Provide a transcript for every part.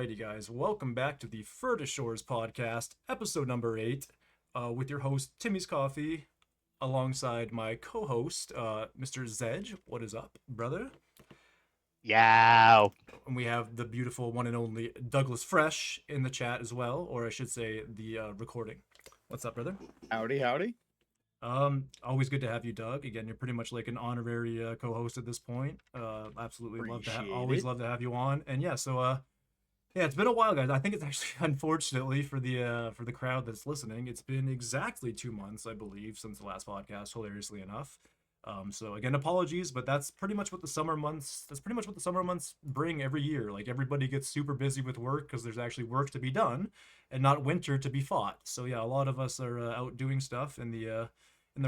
Alrighty, guys, welcome back to the Ferda Shores Podcast, episode number 8, with your host, Timmy's Coffee, alongside my co-host, Mr. Zhej. What is up, brother? Yeah. And we have the beautiful one and only Douglas Fresh in the chat as well, or I should say the recording. What's up, brother? Howdy, howdy. Always good to have you, Doug. Again, you're pretty much like an honorary co-host at this point. Absolutely always love to have you on. And yeah, so yeah, it's been a while, guys. I think it's actually, unfortunately, for the crowd that's listening, it's been exactly 2 months, I believe, since the last podcast. Hilariously enough. So again, apologies, but that's pretty much what the summer months. That's pretty much what the summer months bring every year. Like everybody gets super busy with work because there's actually work to be done, and not winter to be fought. So yeah, a lot of us are out doing stuff in the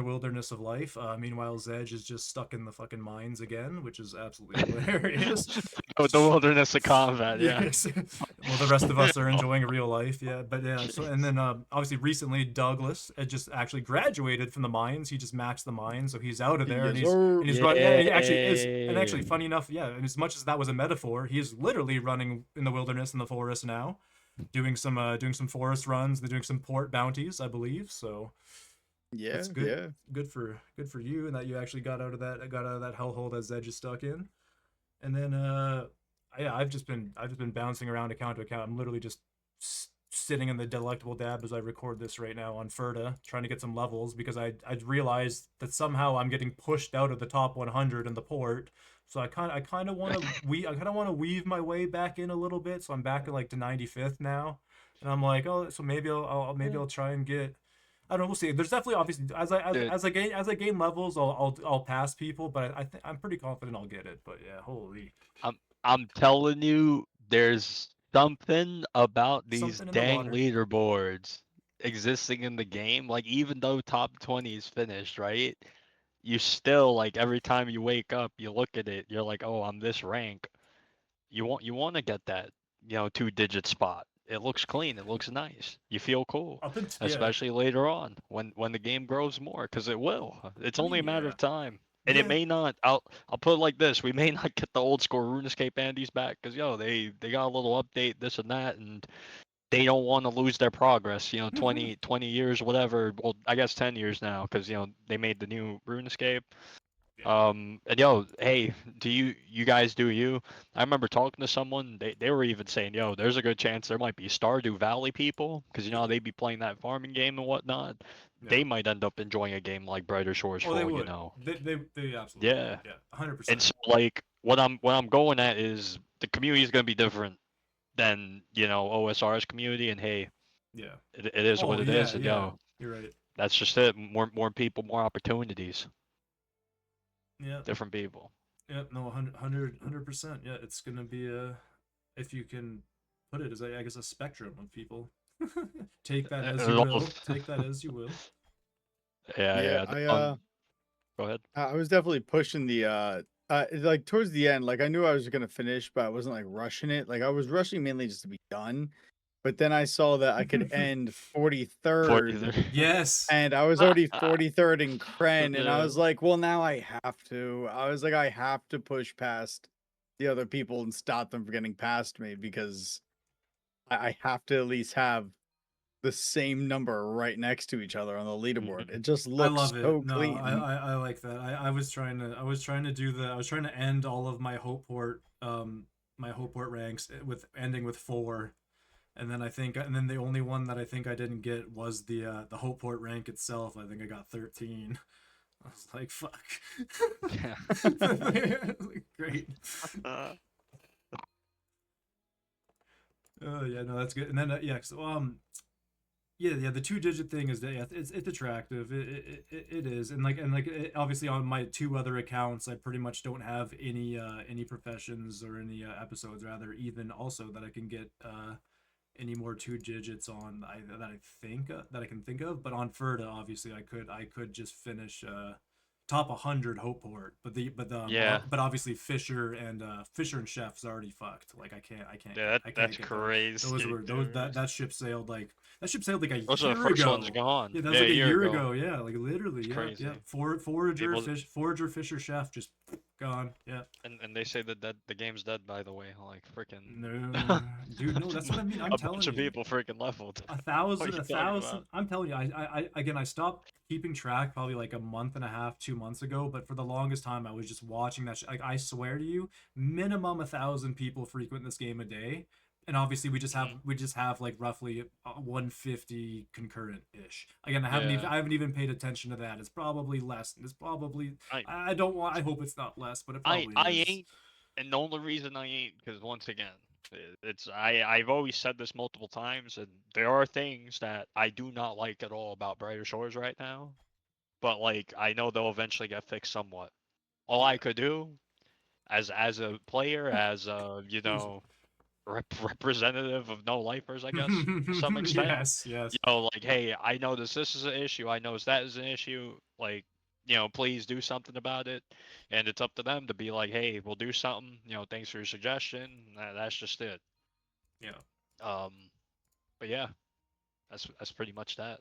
wilderness of life. Meanwhile, Zhej is just stuck in the fucking mines again, which is absolutely hilarious. The wilderness of combat, yeah. Yes. Well, the rest of us are enjoying real life, yeah. But yeah, so and then obviously recently Douglas had just actually graduated from the mines. He just maxed the mines, so he's out of there, and he's running. Yeah, he actually is. And actually, funny enough, yeah. And as much as that was a metaphor, he is literally running in the wilderness in the forest now, doing some forest runs. They're doing some port bounties, I believe. So. Yeah, that's good. Yeah. Good for you, and that you actually got out of that hellhole that Zedge is stuck in. And then yeah, I've just been bouncing around account to account. I'm literally just sitting in the delectable dab as I record this right now on Ferda, trying to get some levels because I realized that somehow I'm getting pushed out of the top 100 in the port. So I kind of want to weave my way back in a little bit. So I'm back at like to 95th now, and I'm like, oh, so maybe I'll try and get. I don't know. We'll see. There's definitely obviously as I gain levels, I'll pass people, but I'm pretty confident I'll get it. But yeah, holy. I'm telling you, there's something about these dang leaderboards existing in the game. Like even though top 20 is finished, right? You still like every time you wake up, you look at it, you're like, oh, I'm this rank. You want to get that 2-digit spot. It looks clean. It looks nice. You feel cool, especially later on when the game grows more, because it will. It's only a matter of time, and it may not. I'll put it like this: we may not get the old school RuneScape Andes back, because they got a little update, this and that, and they don't want to lose their progress. 20 years, whatever. Well, I guess 10 years now, because they made the new RuneScape. And hey, do you guys do you? I remember talking to someone, they were even saying, there's a good chance there might be Stardew Valley people, because they'd be playing that farming game and whatnot. Yeah. They might end up enjoying a game like Brighter Shores full, they absolutely yeah. Yeah, 100%. And so like what I'm going at is the community is gonna be different than OSR's community, and hey, yeah, it is what it is, and you're right. That's just it. More people, more opportunities. Yeah, different people. Yeah, no, 100%. Yeah, it's gonna be if you can put it as I guess a spectrum of people. Take that as you will. Take that as you will. Yeah. Go ahead. I was definitely pushing the like towards the end. Like I knew I was gonna finish, but I wasn't like rushing it. Like I was rushing mainly just to be done. But then I saw that I could end 43rd. Yes. And I was already 43rd in Kren, and I was like, well, now I have to. I was like, I have to push past the other people and stop them from getting past me, because I have to at least have the same number right next to each other on the leaderboard. It just looks so clean. I like that. I was trying to end all of my Hopeport ranks with ending with 4. And then the only one that I think I didn't get was the Hopeport rank itself. I think I got 13. I was like, fuck. Yeah. Great. Oh yeah, no, that's good. And then the 2-digit thing is that it's attractive. It is, and obviously on my 2 other accounts, I pretty much don't have any professions or any episodes rather even also that I can get any more 2 digits on that I can think of. But on Ferda, obviously I could just finish top 100 Hopeport, but obviously Fisher and Chef's already fucked. Like I can't. Yeah, that's crazy. That ship sailed like a year ago. Those are the first ones gone. Yeah, that was like a year ago. Yeah, like literally. It's crazy. Yeah. Forager, Fisher, Chef just Gone. Yeah. And they say that the game's dead, by the way. Like freaking. No, dude, no, that's what I mean. I'm A telling bunch of you. people freaking leveled. A What are thousand, you a talking thousand. about? I'm telling you, I stopped keeping track probably like a month and a half, 2 months ago. But for the longest time, I was just watching that. Like I swear to you, minimum 1,000 people frequent this game a day, and obviously we just have like roughly 150 concurrent ish. Again, Yeah. I haven't even paid attention to that. It's probably less. It's probably I I don't want. I hope it's not less, but it I probably I is. ain't, and the only reason I ain't, because once again, it's I've always said this multiple times, and there are things that I do not like at all about Brighter Shores right now. But like I know they'll eventually get fixed somewhat. All Yeah. I could do as a player, as a representative of no lifers, I guess, to some extent. Yes, yes. Like, hey, I notice this is an issue. I notice that is an issue. Like, please do something about it. And it's up to them to be like, hey, we'll do something. Thanks for your suggestion. That's just it. Yeah. Um, but yeah, that's pretty much that.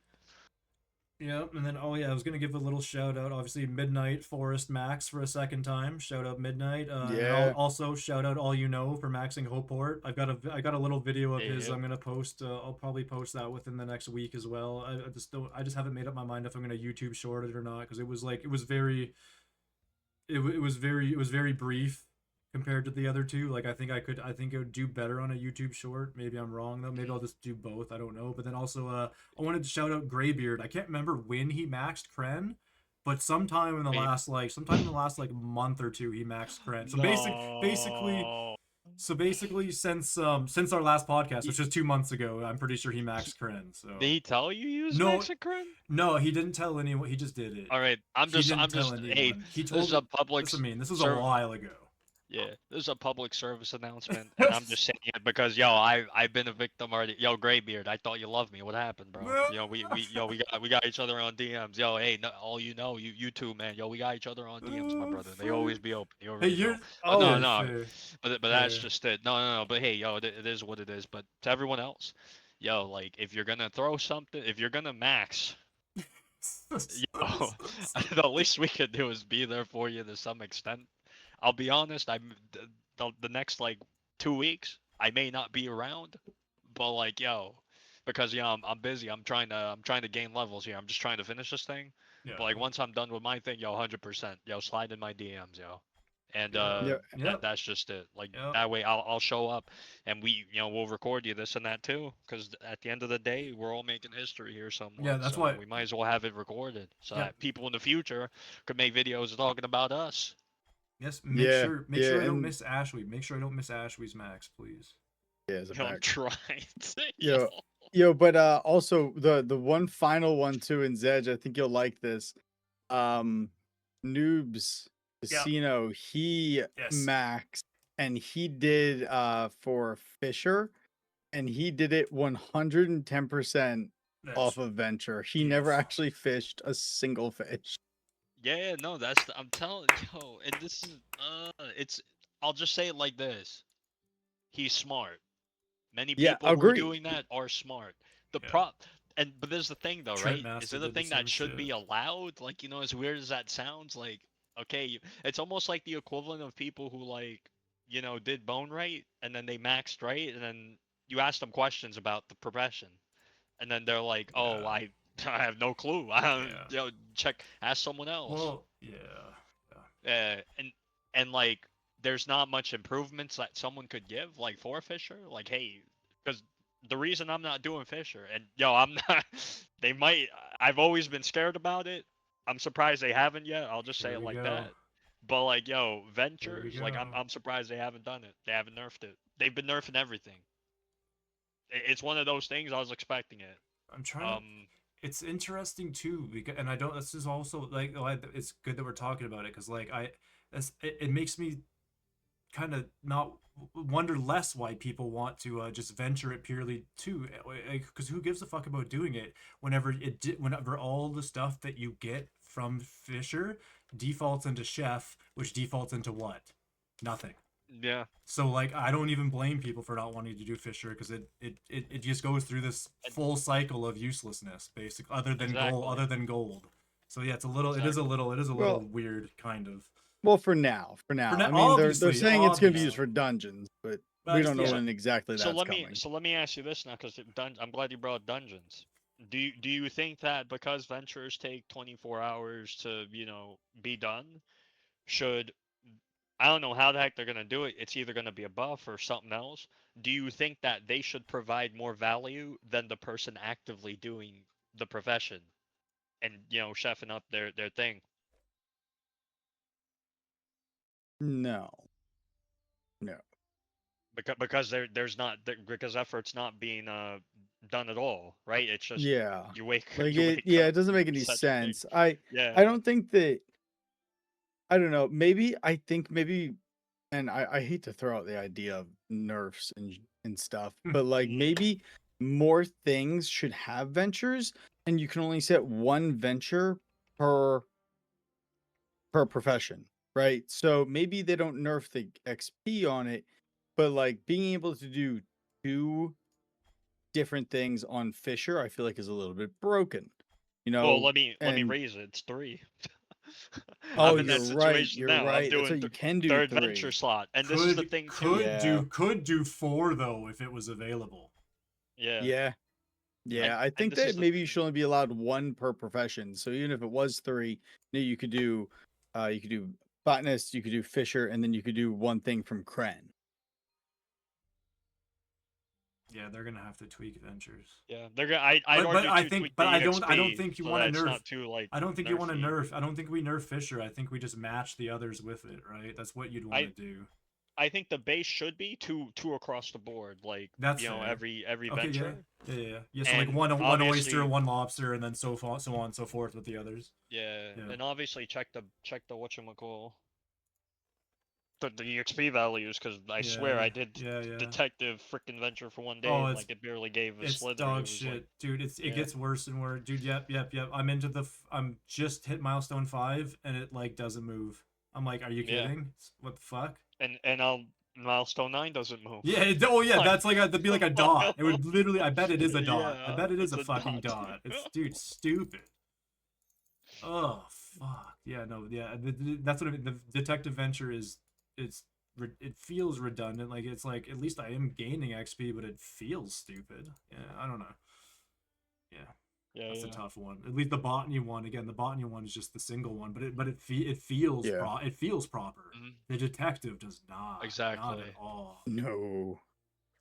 Yeah, and then oh yeah, I was gonna give a little shout out. Obviously, Midnight Forest Max for a second time. Shout out Midnight. And I'll Yeah. also shout out All You Know for maxing Hopeport. I got a little video of his. Yeah. I'm gonna post. I'll probably post that within the next week as well. I just don't. I just haven't made up my mind if I'm gonna YouTube short it or not because it was very. It was very brief compared to the other two. Like I think it would do better on a YouTube short. Maybe I'm wrong though. Maybe I'll just do both. I don't know. But then also I wanted to shout out Graybeard. I can't remember when he maxed Kren, but sometime in the last like month or two he maxed Kren. So basically No. since our last podcast, which was 2 months ago, I'm pretty sure he maxed Kren. So Did he tell you he was no, Mexican? no, he didn't tell anyone. He just did it. All right, He didn't I'm tell just, hey, anyone. He this told is a public this was a service. while ago. Yeah, this is a public service announcement, and I'm just saying it because I've been a victim already. Yo, Graybeard, I thought you loved me. What happened, bro? We got each other on DMs. Yo, hey, no, all you two, man. Yo, we got each other on DMs, my brother. They always be open. You Hey, already know. But Oh, no, fair. but that's just it. No. But hey, yo, it is what it is. But to everyone else, yo, like if you're gonna throw something, if you're gonna max, yo, the least we could do is be there for you to some extent. I'll be honest. The next like 2 weeks, I may not be around, but like because I'm busy. I'm trying to gain levels here. I'm just trying to finish this thing. Yeah. But like once I'm done with my thing, 100%, slide in my DMs, And Yeah. Yep. that's just it. Like Yep. that way, I'll show up, and we'll record you this and that too. Because at the end of the day, we're all making history here somewhat. Yeah, that's so why- we might as well have it recorded so Yeah. that people in the future could make videos talking about us. Yes, Yeah, make sure I don't and- miss Ashwee. Make sure I don't miss Ashwee's max, please. Yeah, as a I'm fact. trying to. Yo. Yo, but also the one final one too in Zhej, I think you'll like this. Noobs Casino, he Yes. maxed and he did for Fisher, and he did it 110% off of Venture. He never Yes. actually fished a single fish. Yeah, no, I'm telling and this is it's I'll just say it like this. He's smart. Many Yeah, people who are agreed. doing that are smart. The Yeah. but there's the thing though, Trent right? Is Master it a did the thing that same should be shit. allowed? Like, as weird as that sounds, like, okay, it's almost like the equivalent of people who like, did bone right and then they maxed right and then you ask them questions about the profession. And then they're like, "Oh, Yeah. I have no clue. I don't, Yeah. ask someone else." Well, yeah. And like there's not much improvements that someone could give like for Fisher. Like, hey, because the reason I'm not doing Fisher and I'm not they might I've always been scared about it. I'm surprised they haven't yet. I'll just say Here it we like go. that. But like, Ventures, like go. I'm surprised they haven't done it. They haven't nerfed it. They've been nerfing everything. It's one of those things I was expecting it. I'm trying to. It's interesting too because, and I don't. This is also like, it's good that we're talking about it because like it makes me kind of not wonder less why people want to just venture it purely too, because who gives a fuck about doing it whenever all the stuff that you get from Fisher defaults into Chef, which defaults into what? Nothing. Yeah. So like I don't even blame people for not wanting to do Fisher because it just goes through this full cycle of uselessness basically other than gold. So yeah, it is a little weird kind of. Well, for now. I mean, they're saying it's going to be used for dungeons, but we don't know when exactly that's coming. So let me ask you this now, because I'm glad you brought dungeons. Do you think that because ventures take 24 hours to be done, should I don't know how the heck they're gonna do it. It's either gonna be a buff or something else. Do you think that they should provide more value than the person actively doing the profession and chefing up their thing? No. Because there's not because effort's not being done at all, right? It's just you wake like you it. wake Yeah, up, it doesn't make any set sense. thing. I don't think that. I don't know. Maybe I think maybe, and I hate to throw out the idea of nerfs and stuff, but like maybe more things should have ventures, and you can only set one venture per profession, right? So maybe they don't nerf the XP on it, but like being able to do 2 different things on Fisher, I feel like is a little bit broken. Well, let me raise it. It's 3. Oh, I'm in that you're right. situation You're now. I'm right. That's doing what you can do. third 3. venture slot, and this is the thing too. Could do 4 though if it was available. Yeah. I think that maybe you should only be allowed 1 per profession. So even if it was 3, you could do botanist, you could do Fisher, and then you could do 1 thing from Kren. Yeah, they're gonna have to tweak ventures. Yeah, they're gonna. I don't think you want to nerf. Not too, like, I don't think you want to nerf. I don't think we nerf Fisher. I think we just match the others with it, right? That's what you'd want to do. I think the base should be two across the board, like that's every venture. Yeah. So like one oyster, 1 lobster, and then so on and so forth with the others. Yeah. And obviously check the whatchamacall. The XP values, because I swear I did detective freaking venture for 1 day, and like it barely gave a slither. It's dog shit, like, dude. It gets worse and worse, dude. Yep. I'm just hit milestone 5, and it like doesn't move. I'm like, are you kidding? What the fuck? And milestone 9 doesn't move. Yeah. That's like that'd be like a dot. It would literally. I bet it is a dot. I bet it is a fucking dot. It's dude, stupid. Oh fuck. Yeah. No. Yeah. That's what the detective venture is. It feels redundant. Like it's like at least I am gaining XP, but it feels stupid. Yeah, I don't know. Yeah, that's a tough one. At least the botany one. Again, the botany one is just the single one, but it feels it feels proper. Mm-hmm. The detective does not. Exactly. Not at all. No.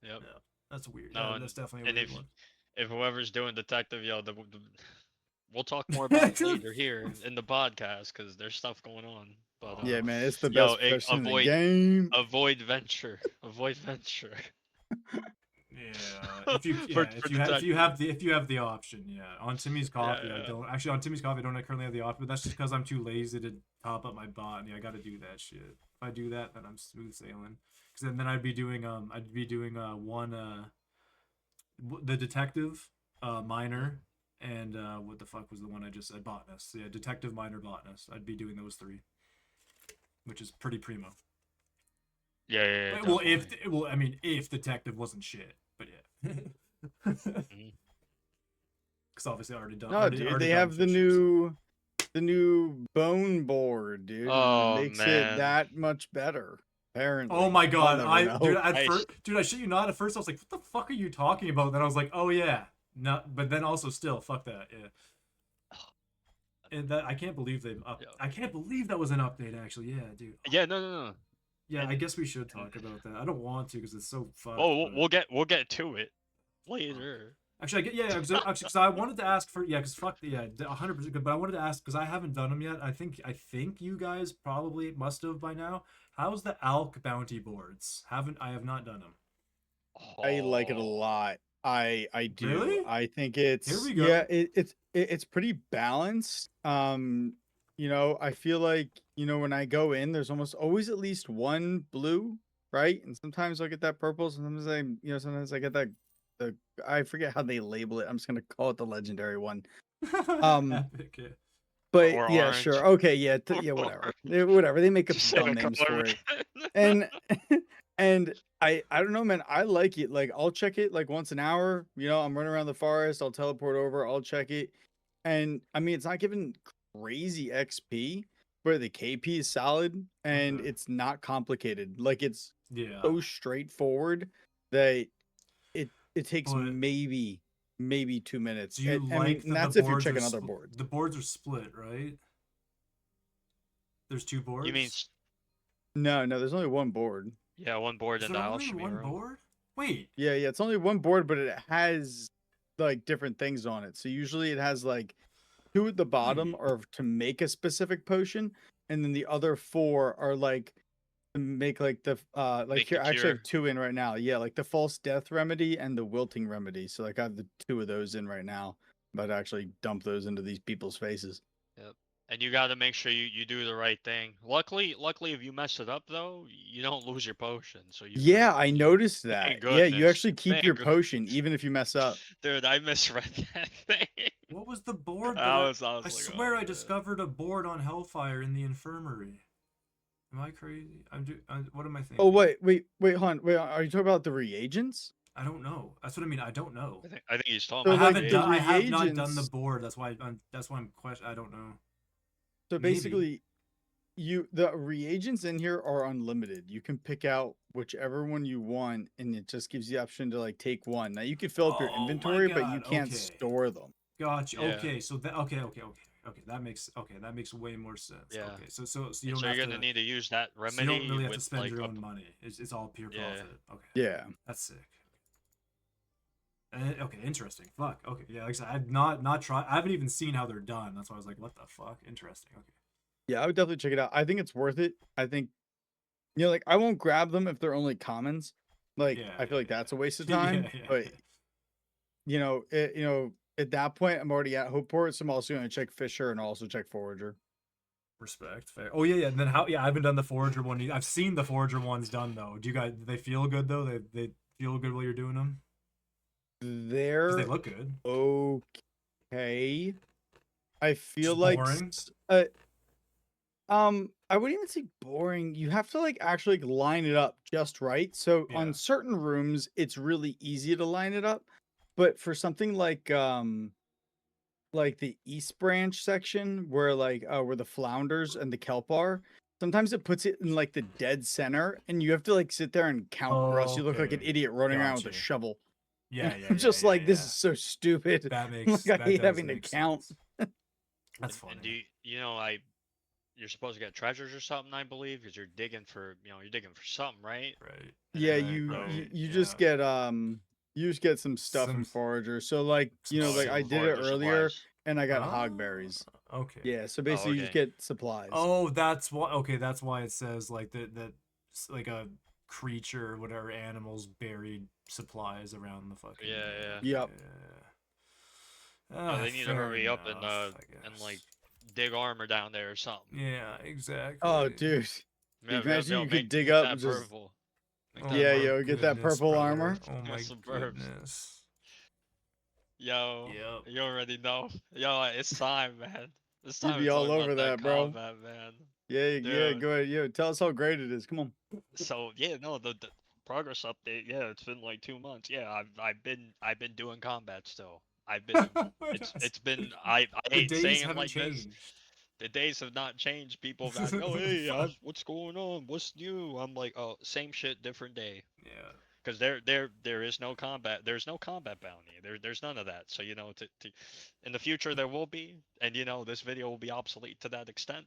Yep. Yeah, that's weird. No, that's definitely a weird one. If whoever's doing detective, we'll talk more about it later here in the podcast because there's stuff going on. But, yeah, man, it's the best person in the game. Avoid venture. Yeah, if you have the option, yeah. On Timmy's Coffee, I don't currently have the option, but that's just because I'm too lazy to top up my botany. I got to do that shit. If I do that, then I'm smooth sailing. Because then I'd be doing the detective, minor, and what the fuck was the one I just said? Botanist. Yeah, detective, minor, botanist. I'd be doing those 3, which is pretty primo. Yeah. Well, if detective wasn't shit, but yeah. Because obviously I already done. No, dude, they have the new bone board, dude. Oh, it makes it that much better. Apparently. Oh my god, I shit you not. At first I was like, "What the fuck are you talking about?" Then I was like, "Oh yeah, no." But then also still, fuck that. Yeah. And that I can't believe I can't believe that was an update. Actually, yeah, dude. Yeah, no. Yeah, I guess we should talk about that. I don't want to because it's so fucked. Oh, we'll get to it later. Actually, because I wanted to ask for 100%. But I wanted to ask because I haven't done them yet. I think you guys probably must have by now. How's the Alk bounty boards? I have not done them. I like it a lot. I do. Really? I think it's here we go. Yeah, it's pretty balanced. I feel like, when I go in, there's almost always at least 1 blue, right? And sometimes I'll get that purple. Sometimes I get that, I forget how they label it. I'm just going to call it the legendary one. Epic, yeah. But yeah, orange. Sure. Okay. Yeah. Whatever. Whatever. They make up dumb names for it. And I don't know, man. I like it. Like I'll check it like once an hour. I'm running around the forest. I'll teleport over. I'll check it. And I mean, it's not giving crazy XP, where the KP is solid and Okay. it's not complicated. Like it's Yeah. so straightforward that it takes But maybe 2 minutes. do you I mean, like and that the that's if you boards check are another board. the boards are split, right? There's two boards. You mean No, there's only one board. yeah, one board Is in there the only alchemy one room. board? Wait. Yeah, it's only one board, but it has like different things on it. So usually it has like 2 at the bottom Wait. are to make a specific potion, and then the other 4 are like to make like the like Make here the I actually cure. have 2 in right now. Yeah, like the false death remedy and the wilting remedy. So like I have the 2 of those in right now. I'm about to actually dump those into these people's faces. Yep. And you got to make sure you do the right thing. Luckily, if you mess it up though, you don't lose your potion. So you Yeah, good. I noticed that. Thank Yeah, you goodness. actually keep Thank your goodness. potion even if you mess up. Dude, I misread that thing. What was the board that I was I like, swear oh, I man. discovered a board on Hellfire in the infirmary. Am I crazy? What am I thinking? Oh wait, hon. Wait, are you talking about the reagents? I don't know. That's what I mean. I don't know. I think he's talking So, about like, the the I have not done the reagents- board. That's why I'm questioning. I don't know. So Maybe. basically, the reagents in here are unlimited. You can pick out whichever one you want, and it just gives you the option to like take one. Now you can fill up your Oh my inventory, but you God, can't okay. store them. Gotcha. Yeah. Okay. So that okay. That makes way more sense. Yeah. Okay. So you So don't you're have gonna to. need to use that So remedy you don't really have to with spend like your a own money. It's all pure Yeah. profit. Okay. Yeah. That's sick. Okay, interesting. Fuck. Okay, yeah. Like I said, I've not tried. I haven't even seen how they're done. That's why I was like, what the fuck? Interesting. Okay. Yeah, I would definitely check it out. I think it's worth it. I think, like I won't grab them if they're only commons. Like Yeah, I feel like yeah. that's a waste of time. Yeah. But at that point, I'm already at Hopeport, so I'm also going to check Fisher and also check Forager. Respect. Fair. Oh yeah. And then how? Yeah, I haven't done the Forager one. I've seen the Forager ones done though. Do they feel good though? They feel good while you're doing them. 'Cause They're they look good. okay. I feel Just like boring? I wouldn't even say boring. You have to like actually line it up just right. So Yeah. on certain rooms, it's really easy to line it up, but for something like the East Branch section where where the flounders and the kelp are, sometimes it puts it in like the dead center, and you have to like sit there and count, or else you look like an Okay. idiot running around with a Gotcha. shovel. Yeah. And Yeah. I'm just yeah, like, this yeah. is so stupid. That makes. Like, I that hate does having to make count. sense. That's funny. And do you're supposed to get treasures or something, I believe, because you're digging for something, right? Right. Yeah, then, you yeah. just get you just get some stuff in Some- Forager. So like some like I silver. did it Forager earlier, supplies. and I got Ah, hogberries. Okay. Yeah, so basically you just okay. get supplies. Oh, that's why. Okay, that's why it says like that like a creature or whatever animals buried supplies around the fucking. Yeah. Yep. They need to fair hurry up and enough, I like guess. dig armor down there or something. Yeah, exactly. Oh, dude. Imagine you could dig up and just- purple. Make Oh that Yeah, my purple. yo, get that goodness, purple brother. armor. Oh my Some burbs. goodness. Yo, Yep. you already know. Yo, it's time, man. It's You'd time be to all talk over about that, bro. combat, man. Yeah, Dude. go ahead. Yo, tell us how great it is. Come on. So yeah, no, the progress update. Yeah, it's been like 2 months. Yeah, I've been doing combat still. I've been. It's been. I The hate days saying it haven't like this. changed. The days have not changed. People have asked, oh hey, what's going on? What's new? I'm like, oh, same shit, different day. Yeah. Because there is no combat. There's no combat bounty. There's none of that. So in the future there will be, and this video will be obsolete to that extent.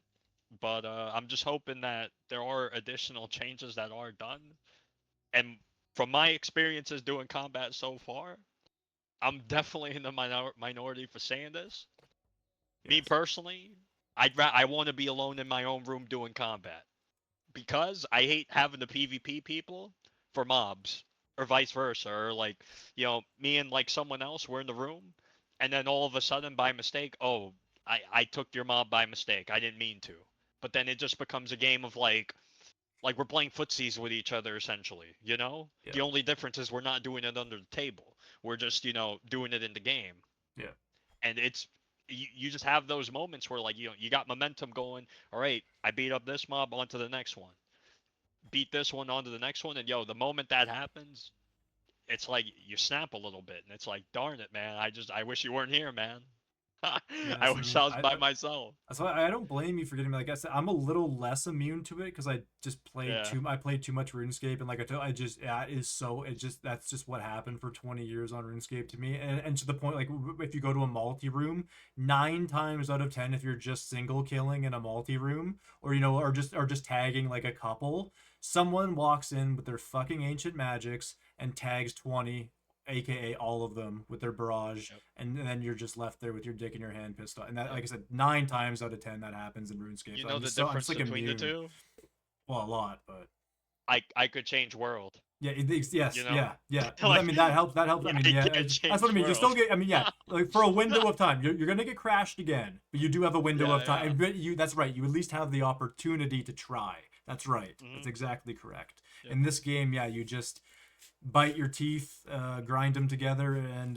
But I'm just hoping that there are additional changes that are done. And from my experiences doing combat so far, I'm definitely in the minority for saying this. Me Yes. personally, I want to be alone in my own room doing combat because I hate having to PvP people for mobs or vice versa, or like me and like someone else were in the room, and then all of a sudden by mistake, oh, I took your mob by mistake. I didn't mean to. But then it just becomes a game of like we're playing footsies with each other essentially. Yeah. The only difference is we're not doing it under the table. We're just doing it in the game. Yeah. And it's you just have those moments where like you got momentum going. All right, I beat up this mob, onto the next one. Beat this one, onto the next one, and the moment that happens, it's like you snap a little bit, and it's like, darn it, man, I wish you weren't here, man. Yeah, I so, wish mean, I was by myself. So I don't blame you for getting, like I said, I'm a little less immune to it because I just played I played too much RuneScape, and like I just that's just what happened for 20 years on RuneScape to me, and to the point, like if you go to a multi-room, 9 times out of 10, if you're just single killing in a multi-room, or or just tagging like a couple, someone walks in with their fucking ancient magics and tags 20, aka all of them, with their barrage, and then you're just left there with your dick in your hand, pissed off. And that, like I said, 9 times out of 10 that happens in RuneScape. You So know the difference between the two? Well, a lot, but I could change world. yeah, yes, You know? yeah. Like, I mean, that helps. That helps. yeah, I mean, yeah, can't that's what I mean. change You still world. get. I mean, yeah, like for a window of time, you're gonna get crashed again, but you do have a window of time. But that's right. You at least have the opportunity to try. That's right. That's exactly correct. Yep. In this game, yeah, you just bite your teeth, grind them together, and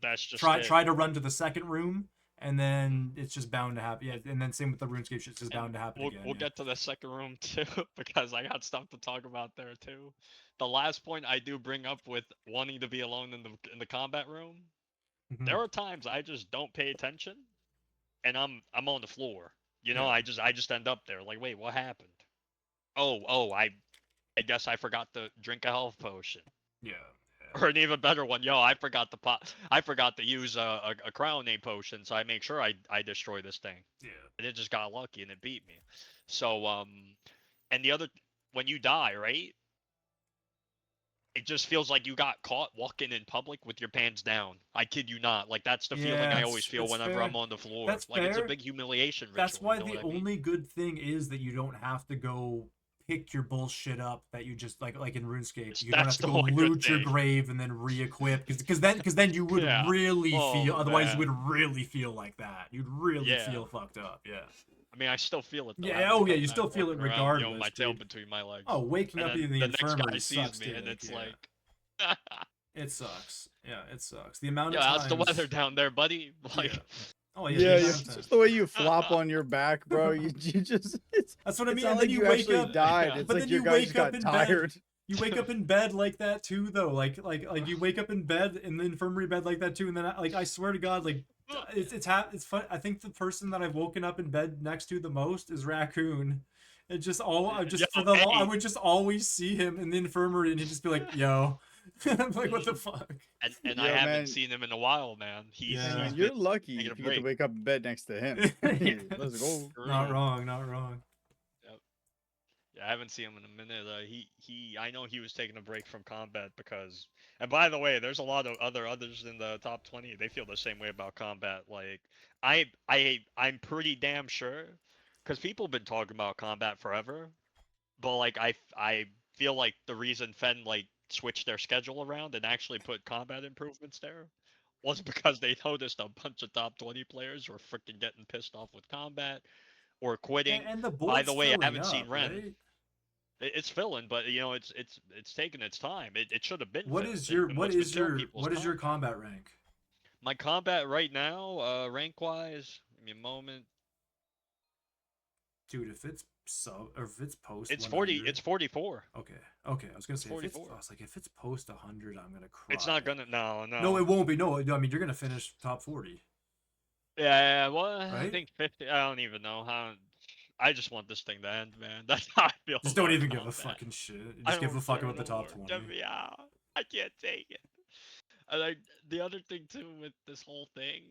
that's just try to run to the second room, and then it's just bound to happen. Yeah, and then same with the RuneScape shit, it's just bound to happen again. We'll get to the second room too, because I got stuff to talk about there too. The last point I do bring up with wanting to be alone in the combat room, there are times I just don't pay attention, and I'm on the floor. You know, I just end up there like, wait, what happened? Oh, I guess I forgot to drink a health potion. Yeah. Or an even better one, I forgot to use a crown name potion, so I make sure I destroy this thing. Yeah. And it just got lucky and it beat me. So and the other, when you die, right? It just feels like you got caught walking in public with your pants down. I kid you not. Like that's the feeling I always feel whenever I'm on the floor. That's like fair. It's a big humiliation ritual. That's why the only good thing is that you don't have to go pick your bullshit up, that you just like in RuneScape, you don't have to go loot your grave and then re-equip, because then you would really feel, otherwise you would really feel like that. You'd really feel fucked up. Yeah. I mean, I still feel it though. Yeah, you still feel it regardless. Around, my tail between my legs. Oh, waking up in the infirmary next guy sucks, sees me, and it's like it sucks. Yeah, it sucks. The amount of times... how's the weather down there, buddy? Like Oh yeah, it's just the way you flop on your back, bro. You just that's what I mean. It's not like you wake up died. It's but like then your you wake up got in tired. Bed. You wake up in bed like that too, though. Like you wake up in bed, in the infirmary bed like that too, and then I swear to God, like it's fun. I think the person that I've woken up in bed next to the most is Raccoon. It just I would just always see him in the infirmary, and he'd just be like, "Yo." I'm like, what the fuck? And I haven't seen him in a while, man. He's you're lucky if you get to wake up in bed next to him. Let's go. Not wrong. Yep. Yeah, I haven't seen him in a minute. I know he was taking a break from combat because. And by the way, there's a lot of others in the top 20. They feel the same way about combat. Like I'm pretty damn sure, because people have been talking about combat forever. But like I feel like the reason Fen switched their schedule around and actually put combat improvements there was because they noticed a bunch of top 20 players were freaking getting pissed off with combat or quitting. And the by the way, I haven't seen Ren. Right? It's filling, but it's taking its time. It should have been. What is your combat rank? My combat right now, rank wise, give me a moment. Dude, if it's post, it's 40. It's 44. Okay. I was gonna say, if it's post 100, I'm gonna cry. It's not gonna. No. No, it won't be. No, I mean you're gonna finish top 40. Yeah. Well, right? I think 50. I don't even know how. I just want this thing to end, man. That's how I feel. Just don't even give a fucking shit. Just give a fuck about the top 20. Yeah, I can't take it. And the other thing too with this whole thing,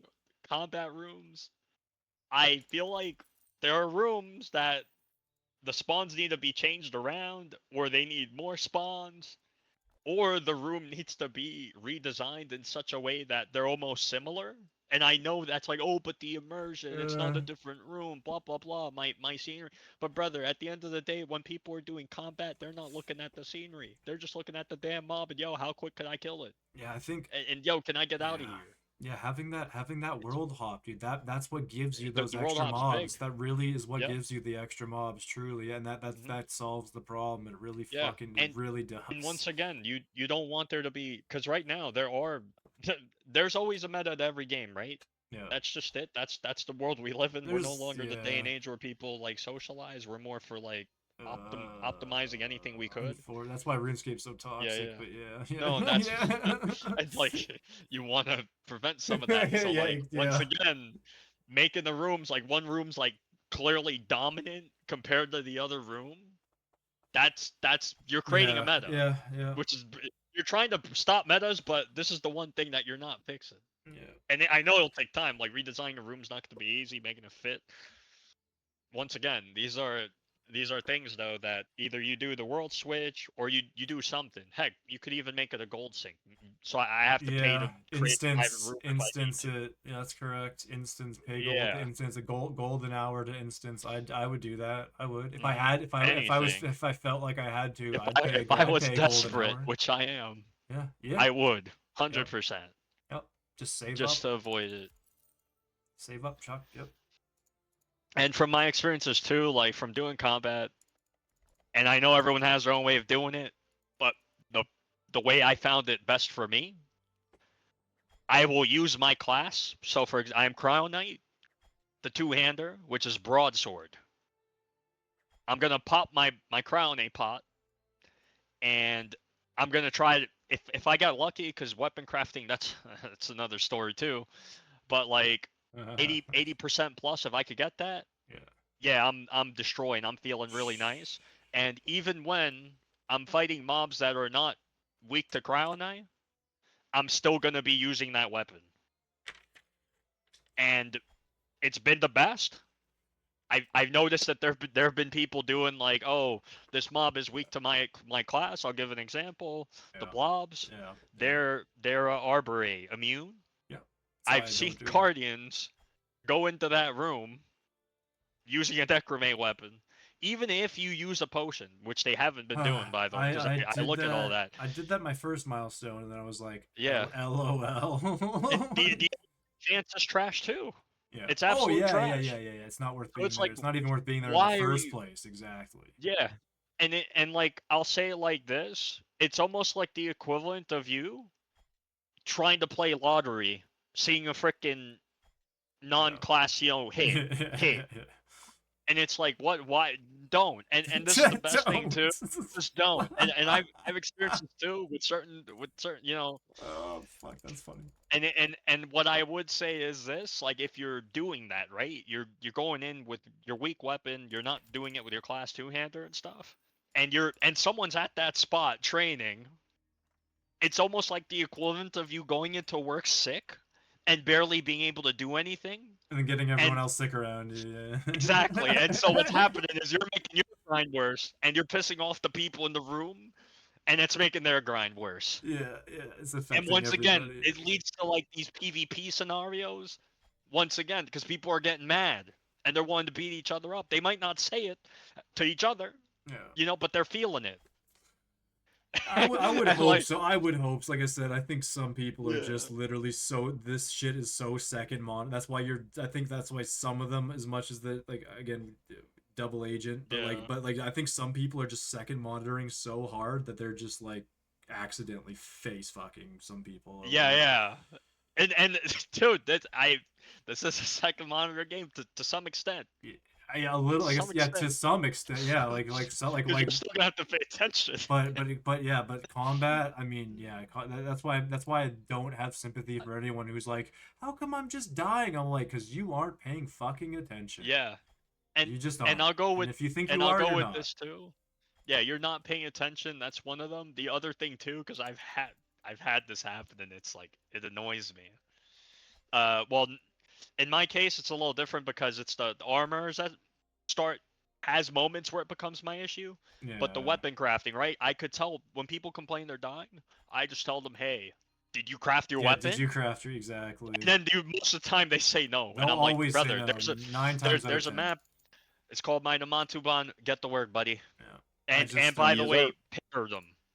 combat rooms, I feel like there are rooms that the spawns need to be changed around, or they need more spawns, or the room needs to be redesigned in such a way that they're almost similar. And I know that's like, oh, but the immersion, it's not a different room, blah, blah, blah, my scenery. But brother, at the end of the day, when people are doing combat, they're not looking at the scenery. They're just looking at the damn mob and, yo, how quick can I kill it? Yeah, I think... And yo, can I get out of here? Yeah, having that world hop, dude, that's what gives you those extra mobs. That really is what gives you the extra mobs, truly, and that solves the problem. It really really does. And once again, you don't want there to be, because right now there's always a meta to every game, right? Yeah. That's just it. That's the world we live in. We're no longer the day and age where people socialize. We're more for optimizing anything we could. That's why RuneScape's so toxic. Yeah. But yeah. No, that's yeah. and like you want to prevent some of that. So once again, making the rooms like one room's like clearly dominant compared to the other room. That's you're creating a meta. Yeah. Which is you're trying to stop metas, but this is the one thing that you're not fixing. Yeah. And I know it'll take time. Like redesigning a room's not going to be easy, making it fit. Once again, these are things though that either you do the world switch or you do something. Heck, you could even make it a gold sync. So I have to pay to create instance it. Yeah, that's correct. Instance pay gold to instance a golden hour to instance. I would do that. I would if I felt like I had to. If I was desperate, which I am. Yeah. I would 100%. Yep. Just save up. Just to avoid it. Save up, Chuck. Yep. And from my experiences too, like from doing combat, and I know everyone has their own way of doing it, but the way I found it best for me, I will use my class. So for example, I'm Cryo Knight, the two-hander, which is broadsword. I'm gonna pop my Cryo Knight pot, and I'm gonna try to, if I got lucky, because weapon crafting, that's another story too, but like 80% plus, if I could get that, I'm destroying. I'm feeling really nice. And even when I'm fighting mobs that are not weak to Cryo Knight, I'm still gonna be using that weapon. And it's been the best. I've noticed that there have been people doing like, oh, this mob is weak to my class. I'll give an example. The blobs. They're Arboret immune. I've seen Guardians go into that room using a Necromate weapon, even if you use a potion, which they haven't been doing, by the way. I looked at all that. I did that my first milestone, and then I was like, LOL. the chance is trash too. Yeah. It's absolute trash. Yeah. It's not worth being there. Like, it's not even worth being there in the first place. Exactly. Yeah. And like, I'll say it like this. It's almost like the equivalent of you trying to play lottery, seeing a freaking non-class, hit. And it's like, what? Why? Don't. And this is the best thing too. Just don't. And I've experienced this too with certain. Oh fuck, that's funny. And what I would say is this: like, if you're doing that right, you're going in with your weak weapon. You're not doing it with your class 2-hander and stuff. And someone's at that spot training. It's almost like the equivalent of you going into work sick and barely being able to do anything. And then getting everyone else sick around you. Yeah. Exactly. And so what's happening is you're making your grind worse, and you're pissing off the people in the room, and it's making their grind worse. Yeah, it's affecting And once everybody. again, it leads to like these PvP scenarios. Once again, because people are getting mad and they're wanting to beat each other up. They might not say it to each other, but they're feeling it. I would hope so. I would hope so. Like I said, I think some people are just literally this shit is so second mon. That's why I think that's why some of them, as much as again, double agent, but I think some people are just second monitoring so hard that they're just like accidentally face fucking some people. Yeah. And dude, this is a second monitor game to some extent. Yeah, a little. I guess, to some extent. Yeah, like you're still gonna have to pay attention. But combat. I mean, that's why I don't have sympathy for anyone who's like, how come I'm just dying? I'm like, because you aren't paying fucking attention. Yeah, and you just aren't. And I'll go with. And if you think and you I'll are, go you're with not. this too. Yeah, you're not paying attention. That's one of them. The other thing too, because I've had this happen, and it's like it annoys me. Well, in my case, it's a little different because it's the armors that has moments where it becomes my issue. Yeah. But the weapon crafting, right? I could tell when people complain they're dying, I just tell them, hey, did you craft your weapon? Did you craft your exactly? And then most of the time they say no. And I'm like, brother, there's a map. It's called my Namantuban. Get to work, buddy. Yeah. And by the way,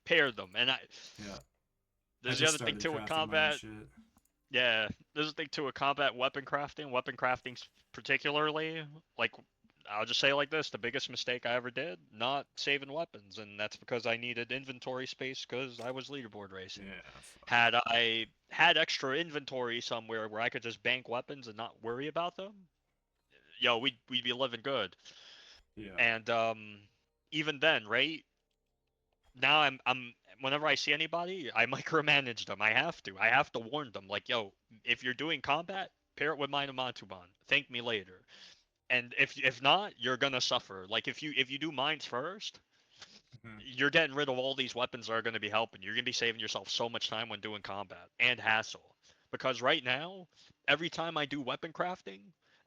pair them. And there's the other thing too with combat. Yeah, there's a thing too with combat weapon crafting. Weapon crafting particularly, like, I'll just say it like this: the biggest mistake I ever did, not saving weapons, and that's because I needed inventory space because I was leaderboard racing. Yeah. Had I had extra inventory somewhere where I could just bank weapons and not worry about them, we'd be living good. Yeah. And even then, right? Now I'm whenever I see anybody, I micromanage them. I have to warn them, like, yo, if you're doing combat, pair it with mine and Matuban. Thank me later. And if not, you're gonna suffer. Like if you do mines first, you're getting rid of all these weapons that are gonna be helping. You're gonna be saving yourself so much time when doing combat and hassle. Because right now, every time I do weapon crafting,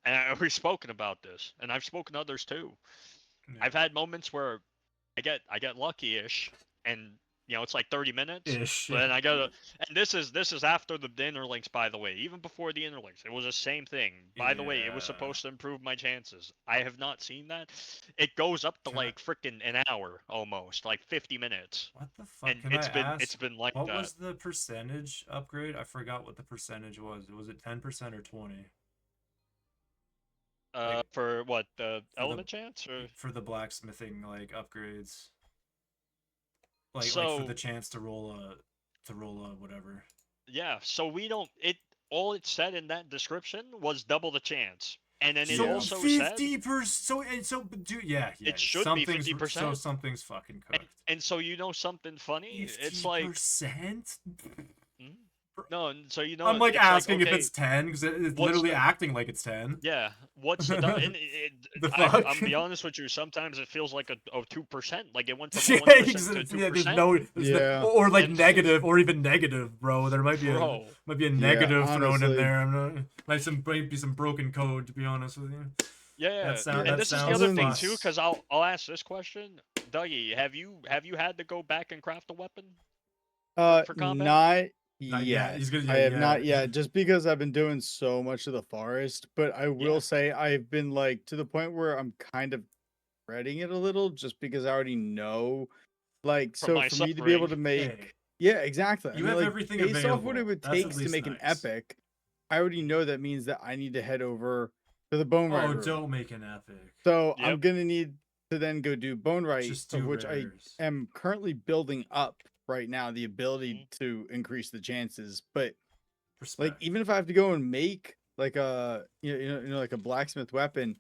and we've spoken about this, and I've spoken to others too. Yeah. I've had moments where I get lucky-ish, and it's like 30 minutes. Ish. But then I gotta, and this is after the interlinks, by the way. Even before the interlinks, it was the same thing. By the way, it was supposed to improve my chances. I have not seen that. It goes up to like freaking an hour almost, like 50 minutes. What the fuck? And Can it's I been ask, it's been like what that. was the percentage upgrade? I forgot what the percentage was. Was it 10% or 20? For what, the element chance, or for the blacksmithing like upgrades? Like for the chance to roll a whatever. Yeah, so we don't all it said in that description was double the chance. And then it so also 50%. So yeah. It should be 50%. So something's fucking cooked. And so something funny? 50%? It's like no, so I'm like asking like, okay, if it's 10 because it's literally acting like it's 10. Yeah, what's the the fuck? I'm be honest with you. Sometimes it feels like a 2%. Like it went from 1% to 2%. Yeah, there's no, or like negative, or even negative, bro. There might be a negative thrown in there. Might be some broken code, to be honest with you. Yeah, and this is the other thing too, because I'll ask this question, Dougie. Have you had to go back and craft a weapon? For combat? Not yet. I have not yet, just because I've been doing so much of the forest. But I will say I've been like to the point where I'm kind of dreading it a little, just because I already know. Like, so for me to be able to make, exactly. You have everything available. Based off what it would take to make an epic, I already know that means that I need to head over to the Bone Right. Oh, don't make an epic. So I'm gonna need to then go do Bone Right, of which I am currently building up right now, the ability to increase the chances. But like, even if I have to go and make like a like a blacksmith weapon,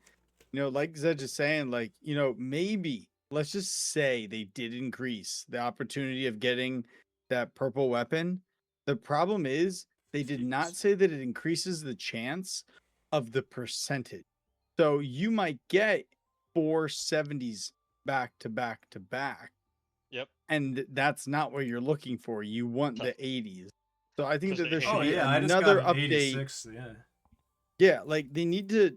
like Zhej is saying, like, maybe let's just say they did increase the opportunity of getting that purple weapon. The problem is they did not say that it increases the chance of the percentage. So you might get 470s back to back to back. Yep. And that's not what you're looking for. You want the 80s. So I think that there should be another update. 86, yeah, like they need to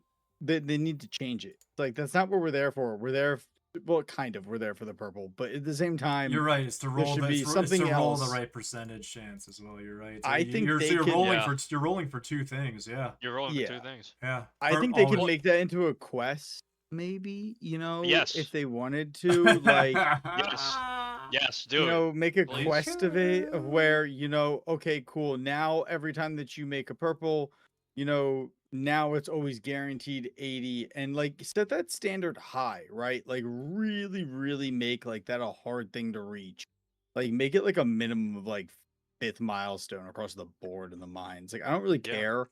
change it. Like, that's not what we're there for. We're there, well, kind of. We're there for the purple, but at the same time, you're right. It's to roll roll the right percentage chance as well. You're right. So you're rolling for two things. Yeah. You're rolling for two things. Yeah. I think they could make that into a quest. Maybe, if they wanted to, like, yes, do it. Make a quest of it, of where, okay, cool. Now, every time that you make a purple, now it's always guaranteed 80, and like set that standard high, right? Like really, really make like that a hard thing to reach. Like make it like a minimum of like 5th milestone across the board in the mines. Like I don't really care.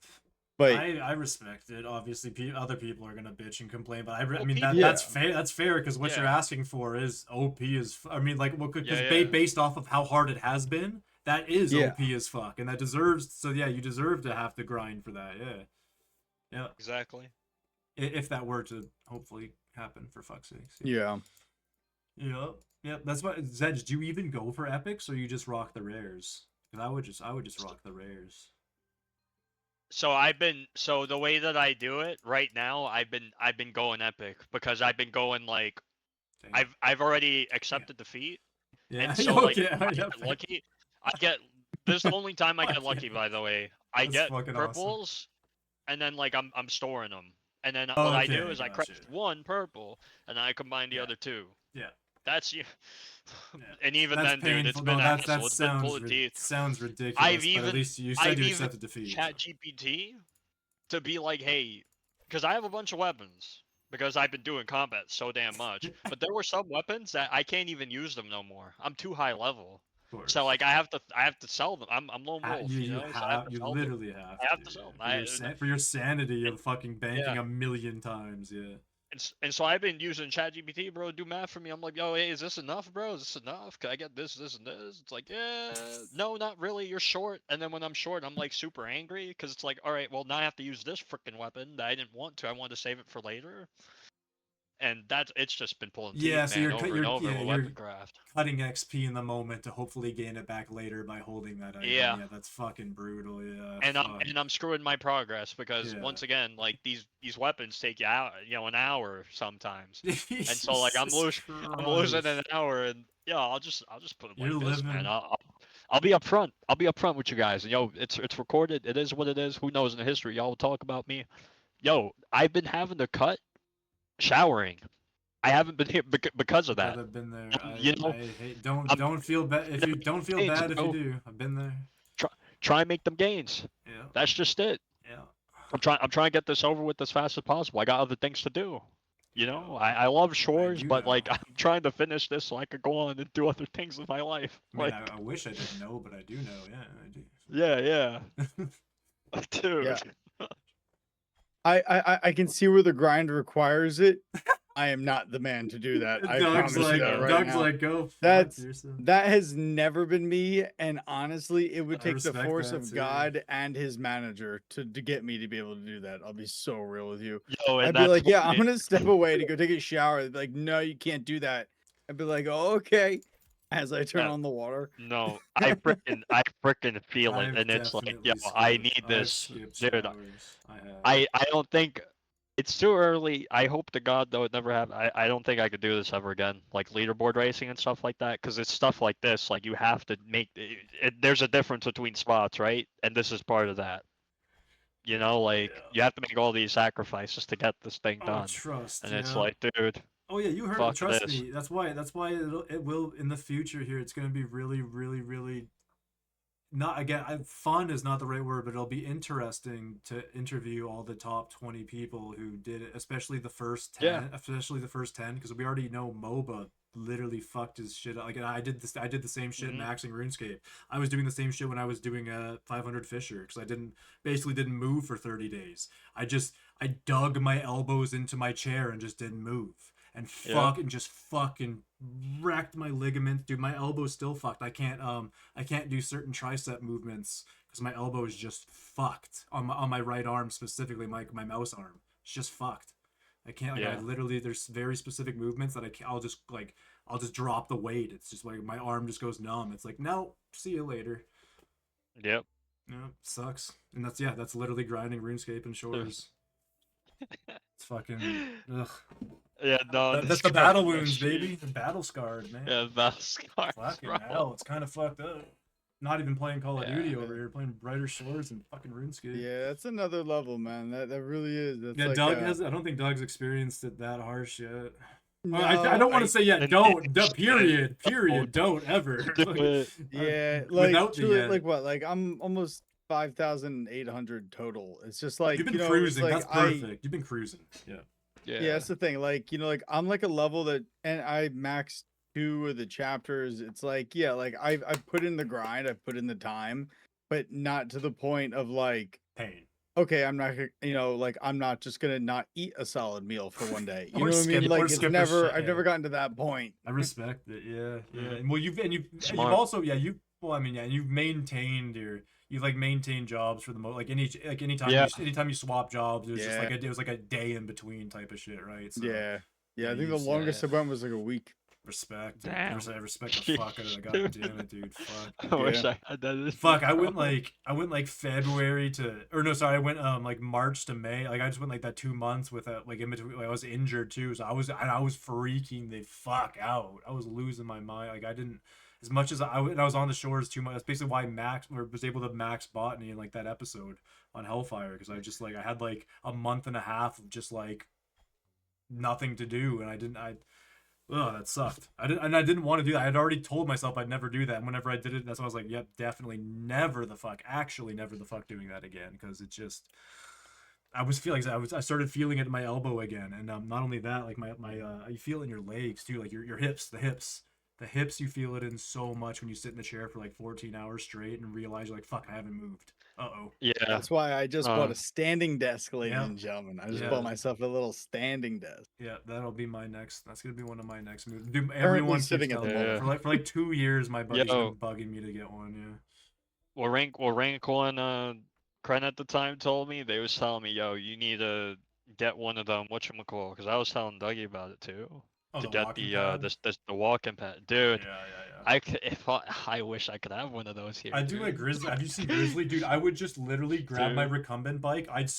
But I respect it. Obviously, other people are gonna bitch and complain, but I mean that's fair. That's fair because what you're asking for is OP as. I mean, like, based off of how hard it has been, that is OP as fuck, and that deserves. So yeah, you deserve to have to grind for that. Yeah. Exactly. If that were to hopefully happen, for fuck's sake. Yeah. That's why. Zhej, do you even go for epics, or you just rock the rares? Because I would just rock the rares. So the way that I do it right now, I've been going epic because I've been going like I've already accepted defeat. Yeah. And so like I get lucky. This is the only time I get lucky, by the way. I get purples and then like I'm storing them. And then what I do is I craft one purple and I combine the other two. Yeah. That's you. And even then, dude, it's been hassle. It's been full of teeth. Sounds ridiculous. But at least you said you accepted defeat. Chat GPT to be like, hey, because I have a bunch of weapons because I've been doing combat so damn much. But there were some weapons that I can't even use them no more. I'm too high level. So like I have to sell them. I'm lone wolf. You literally have. I have to sell them. For your sanity of fucking banking a million times. Yeah. And so I've been using ChatGPT, bro, to do math for me. I'm like, yo, hey, is this enough, bro? Is this enough? Can I get this, this, and this? It's like, yeah, no, not really. You're short. And then when I'm short, I'm like super angry because it's like, all right, well, now I have to use this freaking weapon that I didn't want to. I wanted to save it for later. And it's just been pulling teeth, Yeah, so man, over and over with you're weapon craft. cutting XP in the moment to hopefully gain it back later by holding that item. Yeah. Yeah, that's fucking brutal. Yeah. And I'm screwing my progress because once again, like these weapons take you out, an hour sometimes. And so like I'm losing an hour, and I'll just put it like this, man. I'll be upfront. I'll be upfront with you guys. And it's recorded. It is what it is. Who knows in the history? Y'all will talk about me. I've been having to cut showering. I haven't been here because of that. I've been there. I hate, don't feel bad if you don't feel bad if you do. I've been there. Try and make them gains. Yeah. That's just it. Yeah. I'm trying to get this over with as fast as possible. I got other things to do. I love Shores, but like I'm trying to finish this so I could go on and do other things in my life. I mean, I wish I didn't know, but I do know. Yeah, I do. Yeah. Dude. Yeah. I can see where the grind requires it. I am not the man to do that. Doug's like, go. That has never been me, and honestly, it would take the force of God and his manager to get me to be able to do that. I'll be so real with you. I'd be like, yeah, I'm gonna step away to go take a shower. They'd be like, no, you can't do that. I'd be like, oh, okay. As I turn on the water. No, I freaking feel it, and it's like, I need this, dude. I don't think. It's too early. I hope to God, though, it never happened. I don't think I could do this ever again, like leaderboard racing and stuff like that, because it's stuff like this. Like, you have to make there's a difference between spots, right? And this is part of that. You have to make all these sacrifices to get this thing done. And it's like, dude. Oh yeah, you heard it. Trust me. That's why it will in the future here. It's going to be really, really, really. Not again. Fun is not the right word, but it'll be interesting to interview all the top 20 people who did it, especially the first 10. Yeah. Especially the first 10, because we already know MOBA literally fucked his shit up. Like I did the same shit maxing RuneScape. I was doing the same shit when I was doing 500 Fisher, because I didn't move for 30 days. I dug my elbows into my chair and just didn't move. And just fucking wrecked my ligaments, dude. My elbow's still fucked. I can't do certain tricep movements because my elbow is just fucked on my right arm, specifically my mouse arm. It's just fucked. I can't. I literally, there's very specific movements that I'll just drop the weight. It's just like my arm just goes numb. It's like, no, see you later. Yep. Yeah, sucks. And that's literally grinding RuneScape and Shores. It's fucking ugh. Yeah, no. That's the battle wounds, baby. The battle scarred, man. Yeah, battle scars. Fucking hell, it's kind of fucked up. Not even playing Call of Duty over here, playing Brighter Shores and fucking RuneScape. Yeah, that's another level, man. That really is. That's yeah, like, Doug has. I don't think Doug's experienced it that harsh yet. No, I don't want to say yet. Don't. Period. Don't ever. Yeah, like truly, like what? Like I'm almost 5,800 total. It's just like you've been cruising. Like, that's perfect. You've been cruising. Yeah. Yeah, that's the thing. Like, like I'm like a level that, and I maxed 2 of the chapters. It's like, yeah, like I've put in the grind, I've put in the time, but not to the point of like pain. Okay, I'm not, like I'm not just gonna not eat a solid meal for one day. You know what I mean? Like I've never gotten to that point. I respect it. Yeah. Well, you've also you've maintained you've like maintained jobs for the most, like anytime you swap jobs, it was like a day in between type of shit, right? So, yeah. I think the longest I went was like a week. Respect. I respect the fuck out of it. God damn it, dude. Fuck. I wish I had that. Fuck. I went like February I went like March to May. Like I just went like that 2 months with like in between. Like, I was injured too, so I was freaking the fuck out. I was losing my mind. Like I didn't. As much as I was on the Shores too much. That's basically why Max was able to max botany in like that episode on Hellfire, because I had like a month and a half of just like nothing to do, and that sucked. I didn't want to do that. I had already told myself I'd never do that, and whenever I did it, that's when I was like, yep, definitely never the fuck doing that again, because it just. I started feeling it in my elbow again, and not only that, like my you feel it in your legs too, like your hips, the hips. the hips, you feel it in so much when you sit in the chair for like 14 hours straight and realize you're like, fuck, I haven't moved. Uh-oh. Yeah. That's why I just bought a standing desk, ladies and gentlemen. I just bought myself a little standing desk. Yeah, that'll be my next. That's gonna be one of my next moves. Dude, Currently everyone sitting keeps at the telling me moment. for like 2 years. My buddy's been bugging me to get one. Yeah. Well, rank one. Kren at the time told me, they was telling me, yo, you need to get one of them. Whatchamacall? Because I was telling Dougie about it too. Oh, To the get walking the pad? the walking pad, dude. Yeah. I wish I could have one of those here. I do like Grizzly. Have you seen Grizzly, dude? I would just literally grab my recumbent bike. I'd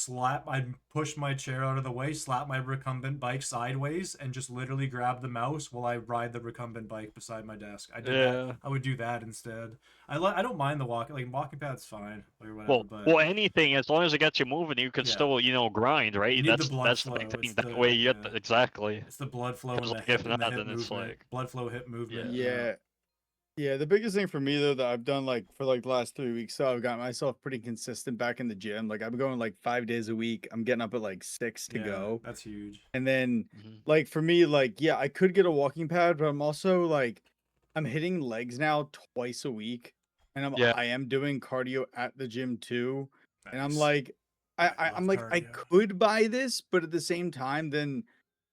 push my chair out of the way, slap my recumbent bike sideways, and just literally grab the mouse while I ride the recumbent bike beside my desk. I did that. I would do that instead. I don't mind the walking pad's fine or whatever. Well, anything as long as it gets you moving, you can still grind, right? You need the that's blood the flow. big thing. That way you get exactly. It's the blood flow and the If hip, not, and the hip then it's movement. like Blood flow, hip movement. Yeah, the biggest thing for me though that I've done like for like the last 3 weeks, so I've got myself pretty consistent back in the gym. Like I'm going like 5 days a week. I'm getting up at like 6 to go. That's huge. And then like for me, like yeah, I could get a walking pad, but I'm also like I'm hitting legs now twice a week. And I am doing cardio at the gym too. Nice. And I'm like I'm like cardio. I could buy this, but at the same time, then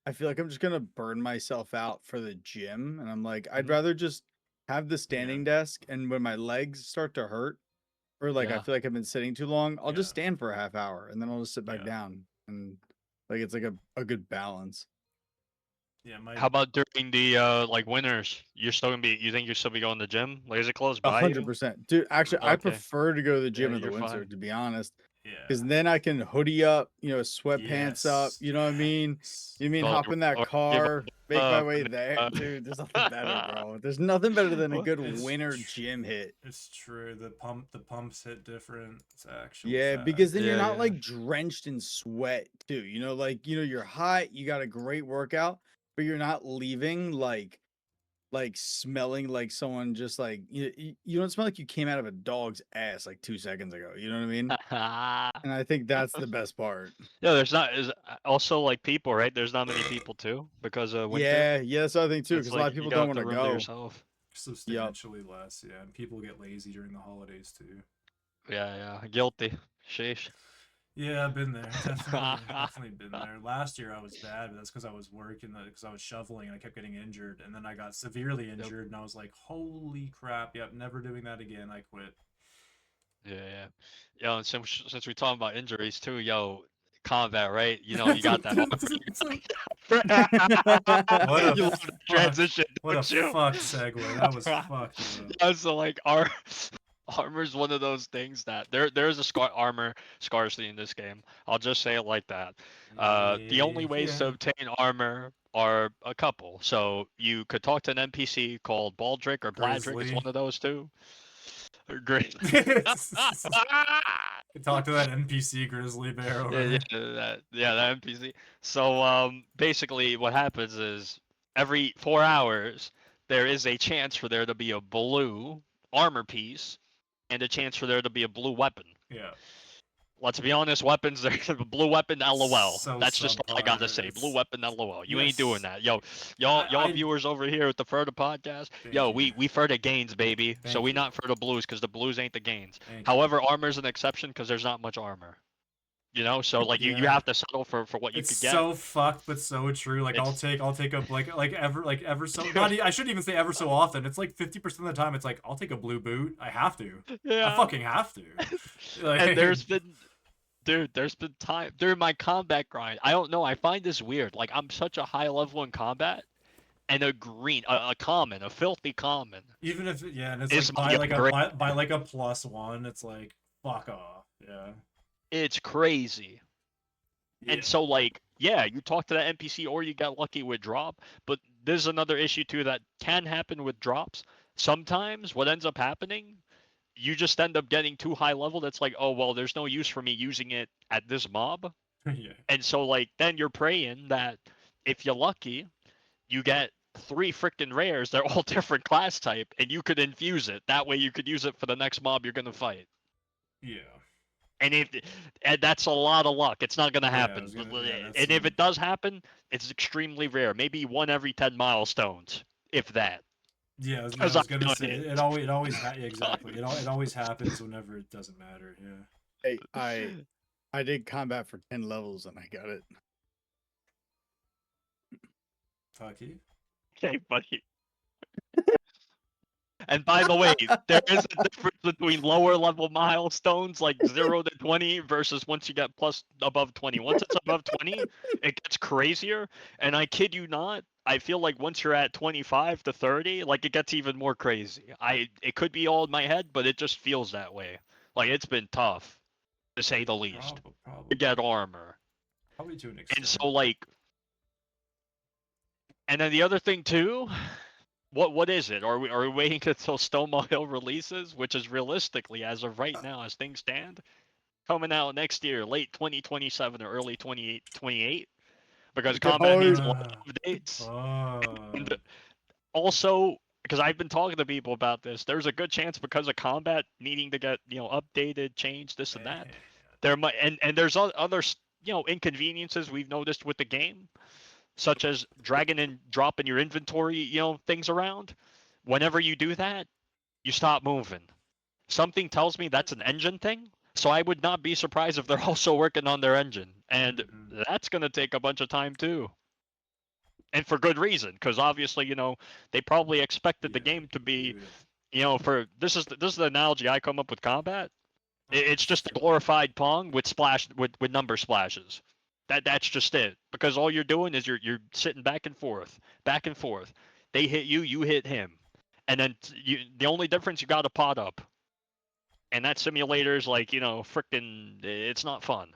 I feel like I'm just gonna burn myself out for the gym. And I'm like, I'd rather just have the standing desk, and when my legs start to hurt, or like I feel like I've been sitting too long, I'll just stand for a half hour and then I'll just sit back down. And like it's like a good balance. Yeah, How about during the like winters? You're still gonna be? You think you'll still be going to the gym? Like, is it close by? 100%, dude. Actually, I prefer to go to the gym in the winter, to be honest. Yeah. Because then I can hoodie up, sweatpants up. You know what I mean? You mean hop in that car, make my way there, dude. There's nothing better, bro. There's nothing better than a good winter gym hit. It's true. The pumps hit different. It's actually because then you're not like drenched in sweat too. You're hot. You got a great workout, but you're not leaving like smelling like someone just like you don't smell like you came out of a dog's ass like 2 seconds ago. You know what I mean? And I think that's the best part. Yeah, there's not is also like people, right? There's not many people too because of winter. Yeah, that's the other thing too. Because a lot of people don't want to go. Substantially less, and people get lazy during the holidays too. Yeah, guilty. Sheesh. Yeah, I've been there. Definitely been there. Last year I was bad, but that's because I was working, because I was shoveling and I kept getting injured, and then I got severely injured, and I was like, "Holy crap! Yep, never doing that again." I quit. Yeah. Yo, and since we're talking about injuries too, combat, right? You got that. What a transition. What a fucked segue. That was fucked. Yeah, so like armor's one of those things that there's a armor scarcity in this game. I'll just say it like that. The only ways to obtain armor are a couple. So you could talk to an NPC called Baldric or Bladric. It's one of those two. Great. Talk to that NPC Grizzly Bear over that NPC. So basically what happens is every 4 hours there is a chance for there to be a blue armor piece and a chance for there to be a blue weapon. Yeah. Let's be honest, weapons, there's a blue weapon, LOL. So that's just all I gotta say. Blue weapon, LOL. You ain't doing that. Y'all viewers over here at the Ferda Podcast, we Ferda gains, baby. So we not Ferda blues, because the blues ain't the gains. However, armor's an exception, because there's not much armor. So like you have to settle for what you could get. It's so fucked, but so true. Like I'll take a ever so I shouldn't even say ever so often. It's like 50% of the time. It's like I'll take a blue boot. I have to. Yeah. I fucking have to. And there's been time during my combat grind. I don't know. I find this weird. Like I'm such a high level in combat, and a filthy common. Even if and it's like by like a +1. It's like fuck off. Yeah. It's crazy. Yeah. And so like, you talk to that NPC or you got lucky with drop, but there's another issue too that can happen with drops. Sometimes what ends up happening, you just end up getting too high level. That's like, oh, well, there's no use for me using it at this mob. Yeah. And so like, then you're praying that if you're lucky, you get 3 freaking rares. They're all different class type and you could infuse it. That way you could use it for the next mob you're going to fight. Yeah. And that's a lot of luck. It's not going to happen. And if it does happen, it's extremely rare. Maybe 1 every 10 milestones, if that. Yeah, I was Because gonna say it always exactly. It always happens whenever it doesn't matter. Yeah. Hey, I did combat for 10 levels and I got it. Fuck you. Okay, buddy. And by the way, there is a difference between lower level milestones like 0 to 20 versus once you get plus above 20. Once it's above 20, it gets crazier. And I kid you not, I feel like once you're at 25 to 30, like it gets even more crazy. It could be all in my head, but it just feels that way. Like it's been tough, to say the least, to get armor. Probably to an And extent. so like, and then the other thing too, what is it? Are we waiting until Stonewall Hill releases, which is realistically, as of right now, as things stand, coming out next year, late 2027 or early 2028? Because combat needs a lot of updates. And also, because I've been talking to people about this, there's a good chance because of combat needing to get updated, changed, this and that. There might and there's other inconveniences we've noticed with the game, such as dragging and dropping your inventory, things around. Whenever you do that, you stop moving. Something tells me that's an engine thing, so I would not be surprised if they're also working on their engine, and that's going to take a bunch of time too. And for good reason, because obviously, they probably expected the game to be, for this is the analogy I come up with combat. It's just a glorified Pong with number splashes. That's just it. Because all you're doing is you're sitting back and forth. They hit you, you hit him, and then the only difference, you got to pot up. And that simulator's like freaking. It's not fun.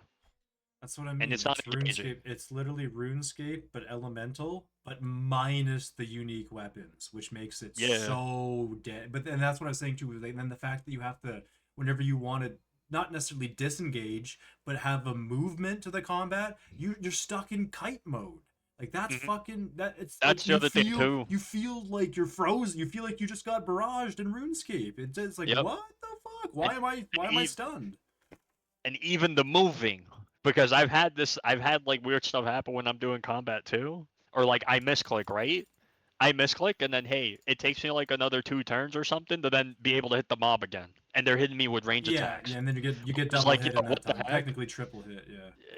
That's what I mean. And it's not RuneScape. It's literally RuneScape, but elemental, but minus the unique weapons, which makes it so dead. But then that's what I was saying too. And then the fact that you have to, whenever you want to, not necessarily disengage, but have a movement to the combat, you're stuck in kite mode. Like that's fucking that. It's that's like, the other thing too. You feel like you're frozen. You feel like you just got barraged in RuneScape. It's like what the fuck? Why am I stunned? And even the moving. Because I've had like weird stuff happen when I'm doing combat too, or like I misclick, right? I misclick, and then hey, it takes me like another 2 turns or something to then be able to hit the mob again, and they're hitting me with range attacks. Yeah, and then you get double hit in that time. Technically triple hit,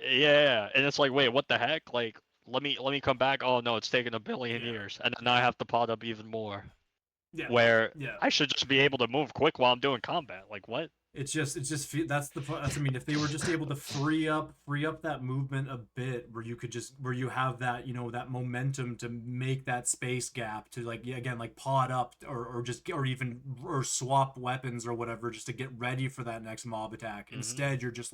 Yeah, and it's like, wait, what the heck? Like, let me come back. Oh no, it's taking a billion years, and then now I have to pot up even more. Yeah. Where I should just be able to move quick while I'm doing combat. Like what? It's just that's I mean, if they were just able to free up that movement a bit, where you have that that momentum to make that space gap to like again like pod up or even swap weapons or whatever just to get ready for that next mob attack. Instead, you're just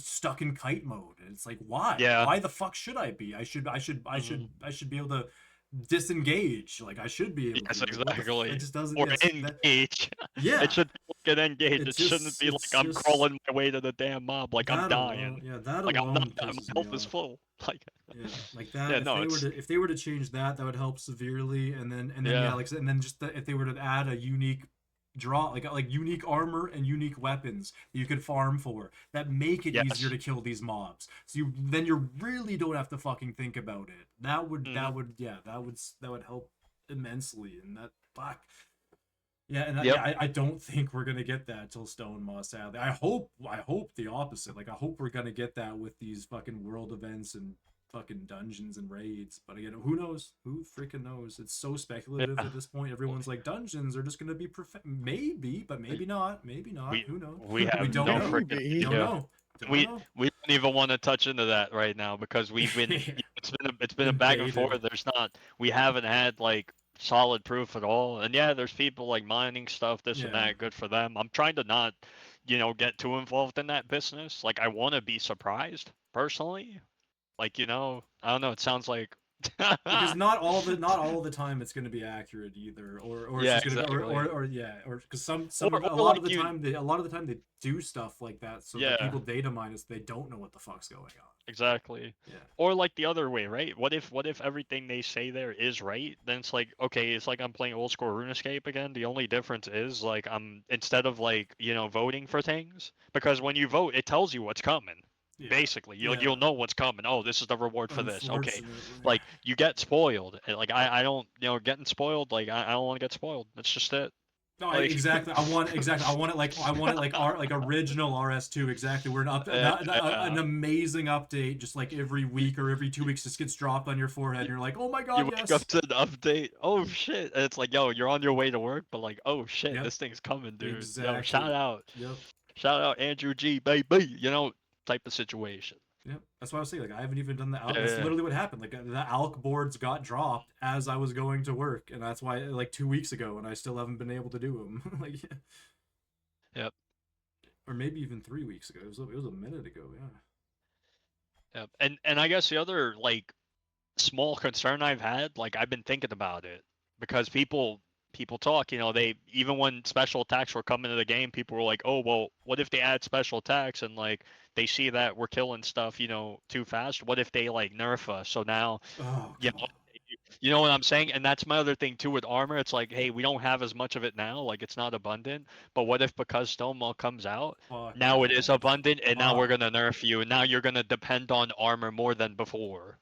stuck in kite mode. And it's like why? Yeah. Why the fuck should I be? I should be able to disengage. Like I should be able to. Exactly. It just doesn't. Or engage. Yeah. It should get engaged. It shouldn't be like I'm crawling my way to the damn mob. Like I'm dying. That like alone my health is full. Like like that. If they were to change that would help severely. And then like and then just if they were to add a unique draw like unique armor and unique weapons that you could farm for that make it easier to kill these mobs, so you really don't have to fucking think about it. That would help immensely. And that fuck and I don't think we're gonna get that till Stonemaw, sadly. I hope the opposite. Like I hope we're gonna get that with these fucking world events and fucking dungeons and raids. But again, who knows? Who freaking knows? It's so speculative at this point. Everyone's like, dungeons are just gonna be maybe, but maybe not. Who knows? We don't know. We don't even want to touch into that right now because we've been it's been a back and forth. We haven't had like solid proof at all. And there's people like mining stuff, this and that, good for them. I'm trying to not get too involved in that business. Like I want to be surprised personally. Like, I don't know, it sounds like because not all the time it's going to be accurate either, or it's just gonna, or because a lot of the time they do stuff like that so that people data mine us, they don't know what the fuck's going on. Exactly. Or like the other way, right? What if everything they say there is right? Then it's like, okay, it's like I'm playing old school RuneScape again. The only difference is like I'm instead of like voting for things, because when you vote it tells you what's coming. Basically, you'll know what's coming. Oh, this is the reward for this. Okay, like Unfortunately. you get spoiled. And, like I don't, getting spoiled. Like I don't want to get spoiled. That's just it. No, Like exactly. I want it like original RS2. Exactly. We're an amazing update, just like every week or every 2 weeks, just gets dropped on your forehead. And you're like, oh my god, you wake up to an update. Oh shit! And it's like, yo, you're on your way to work, but like, oh shit, Yep. this thing's coming, dude. Exactly. Yo, shout out. Yep. Shout out Andrew G, baby. Type of situation. Yep. That's what I was saying. Like I haven't even done the ALK. Yeah. That's literally what happened. Like the ALK boards got dropped as I was going to work, and that's why like 2 weeks ago, and I still haven't been able to do them. Like. Yep. Or maybe even 3 weeks ago. It was a minute ago. Yeah. Yep. And I guess the other like small concern I've had, like I've been thinking about it because people talk, they even when special attacks were coming to the game, people were like, oh well, what if they add special attacks and like they see that we're killing stuff, too fast? What if they like nerf us? So now, you know what I'm saying? And that's my other thing too with armor. It's like, hey, we don't have as much of it now, like it's not abundant. But what if because Stonewall comes out, now it is abundant, and now we're gonna nerf you, and now you're gonna depend on armor more than before.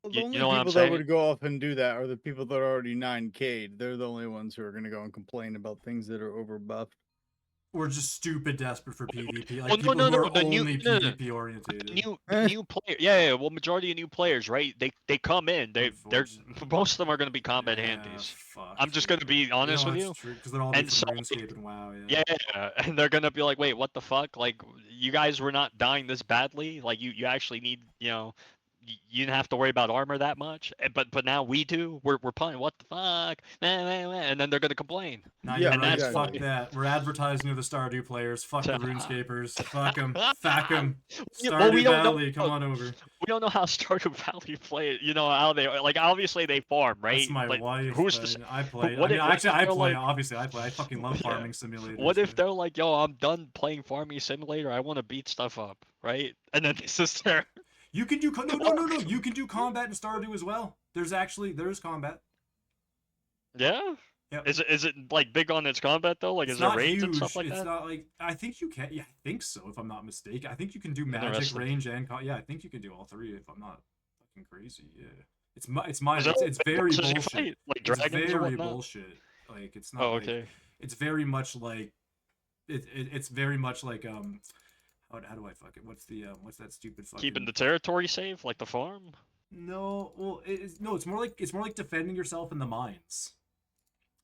Well, the only you know what I'm people that saying? would go off and do that are the people that are already 9K'd. They're the only ones who are going to go and complain about things that are overbuffed. We're just stupid desperate for PvP. Like Well, people no, who are the new- only no, no. PvP oriented. New player, yeah. Well, majority of new players, right? They come in. They're most of them are going to be combat handies. Fuck, I'm just going to be honest with you. Because they're all And from so- RuneScape and WoW. Yeah. Yeah, and they're gonna be like, wait, what the fuck? Like, you guys were not dying this badly. Like, you actually need, you didn't have to worry about armor that much. But now we do. We're playing. What the fuck? And then they're gonna complain. Nah, Yeah, you're right. exactly. Fuck that. We're advertising to the Stardew players. Fuck the RuneScapers. Fuck them. Fuck them. Stardew we don't know- Valley, come on over. We don't know how Stardew Valley play. How they like. Obviously they farm, right? That's my Like, wife. Who's but to I play. what I mean, if- actually, I they're play. like- Obviously, I play. I fucking love Yeah. farming simulators. What if dude. they're like, yo, I'm done playing Farming Simulator. I want to beat stuff up, right? And then this is their. You can do no. You can do combat in Stardew as well. There's combat. Yeah. Yep. Is it like big on its combat though? Like, It's is there not raids huge. and stuff like It's that? not like I think you can. Yeah, I think so. If I'm not mistaken, I think you can do magic, Interesting. range, and yeah, I think you can do all three. If I'm not fucking crazy, yeah. It's very Does it bullshit. fight, like It's dragons or very whatnot? bullshit. Like it's not. Oh, like, okay. it's very much like it's very much like how do I fuck it? What's that stupid fucking Keeping the territory safe, like the farm. No, well, it's more like defending yourself in the mines.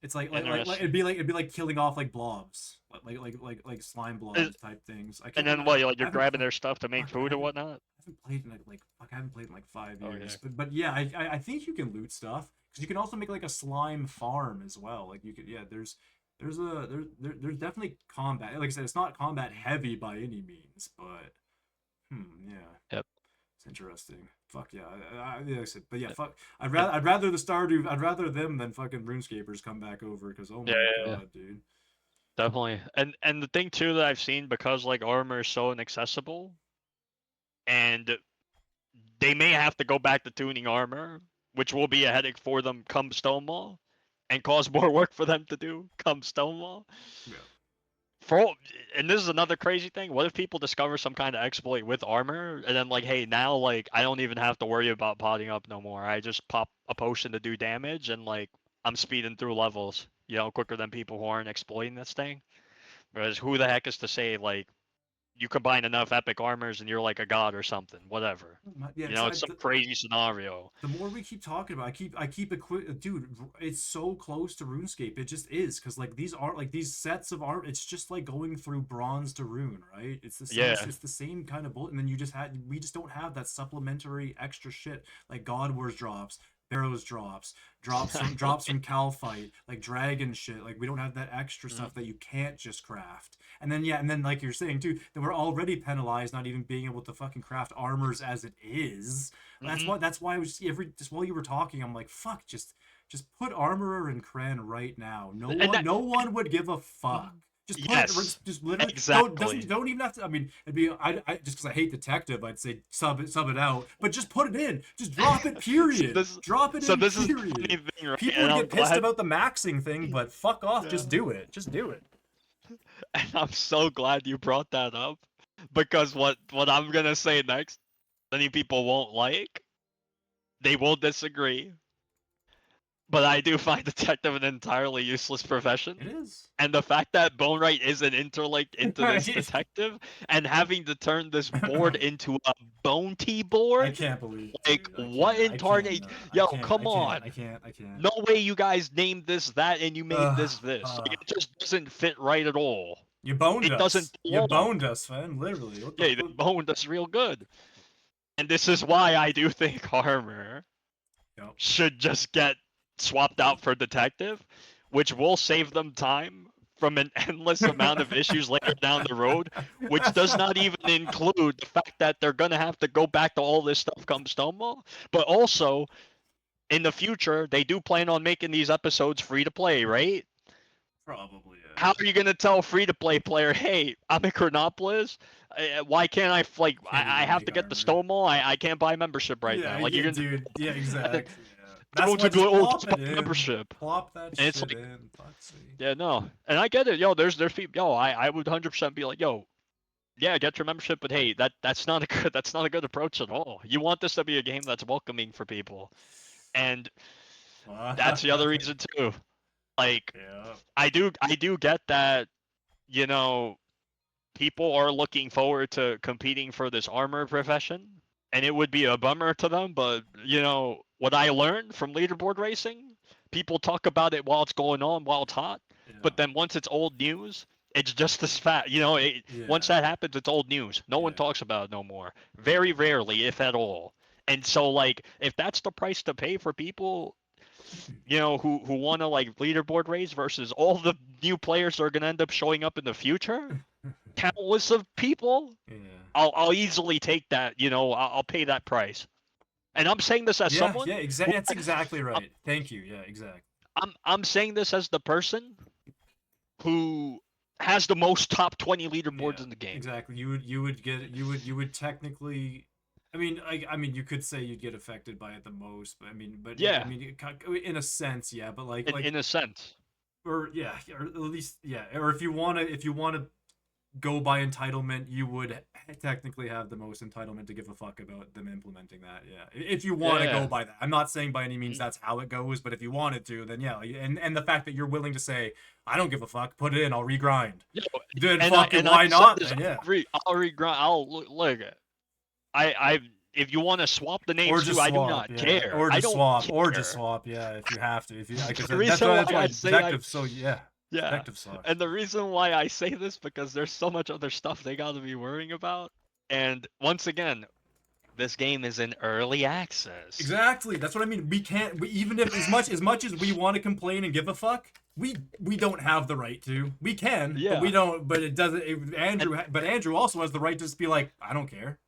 It's like it'd be like killing off like blobs, like slime blobs type things. And then what? You're grabbing their stuff to make food or whatnot. I haven't played in like 5 years. Okay. But yeah, I think you can loot stuff because you can also make like a slime farm as well. Like you could there's definitely combat. Like I said, it's not combat heavy by any means, but yeah. Yep. It's interesting. Fuck yeah. Like I said, but yeah, fuck. I'd rather the Stardew. I'd rather them than fucking RuneScapers come back over because oh my god, dude. Definitely. And the thing too that I've seen, because like armor is so inaccessible, and they may have to go back to tuning armor, which will be a headache for them come Stonewall, and cause more work for them to do come Stonewall. Yeah. And this is another crazy thing. What if people discover some kind of exploit with armor, and then like, hey, now like I don't even have to worry about potting up no more. I just pop a potion to do damage, and like I'm speeding through levels, quicker than people who aren't exploiting this thing. Whereas who the heck is to say like you combine enough epic armors and you're like a god or something, whatever. Yeah, it's some crazy scenario. The more we keep talking about, I keep dude, it's so close to RuneScape. It just is because like these sets of art. It's just like going through bronze to rune, right? It's the same. Yeah. It's the same kind of bullet, and then we just don't have that supplementary extra shit like God Wars drops. Barrows drops from Cal fight, like dragon shit. Like we don't have that extra stuff that you can't just craft. And then like you're saying too, that we're already penalized not even being able to fucking craft armors as it is. That's why I was just while you were talking, I'm like, fuck, just put armorer in Kren right now. No one would give a fuck. Just put it, just literally exactly. Don't even have to. I mean, it'd be I just because I hate detective, I'd say sub it out. But just put it in. Just drop it. Period. Drop it in. This period. is the funny thing, right? People would get pissed about the maxing thing, but fuck off. Just do it. Just do it. And I'm so glad you brought that up, because what I'm gonna say next, many people won't like. They will disagree. But I do find detective an entirely useless profession. It is. And the fact that Boneright isn't interlinked into this detective and having to turn this board into a bounty board. I can't believe. Like, what incarnate? Yo, come on. I can't. No way you guys named this that and you made this. Like, it just doesn't fit right at all. You boned us. It doesn't belong. You boned us, man. Literally. Yeah, they boned us real good. And this is why I do think armor should just get swapped out for detective, which will save them time from an endless amount of issues later down the road, which does not even include the fact that they're gonna have to go back to all this stuff come Stonewall. But also, in the future, they do plan on making these episodes free to play, right? Probably. Yeah. How are you gonna tell a free to play player, hey, I'm in Chronopolis, why can't I I have to get the Stonewall? I can't buy membership right now. Like, you're gonna, dude. Yeah, exactly. That's That's to do plop it it in. membership. Plop that And it's shit like, in. yeah, no, and I get it. Yo, there's people. Yo, I would 100% be like, yo, yeah, get your membership, but hey, that's not a good approach at all. You want this to be a game that's welcoming for people, and that's the other reason too. Like, I do get that, you know, people are looking forward to competing for this armor profession, and it would be a bummer to them. But you know what I learned from leaderboard racing? People talk about it while it's going on, while it's hot, but then once it's old news, it's just as fat. You know, once that happens, it's old news. No one talks about it no more. Very rarely, if at all. And so, like, if that's the price to pay for people, you know, who want to like leaderboard race versus all the new players that are gonna end up showing up in the future, countless of people, I'll easily take that. You know, I'll pay that price. And I'm saying this as someone. Yeah, exactly. That's exactly right. Thank you. Yeah, exactly. I'm saying this as the person who has the most top 20 leaderboards in the game. Exactly. You would technically. I mean, you could say you'd get affected by it the most, but I mean, yeah. I mean, in a sense, yeah, but like in a sense, or at least or if you want to go by entitlement, you would technically have the most entitlement to give a fuck about them implementing that. Yeah, if you want to go by that. I'm not saying by any means that's how it goes, but if you wanted to, then yeah. And the fact that you're willing to say, I don't give a fuck, put it in, I'll regrind. Then why not? Yeah, I'll regrind. I'll look at. If you want to swap the names too, I do not care. Or just swap. Yeah, if you have to. If you, that's why detective. So yeah. And the reason why I say this, because there's so much other stuff they got to be worrying about. And once again, this game is in early access. Exactly. That's what I mean. We can't. Even if as much as we want to complain and give a fuck, we don't have the right to. We can, but we don't. But it doesn't. Andrew also has the right to just be like, I don't care.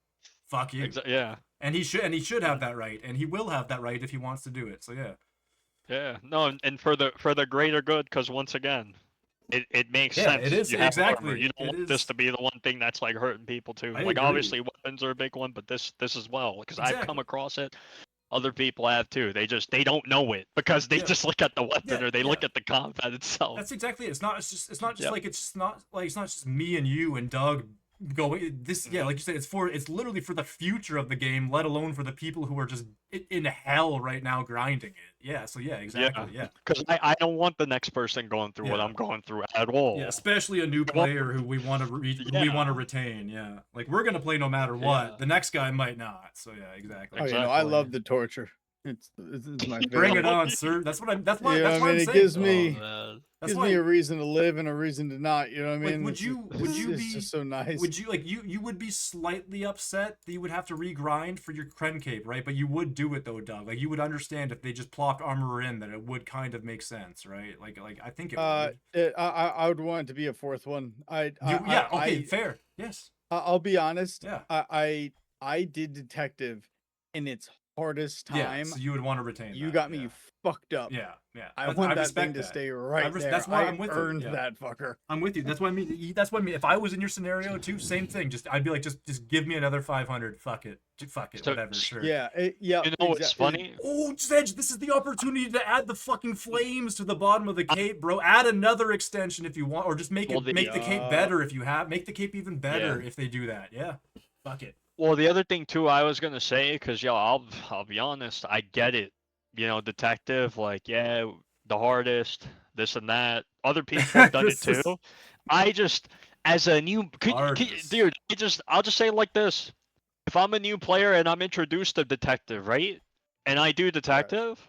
Fuck you. Yeah. And he should have that right, and he will have that right if he wants to do it. So yeah. Yeah. No, and for the greater good, because once again, it makes sense. It is exactly. Armor. You don't want this to be the one thing that's like hurting people too. I agree. Obviously weapons are a big one, but this as well, because I've come across it. Other people have too. They don't know it because they just look at the weapon or they look at the combat itself. That's exactly it. It's not just me and you and Doug going this like you said, it's literally for the future of the game, let alone for the people who are just in hell right now grinding it. So exactly. Because I don't want the next person going through what I'm going through at all. Especially a new player who we want to retain. Like, we're gonna play no matter what. The next guy might not. So exactly. You know, I love the torture. It's my favorite. Bring it on, sir. That's why I'm saying. It gives me a reason to live and a reason to not. You know what I mean? Would you it's just so nice. Would you you would be slightly upset that you would have to regrind for your Kren cape, right? But you would do it though, Doug. Like, you would understand if they just plopped armor in, that it would kind of make sense, right? Like I think it would. I would want it to be a fourth one. Fair. Yes. I'll be honest. Yeah. I did detective, and it's hardest time. Yeah, so you would want to retain you that, got me fucked up. Yeah. I want that thing to stay right there. That's why I'm with earned you. that fucker. I'm with you. That's what I mean. That's what I mean. If I was in your scenario too, same thing. I'd be like, just give me another 500. Fuck it. So, whatever. Sure. Yeah. You know what's funny? Oh, Zhej, this is the opportunity to add the fucking flames to the bottom of the cape, bro. Add another extension if you want, or just make the cape better if you have. Make the cape even better if they do that. Yeah. Fuck it. Well, the other thing too, I was gonna say, because I'll be honest, I get it. Detective, like, yeah, the hardest, this and that. Other people have done it too. I just, as a new, dude, I'll just say it like this: if I'm a new player and I'm introduced to detective, right, and I do detective,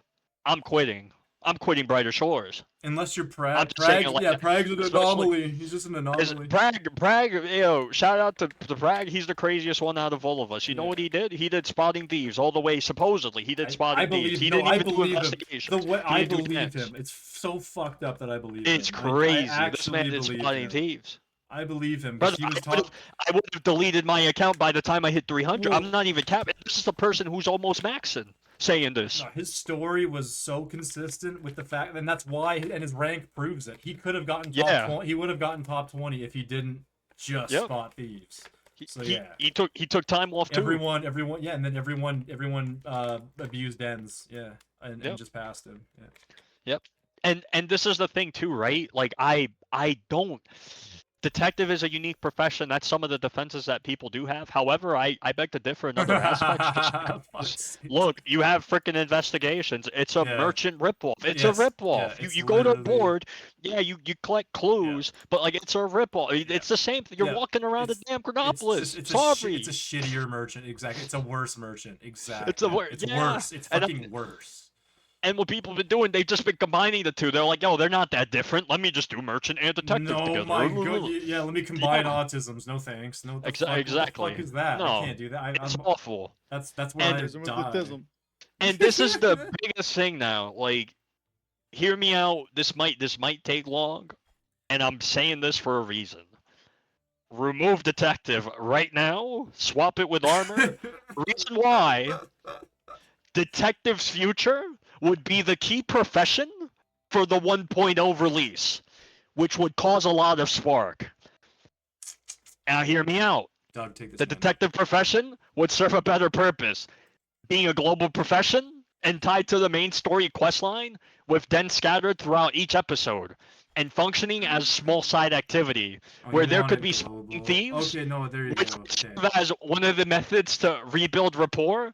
I'm quitting. I'm quitting Brighter Shores. Unless you're Prag. Prag's an anomaly. He's just an anomaly. Prag, shout out to Prag. He's the craziest one out of all of us. You know what he did? He did spotting thieves all the way. Supposedly, he did spotting thieves. He didn't even do investigations. I believe him. It's so fucked up that I believe him. It's crazy. This man did spotting thieves. I believe him. Brother, I would have deleted my account by the time I hit 300. I'm not even capping. This is the person who's almost maxing saying this. No, his story was so consistent with the fact, and that's why, and his rank proves it. He could have gotten top 20. He would have gotten top 20 if he didn't just spot thieves. He took time off too. Everyone, and then everyone abused ends, and just passed him. Yep. And this is the thing too, right? Like I don't. Detective is a unique profession. That's some of the defenses that people do have. However, I beg to differ in other aspects. Look, you have freaking investigations. It's a merchant ripoff. It's a ripoff. You go to a board, you collect clues, but like it's a ripoff. It's the same thing. You're walking around a damn Chronopolis. It's a shittier merchant. Exactly. It's a worse merchant. Exactly. It's worse. It's fucking worse. And what people have been doing, they've just been combining the two. They're like, yo, they're not that different. Let me just do merchant and detective together. My God. Yeah, let me combine autisms. No thanks. No. Exactly. What the fuck is that? No, I can't do that. It's awful. That's where I die. And this is the biggest thing now. Like, hear me out. This might take long, and I'm saying this for a reason. Remove detective right now. Swap it with armor. Reason why. Detective's future would be the key profession for the 1.0 release, which would cause a lot of spark. Now hear me out. Doug, take this the detective profession would serve a better purpose. Being a global profession and tied to the main story questline, with den scattered throughout each episode, and functioning as small side activity, where there could be thieves, which serve as one of the methods to rebuild rapport.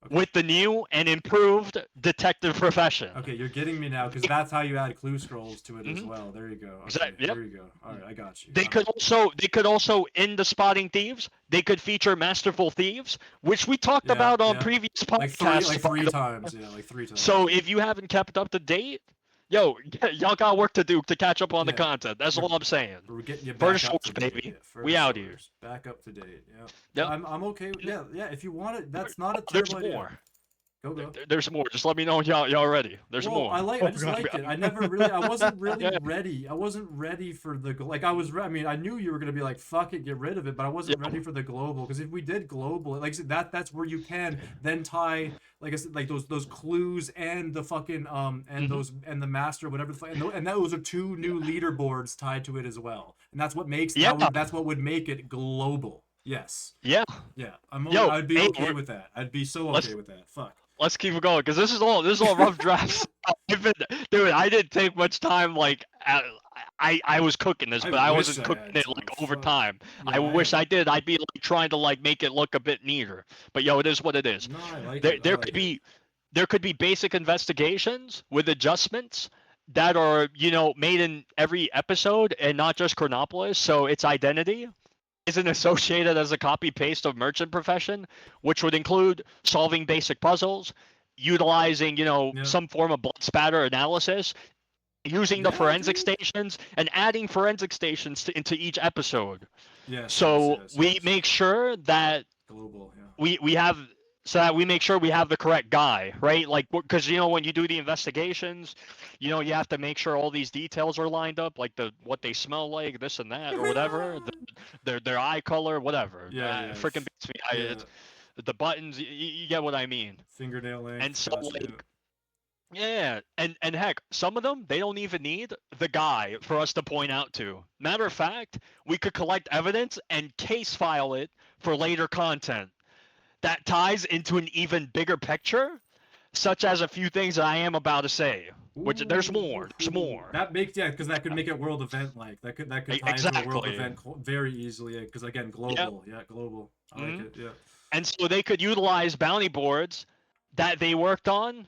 With the new and improved detective profession. Okay, you're getting me now, because that's how you add clue scrolls to it as well. There you go. Okay, there you go. All right, I got you. They could also in the spotting thieves, they could feature masterful thieves, which we talked about on previous podcasts. Like three times. So if you haven't kept up to date, yo, y'all got work to do to catch up on the content. That's all I'm saying. We're getting you back up to date, baby. We out here. Back up to date. Yeah. I'm okay. Yeah. If you want it, that's not a terrible idea. More. Go. There's more. Just let me know when y'all ready. There's more. I just liked it. I wasn't really ready. I wasn't ready for the I knew you were gonna be like, fuck it, get rid of it, but I wasn't ready for the global, because if we did global, like I said, that's where you can then tie, like I said, like those clues and the fucking and those and the master, whatever, and those are two new leaderboards tied to it as well, and that's what makes that's what would make it global. Yes. Yeah. I'd be okay with that. I'd be so okay with that. Fuck. Let's keep it going, because this is all rough drafts. I didn't take much time. Like I was cooking this, but I wasn't cooking it like over time. I wish I did. I'd be like trying to like make it look a bit neater. But it is what it is. No, I like there could be basic investigations with adjustments that are made in every episode and not just Chronopolis. So its identity isn't associated as a copy-paste of merchant profession, which would include solving basic puzzles, utilizing, some form of blood spatter analysis, using the forensic stations, and adding forensic stations into each episode. We make sure that we have the correct guy, right? Like, because when you do the investigations, you have to make sure all these details are lined up, like what they smell like, this and that, or whatever, their eye color, whatever. Freaking beats me. the buttons. You get what I mean. Fingernail length. And so gotcha, like, yeah, and heck, some of them they don't even need the guy for us to point out to. Matter of fact, we could collect evidence and case file it for later content that ties into an even bigger picture, such as a few things that I am about to say. Which there's more. There's more. That makes because that could make it world event like that could tie into a world event very easily because again global. Yeah, global. I like it. Yeah. And so they could utilize bounty boards that they worked on.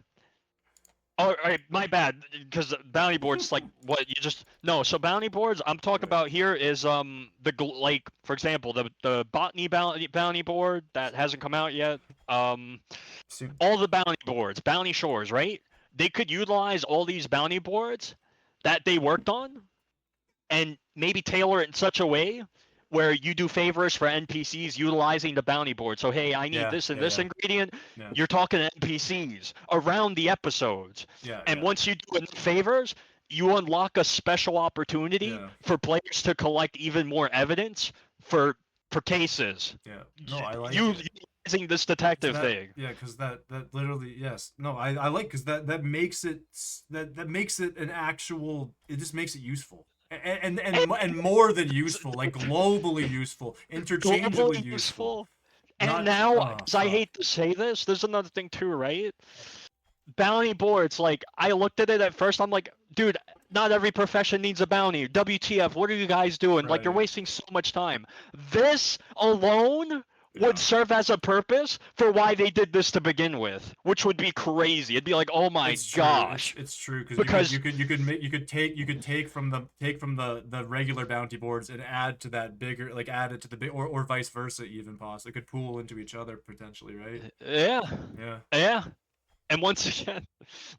Oh, my bad, because bounty boards like what you just no. So bounty boards I'm talking about here is like for example the botany bounty board that hasn't come out yet. All the bounty boards, Bounty Shores, right? They could utilize all these bounty boards that they worked on, and maybe tailor it in such a way where you do favors for NPCs utilizing the bounty board. So hey, I need this and this ingredient. Yeah. You're talking to NPCs around the episodes. And once you do favors, you unlock a special opportunity for players to collect even more evidence for cases. Yeah. No, I like using this detective thing. Yeah, because that literally No, I like because that makes it an actual. It just makes it useful. And more than useful, like globally useful, interchangeably useful. And now, I hate to say this, there's another thing too, right? Bounty boards, like, I looked at it at first, I'm like, dude, not every profession needs a bounty. WTF, what are you guys doing? Right. Like, you're wasting so much time. This alone would serve as a purpose for why they did this to begin with, which would be crazy. It'd be like, oh my gosh. It's true because you could take from the regular bounty boards and add to that bigger, like add it to the big, or vice versa even possibly. It could pool into each other potentially, right? Yeah. And once again,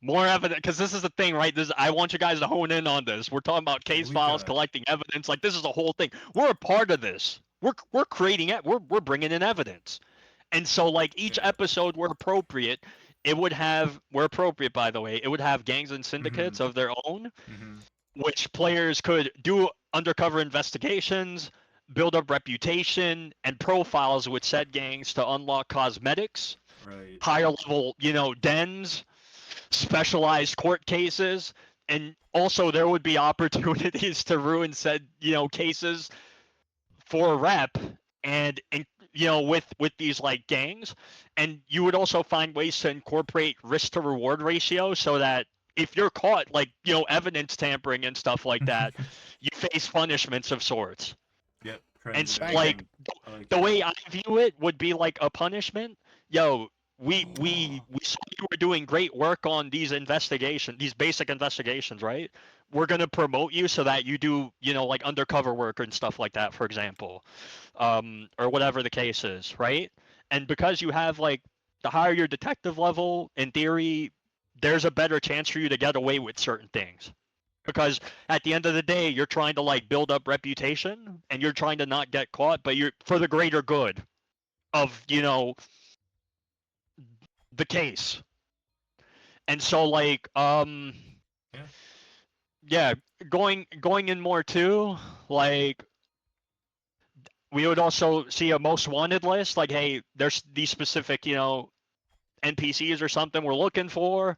more evidence, because this is the thing, right? I want you guys to hone in on this. We're talking about case files, collecting evidence. Like, this is a whole thing. We're a part of this. We're creating it. We're bringing in evidence, and so like each episode, where appropriate, where appropriate, by the way, it would have gangs and syndicates of their own, which players could do undercover investigations, build up reputation and profiles with said gangs to unlock cosmetics, higher level, dens, specialized court cases, and also there would be opportunities to ruin said, cases for a rep and with these like gangs, and you would also find ways to incorporate risk to reward ratio so that if you're caught like evidence tampering and stuff like that, you face punishments of sorts. Yep. And so, like the way I view it would be like a punishment. We saw you were doing great work on these basic investigations, right? We're going to promote you so that you do, like undercover work and stuff like that, for example, or whatever the case is, right? And because you have like the higher your detective level, in theory, there's a better chance for you to get away with certain things. Because at the end of the day, you're trying to like build up reputation and you're trying to not get caught, but you're for the greater good of, the case. And so like going in more too, like we would also see a most wanted list, like, hey, there's these specific NPCs or something we're looking for,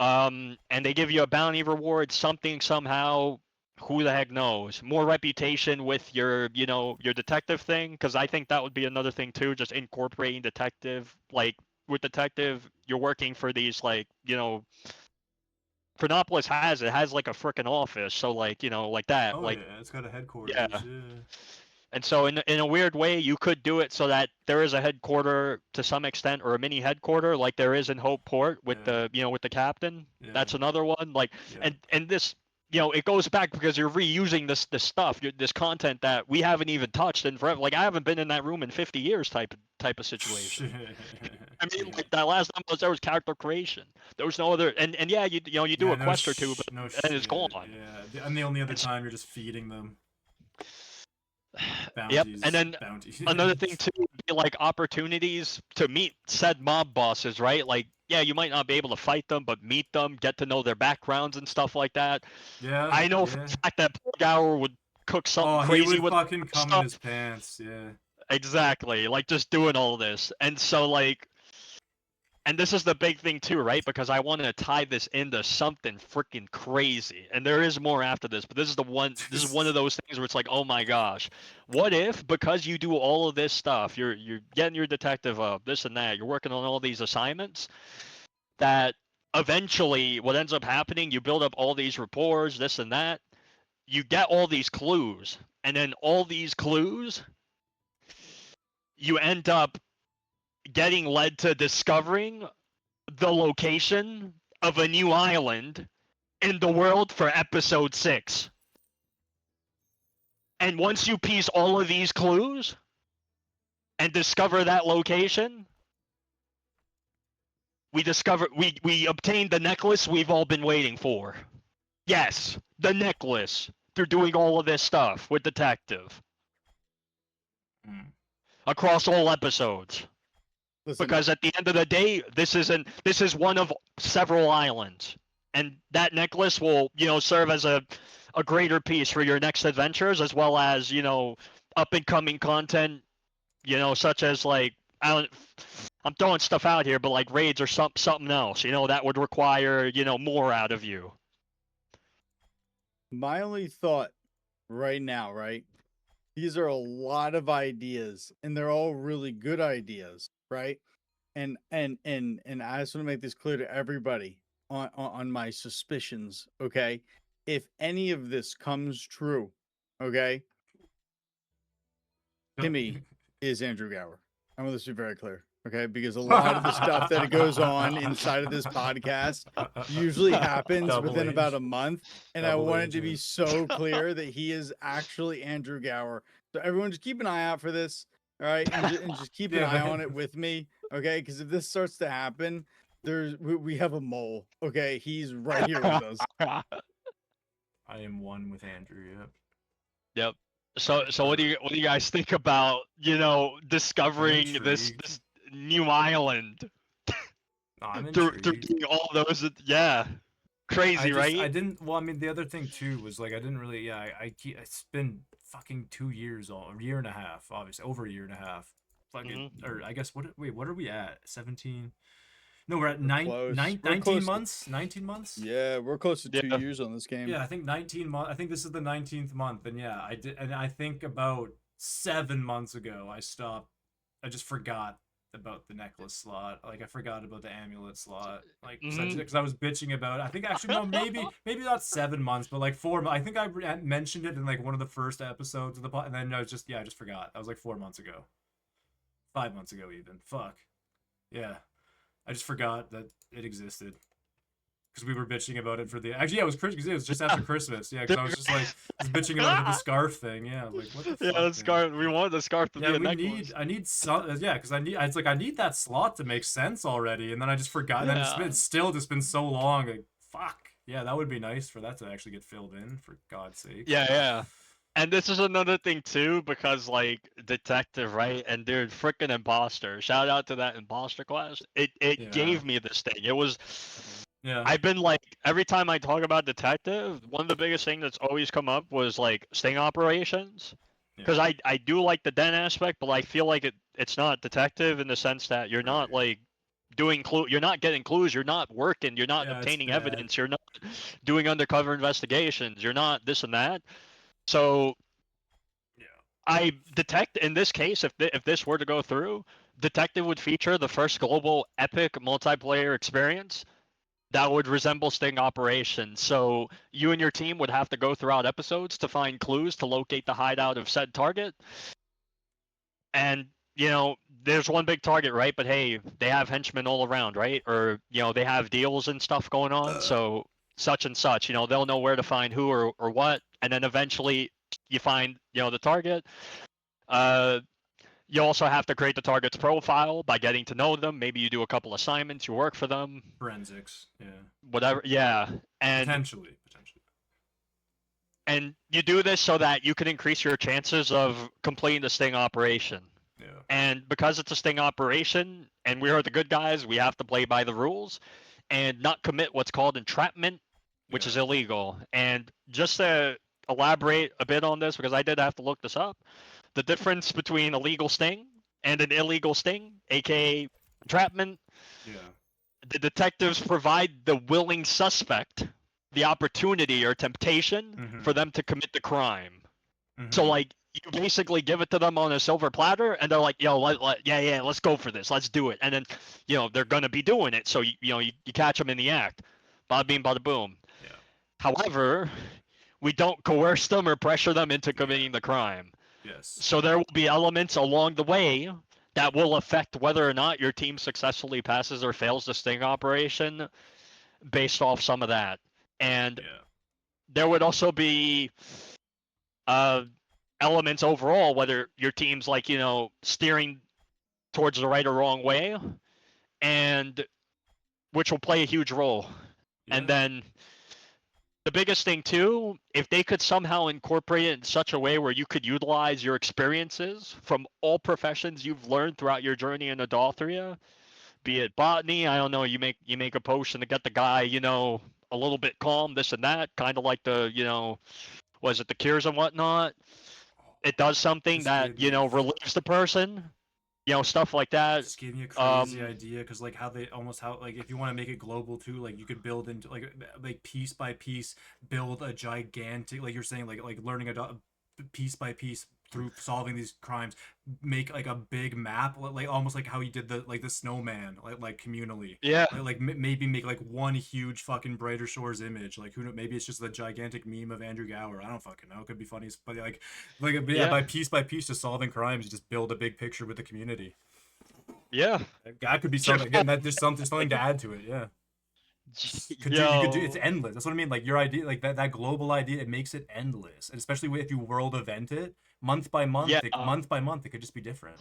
and they give you a bounty reward, something somehow, who the heck knows, more reputation with your your detective thing, because I think that would be another thing too, just incorporating detective. Like with detective, you're working for these like Chronopolis has like a freaking office, so like like that. Yeah, it's got a headquarters. Yeah. And so in a weird way, you could do it so that there is a headquarter to some extent, or a mini headquarter, like there is in Hope Port with the with the captain. Yeah. That's another one. Like and this it goes back because you're reusing this stuff, this content that we haven't even touched in forever. Like I haven't been in that room in 50 years type of situation. I mean, like that last time there was character creation. There was no other, and you do a quest or two, but and it's gone. Yeah, and the only other time you're just feeding them. Bounties, yep, and then another thing too would be like opportunities to meet said mob bosses, right? Like, yeah, you might not be able to fight them, but meet them, get to know their backgrounds and stuff like that. Yeah, I know for the fact that Gower would cook something crazy he would with fucking cum in his pants. Yeah. Exactly. Like just doing all this. And so like and this is the big thing too, right? Because I want to tie this into something freaking crazy. And there is more after this, but this is one of those things where it's like, "Oh my gosh. What if because you do all of this stuff, you're getting your detective up, this and that, you're working on all these assignments, that eventually what ends up happening, you build up all these reports, this and that, you get all these clues, and then all these clues you end up getting led to discovering the location of a new island in the world for episode 6. And once you piece all of these clues and discover that location, we obtained the necklace we've all been waiting for. Yes, the necklace. Through doing all of this stuff with Detective. Across all episodes. Listen, because at the end of the day, this is one of several islands, and that necklace will, serve as a greater piece for your next adventures, as well as, up and coming content, such as like I'm throwing stuff out here, but like raids or something else, that would require, more out of you. my only thought right now, right? These are a lot of ideas, and they're all really good ideas, right? And I just want to make this clear to everybody on my suspicions, okay? If any of this comes true, okay, Timmy is Andrew Gower. I want this to be very clear, okay? Because a lot of the stuff that goes on inside of this podcast usually happens within about a month, and I want it to be so clear that he is actually Andrew Gower. So everyone, just keep an eye out for this, all right? And just keep an eye on it with me, okay? Because if this starts to happen, we have a mole, okay? He's right here with us. I am one with Andrew. Yep. Yep. So what do you guys think about, discovering this new island? I'm through intrigued. doing all those, yeah, crazy, right? I didn't. Well, I mean, the other thing too was like I didn't really. Yeah, it's been fucking 2 years, a year and a half, obviously over a year and a half. Fucking, or I guess what are we at? 17. No, we're at 19 months. 19 months. Yeah, we're close to 2 years on this game. Yeah, I think 19 months. I think this is the 19th month, and yeah, I did. And I think about 7 months ago, I stopped. I just forgot about the necklace slot. Like I forgot about the amulet slot. Like because I was bitching about it. I think actually no, maybe not 7 months, but like 4 months. I think I mentioned it in like one of the first episodes of the pod, and then I just forgot. That was like 4 months ago. 5 months ago even. Fuck. Yeah. I just forgot that it existed. Because we were bitching about it for the... Actually, yeah, it was Christmas. It was just after Christmas. Yeah, because I was just like bitching about the scarf thing. Yeah, I was like, what the fuck? Yeah, the scarf. We wanted the scarf to be a necklace. I need some... Yeah, because I need that slot to make sense already. And then I just forgot. Yeah. And then it's still just been so long. Like, fuck. Yeah, that would be nice for that to actually get filled in, for God's sake. Yeah. And this is another thing too, because like Detective, right? And dude, freaking Imposter. Shout out to that Imposter class. It gave me this thing. It was... Yeah. I've been like, every time I talk about Detective, one of the biggest things that's always come up was like sting operations. Because I do like the den aspect, but I feel like it's not Detective in the sense that you're not like doing you're not getting clues, you're not working, you're not obtaining evidence, you're not doing undercover investigations, you're not this and that. So I detect in this case, if this were to go through, Detective would feature the first global epic multiplayer experience that would resemble sting operations. So you and your team would have to go throughout episodes to find clues to locate the hideout of said target. And, there's one big target, right? But hey, they have henchmen all around, right? Or, they have deals and stuff going on. So such and such, they'll know where to find who or what. And then eventually you find, the target. You also have to create the target's profile by getting to know them. Maybe you do a couple assignments, you work for them. Forensics, yeah. Whatever, yeah. And potentially. And you do this so that you can increase your chances of completing the sting operation. Yeah. And because it's a sting operation, and we are the good guys, we have to play by the rules and not commit what's called entrapment, which is illegal. And just to elaborate a bit on this, because I did have to look this up, the difference between a legal sting and an illegal sting, aka entrapment. Yeah. The detectives provide the willing suspect the opportunity or temptation for them to commit the crime. So like you basically give it to them on a silver platter, and they're like, "Yo, yeah, let's go for this, let's do it." And then, they're gonna be doing it, so you catch them in the act. Bada bing, bada boom. Yeah. However, we don't coerce them or pressure them into committing the crime. Yes. So there will be elements along the way that will affect whether or not your team successfully passes or fails the sting operation based off some of that. And there would also be elements overall, whether your team's like, steering towards the right or wrong way, and which will play a huge role. Yeah. And then the biggest thing too, if they could somehow incorporate it in such a way where you could utilize your experiences from all professions you've learned throughout your journey in Adulteria, be it botany, I don't know, you make a potion to get the guy, a little bit calm, this and that, kind of like the, was it the cures and whatnot? It does something that, relieves the person, stuff like that. Just gave me a crazy idea, because like how if you want to make it global too, like you could build into like piece by piece, build a gigantic, like you're saying, like learning piece by piece through solving these crimes, make like a big map, like almost like how you did the snowman, like communally. Yeah. Like maybe make like one huge fucking Brighter Shores image. Like who knows, maybe it's just the gigantic meme of Andrew Gower. I don't fucking know. It could be funny, but by piece, just solving crimes, you just build a big picture with the community. Yeah. That could be something. Again, that there's something to add to it. Yeah. You could do. It's endless. That's what I mean. Like your idea, like that global idea, it makes it endless. And especially if you world event it month by month. Month by month, it could just be different.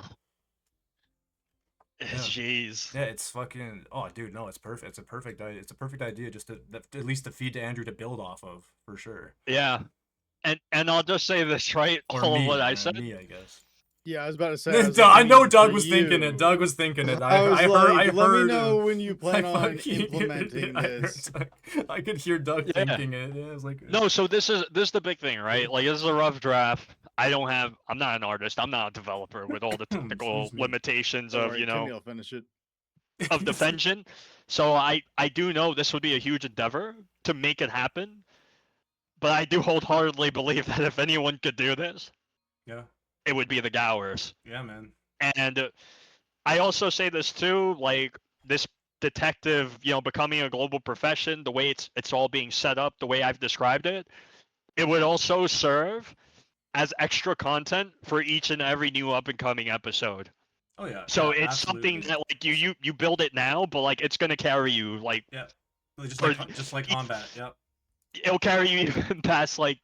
Yeah. Jeez. Yeah, it's fucking. Oh, dude, no, it's perfect. It's a perfect idea. It's a perfect idea, just to at least to feed to Andrew to build off of, for sure. Yeah, and I'll just say this, right? Or all me, of what I said. Me, I guess. Yeah, I was about to say. I know Doug was thinking it. Doug was thinking it. I heard. Let me know when you plan on implementing this. I could hear Doug thinking it. Yeah, I was like, no. So this is the big thing, right? Like this is a rough draft. I'm not an artist. I'm not a developer with all the technical limitations of finish it. of defension. So I do know this would be a huge endeavor to make it happen. But I do wholeheartedly believe that if anyone could do this, it would be the Gowers. Yeah, man. And I also say this too, like this detective, becoming a global profession, the way it's all being set up, the way I've described it, it would also serve as extra content for each and every new up and coming episode. Oh yeah. So it's something that like you build it now, but like it's gonna carry you like just like combat. Yep. It'll carry you even past like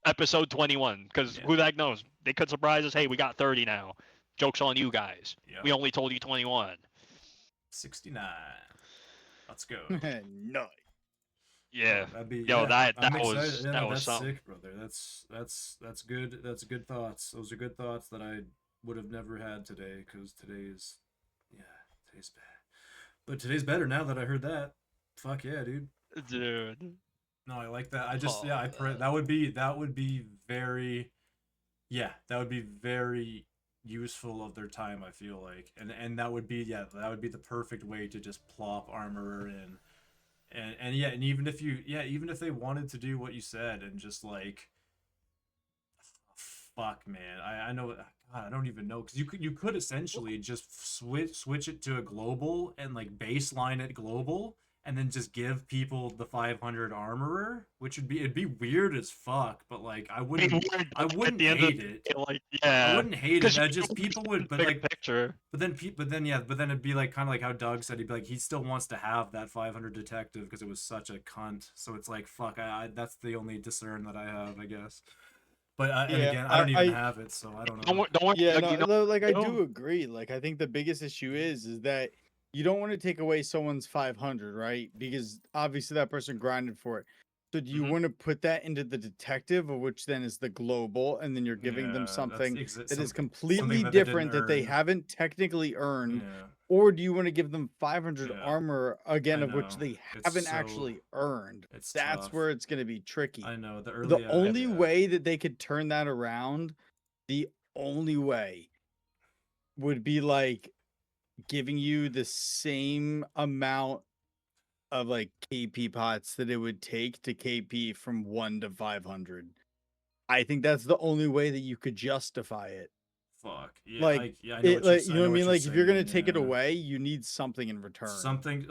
episode 21, because who the heck knows? They could surprise us. Hey, we got 30 now. Joke's on you guys. Yep. We only told you 21. 69. Let's go. No. Yeah. That'd be, that was that's something. Sick, brother. That's good. That's good thoughts. Those are good thoughts that I would have never had today, because today's bad. But today's better now that I heard that. Fuck yeah, dude. Dude. No, I like that. I just that would be very useful of their time, I feel like. And that would be the perfect way to just plop armorer in. And even if they wanted to do what you said and just like, fuck man, I know, God, I don't even know, because you could essentially just switch it to a global and like baseline it global, and then just give people the 500 armorer, which it'd be weird as fuck, but like I wouldn't hate it. I wouldn't hate it. I just people would, but like picture. But then it'd be like kind of like how Doug said, he'd be like, he still wants to have that 500 detective because it was such a cunt. So it's like, fuck, that's the only discern that I have, I guess. But and again, I don't even have it, so I don't know. Don't worry. Yeah, I do agree. Like I think the biggest issue is that you don't want to take away someone's 500, right? Because obviously that person grinded for it. So do you want to put that into the detective, which then is the global, and then you're giving them something that is completely different that they haven't technically earned? Or do you want to give them 500 armor again, of which they haven't actually earned? That's where it's going to be tricky. I know. The only way that they could turn that around, the only way would be like giving you the same amount of like KP pots that it would take to KP from 1 to 500. I think that's the only way that you could justify it. Fuck. Yeah, Like, I know what like, you're, you know what I mean? Like, if you're gonna saying, take it yeah. away, you need something in return. Something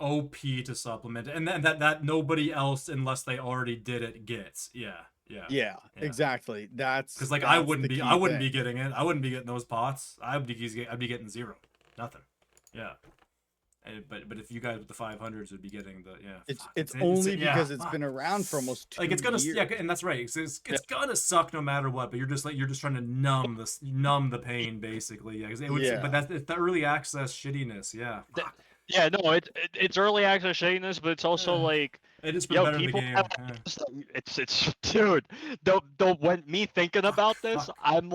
OP to supplement it, and that nobody else, unless they already did it, gets. Yeah, exactly. That's because like I wouldn't be getting it. I wouldn't be getting those pots. I'd be getting 0, nothing. Yeah. But if you guys with the 500s would be getting the it's only because it's been around for almost 2 like it's gonna years. and that's right. It's gonna suck no matter what. But you're just trying to numb the pain basically. Yeah, but that's the early access shittiness. Yeah. Yeah, no, it's early access shadiness, but it's also like it is better in the game. It's dude. When me thinking about this, I'm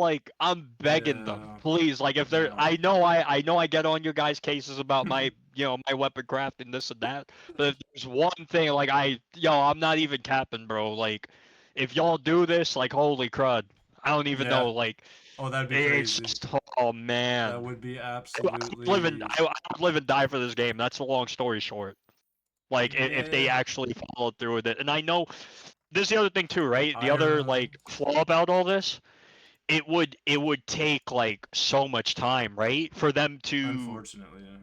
begging them, please. Like if they're, I know I get on your guys' cases about my my weapon craft and this and that, but if there's one thing like I'm not even capping, bro. Like if y'all do this, like holy crud, I don't even know like. Oh, that'd be crazy. It's just, oh man, that would be absolutely. I would live and die for this game. That's a long story short. Like if they actually followed through with it, and I know this is the other thing too, right? The other like flaw about all this, it would take like so much time, right, for them to. Unfortunately, yeah.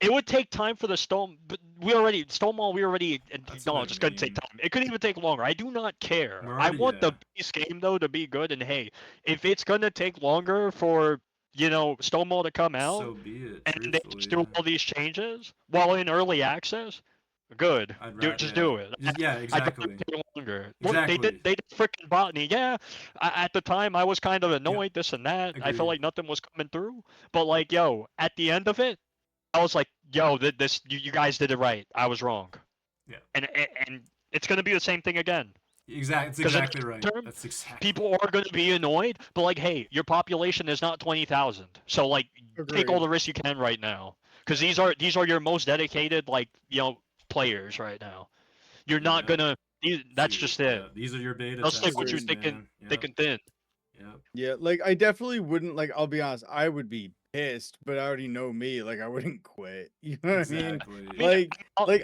It would take time for the Stone, but Stonewall. No, it's just gonna take time. It could even take longer. I do not care. I want the base game though to be good, and hey, if it's gonna take longer for Stonewall to come out, so be it. And they just do all these changes while in early access, good. Just do it. Exactly. I don't take longer. Exactly. They did freaking botany. Yeah, at the time I was kind of annoyed, this and that. Agreed. I felt like nothing was coming through, but like at the end of it. I was like, yo, you guys did it right. I was wrong. Yeah. And it's going to be the same thing again. Exactly. That's exactly right. That's exactly. People are going to be annoyed, but like, hey, your population is not 20,000. So like, take all the risks you can right now, because these are your most dedicated players right now. You're not gonna. That's just it. Yeah, these are your beta. That's like what you're thinking. Thick and thin. Yeah, like I definitely wouldn't like. I'll be honest. I would be pissed, but I already know me. Like I wouldn't quit. You know what I mean? Like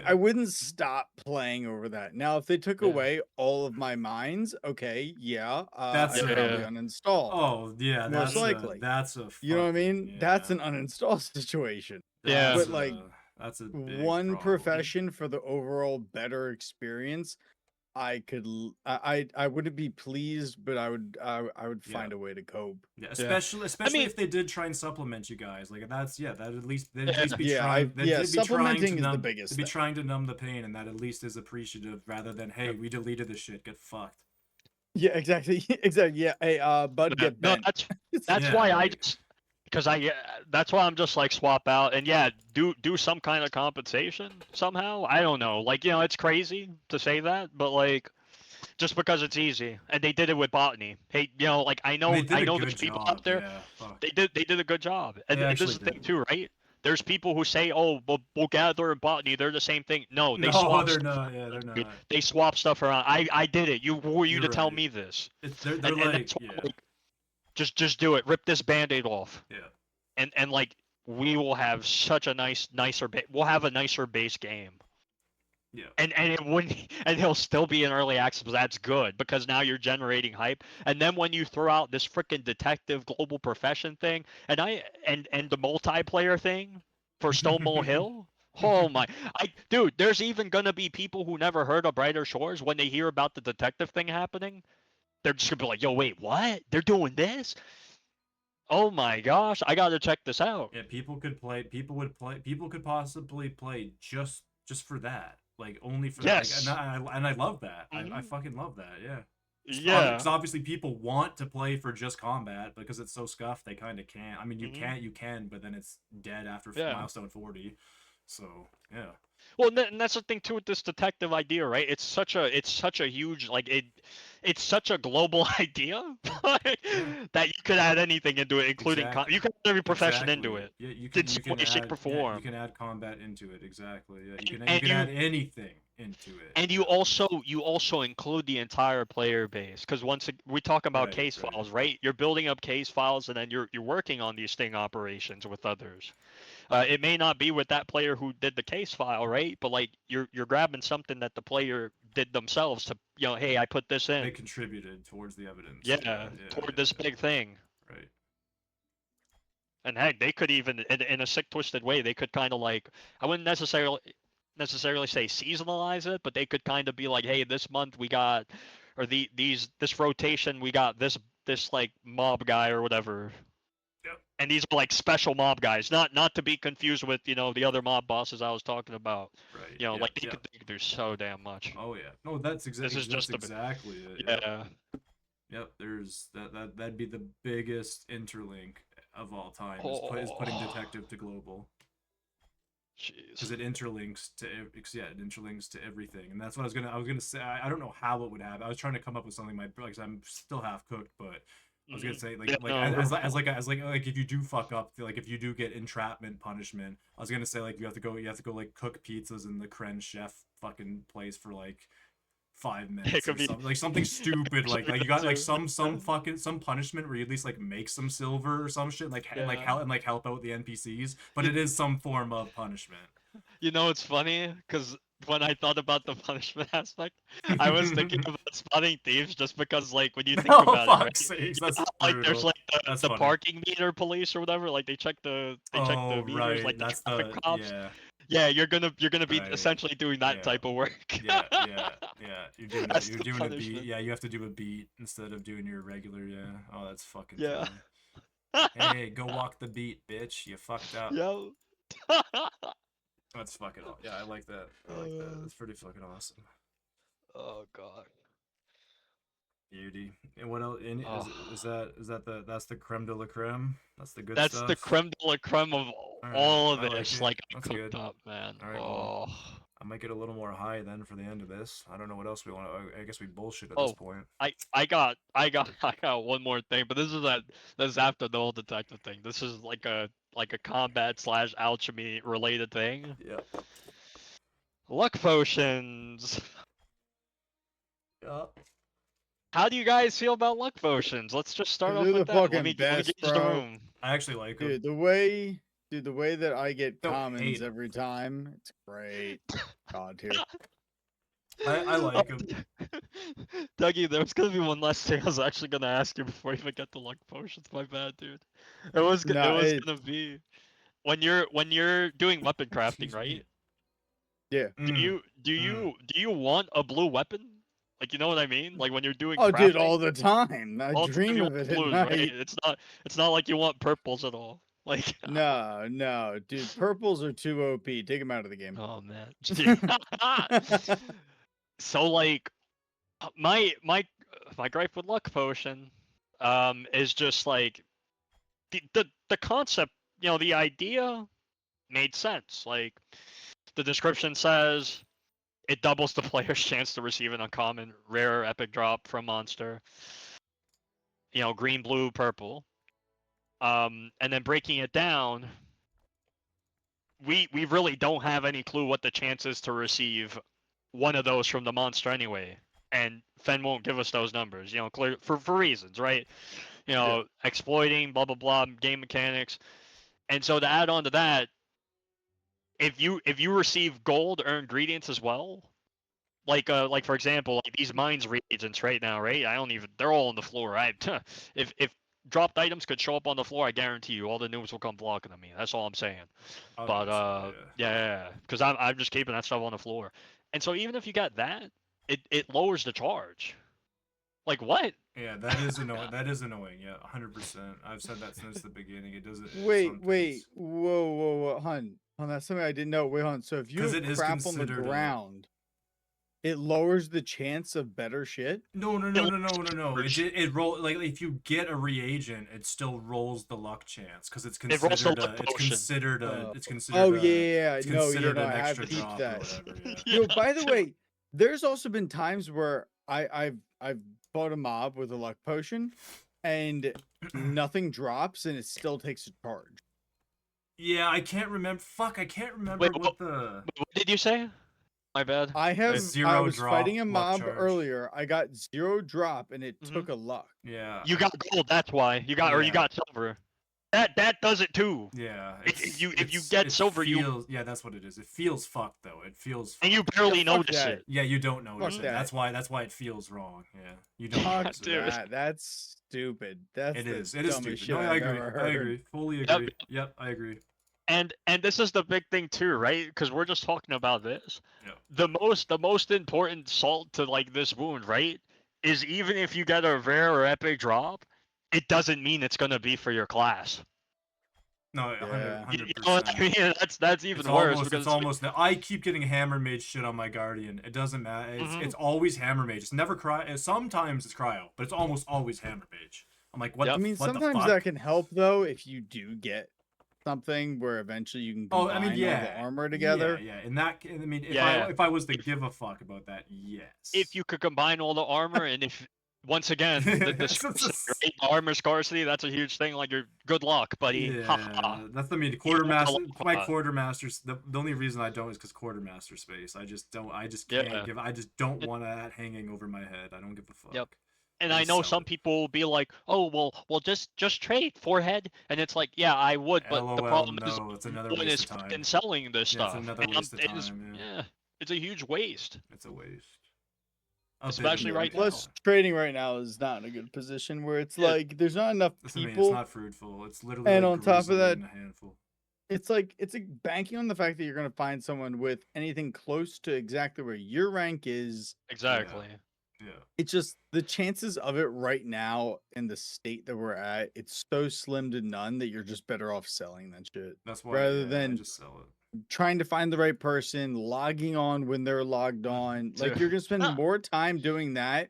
I wouldn't stop playing over that. Now, if they took away all of my mines, okay, I'd probably uninstall. Oh yeah, most likely. That's a. You know what I mean? That's an uninstall situation. But like that's a one profession for the overall better experience. I wouldn't be pleased, but I would find a way to cope. Yeah, especially if they did try and supplement you guys. Like that'd at least be trying. Supplementing is the biggest. They'd be trying to numb the pain, and that at least is appreciative, rather than hey, we deleted this shit, get fucked. Yeah, exactly. Yeah. Hey, bud, get bent. That's why I just. Because that's why I'm just like swap out and do some kind of compensation somehow. I don't know, like it's crazy to say that, but like just because it's easy, and they did it with botany. Hey, like I know there's people out there. They did a good job, and this is the thing too, right? There's people who say, oh, we'll gather in botany. They're the same thing. No, they're not. Yeah, they're not. They swap stuff around. I did it. Who were you to tell me this? They're like. Just do it. Rip this Band-Aid off. Yeah. And like we will have such a we'll have a nicer base game. Yeah. And it wouldn't, and he'll still be in early access, but that's good because now you're generating hype. And then when you throw out this freaking detective global profession thing, and the multiplayer thing for Stonewall Hill. Oh my, dude, there's even gonna be people who never heard of Brighter Shores when they hear about the detective thing happening. They're just gonna be like, yo, wait, what? They're doing this? Oh my gosh, I gotta check this out. Yeah, people could possibly play just for that. Like only for that. Like, and I love that. I fucking love that, yeah. Yeah. Because obviously people want to play for just combat because it's so scuffed they kinda can't. I mean you can, but then it's dead after milestone 40. So yeah. Well, and that's the thing too with this detective idea, right? It's such a huge it's such a global idea that you could add anything into it, including you can add every profession into it. Yeah, you can add combat into it, exactly. Yeah, you can add anything into it. And you also include the entire player base, because we talk about case files, right? You're building up case files, and then you're working on these sting operations with others. It may not be with that player who did the case file, right? But like you're grabbing something that the player did themselves to, hey, I put this in. They contributed towards the evidence. Yeah, toward this big thing. Right. And heck, they could even, in a sick, twisted way, they could kind of like, I wouldn't necessarily say seasonalize it, but they could kind of be like, hey, this month we got, or this rotation we got this like mob guy or whatever. Yep. And these are like special mob guys, not to be confused with the other mob bosses I was talking about. Right. Like they could do so damn much. Oh yeah. No, that's exactly it. Yeah. Yep. There's that'd be the biggest interlink of all time. Is putting detective to global. Jeez. Because it interlinks to everything, and that's what I was gonna say. I don't know how it would happen. I was trying to come up with something. I'm still half cooked, but I was gonna say like if you do fuck up, like if you do get entrapment punishment, I was gonna say like you have to go like cook pizzas in the Kren chef fucking place for like 5 minutes or something, like something stupid, like you got like some punishment where you at least like make some silver or some shit, like help out the NPCs, but it is some form of punishment. It's funny because when I thought about the punishment aspect, I was thinking about spotting thieves just because, like, when you think about it, right? Sakes, that's like there's like the parking meter police or whatever, like they check the meters, like the traffic cops. Yeah, you're gonna be essentially doing that type of work. Yeah. You're doing a beat. Yeah, you have to do a beat instead of doing your regular. Yeah. Oh, that's fucking. Yeah. Hey, go walk the beat, bitch. You fucked up. Yo. That's fucking awesome. Yeah, I like that. That's pretty fucking awesome. Oh god. Beauty. And what else? Is that that's the creme de la creme? That's the good stuff? That's the creme de la creme of all of this. Like that's cooked good. Up, man. All right, well, I might get a little more high then for the end of this. I don't know what else we want. I guess we bullshit at this point. I got one more thing, but this is after the whole detective thing. This is like a combat / alchemy related thing. Yeah. Luck potions. Yeah. How do you guys feel about luck potions? Let's just start off with that. Let me gauge the room. I actually like them. Dude, the way that I get commons every time, it's great. God, here. I like them. Dougie, there was gonna be one last thing I was actually gonna ask you before you even get the luck potions. My bad, dude. It was gonna be when you're doing weapon crafting, right? Yeah. Do you want a blue weapon? Like, you know what I mean? Like when you're doing crafting, dude, all the time. I dream of it blues, at night. Right? It's not like you want purples at all. Like no, dude, purples are too OP. Take them out of the game. Oh man. So like my gripe with luck potion is just like the concept, the idea made sense. Like the description says it doubles the player's chance to receive an uncommon, rare, epic drop from monster. Green, blue, purple. And then breaking it down, we really don't have any clue what the chance is to receive one of those from the monster anyway. And Fen won't give us those numbers, clear for reasons, right? Exploiting, blah blah blah, game mechanics. And so to add on to that, if you receive gold or ingredients as well, like for example, like these mines reagents right now, right? They're all on the floor, right? If dropped items could show up on the floor, I guarantee you all the noobs will come blocking at me. That's all I'm saying. But because I'm just keeping that stuff on the floor. And so even if you got that, it lowers the charge. Like what? Yeah, that is annoying. That is annoying. Yeah, 100%. I've said that since the beginning. It doesn't. Wait, whoa, hun. That's something I didn't know. Wait, hun. So if you have crap on the ground, it lowers the chance of better shit? No. It roll like if you get a reagent, it still rolls the luck chance because it's considered an extra drop or whatever. Yeah. By the way, there's also been times where I've bought a mob with a luck potion and nothing drops and it still takes a charge. Yeah, I can't remember. I can't remember what did you say? My bad. I Zero was drop, fighting a luck mob charge. earlier. I got 0 drop, and it Mhm. took a luck. Yeah. You got gold, that's why. You got silver. That does it too. Yeah. If you get silver, yeah, that's what it is. It feels fucked though. It feels. and you barely fuck notice that. it. Yeah, you don't notice Fuck it. that. That's why it feels wrong. Yeah, you don't Fuck notice it. Dude. that. That's stupid. That's It the is. It is dumbest stupid. shit No, I I've agree. ever I heard. agree. Fully Yep. agree. Yep, I agree. And this is the big thing too, right? Because we're just talking about this. Yeah. The most important salt to like this wound, right? Is even if you get a rare or epic drop, it doesn't mean it's gonna be for your class. No, Yeah. 100%. You know what I mean? That's even worse. It's almost. I keep getting hammer mage shit on my guardian. It doesn't matter. It's always hammer mage. It's never sometimes it's cryo, but it's almost always hammer mage. I'm like, what? Yep. I mean, what the sometimes fuck? that can help though if you do get something where eventually you can combine all the armor together. Yeah. In that, I mean, if I was to give a fuck about that, yes. If you could combine all the armor, and if once again the scarcity, right? Armor scarcity, that's a huge thing. Like, you're good luck, buddy. Yeah, that's my quartermaster. The only reason I don't is because quartermaster space. I just don't. I just can't give. I just don't want that hanging over my head. I don't give a fuck. Yep. And I know some people will be like, "Oh, well, just trade forehead," and it's like, yeah, I would, but LOL, the problem is, it's another one waste is of time. fucking selling this stuff. It's another waste of time. Yeah, it's a huge waste. It's a waste. Especially right now. Plus, trading right now is not in a good position where it's like there's not enough people. It's not fruitful. It's literally. And like on top of that, a handful. it's like banking on the fact that you're gonna find someone with anything close to exactly where your rank is. Exactly. Yeah. It's just the chances of it right now in the state that we're at. It's so slim to none that you're just better off selling that shit. That's why. Rather than just sell it. Trying to find the right person, logging on when they're logged on. Like, you're gonna spend more time doing that.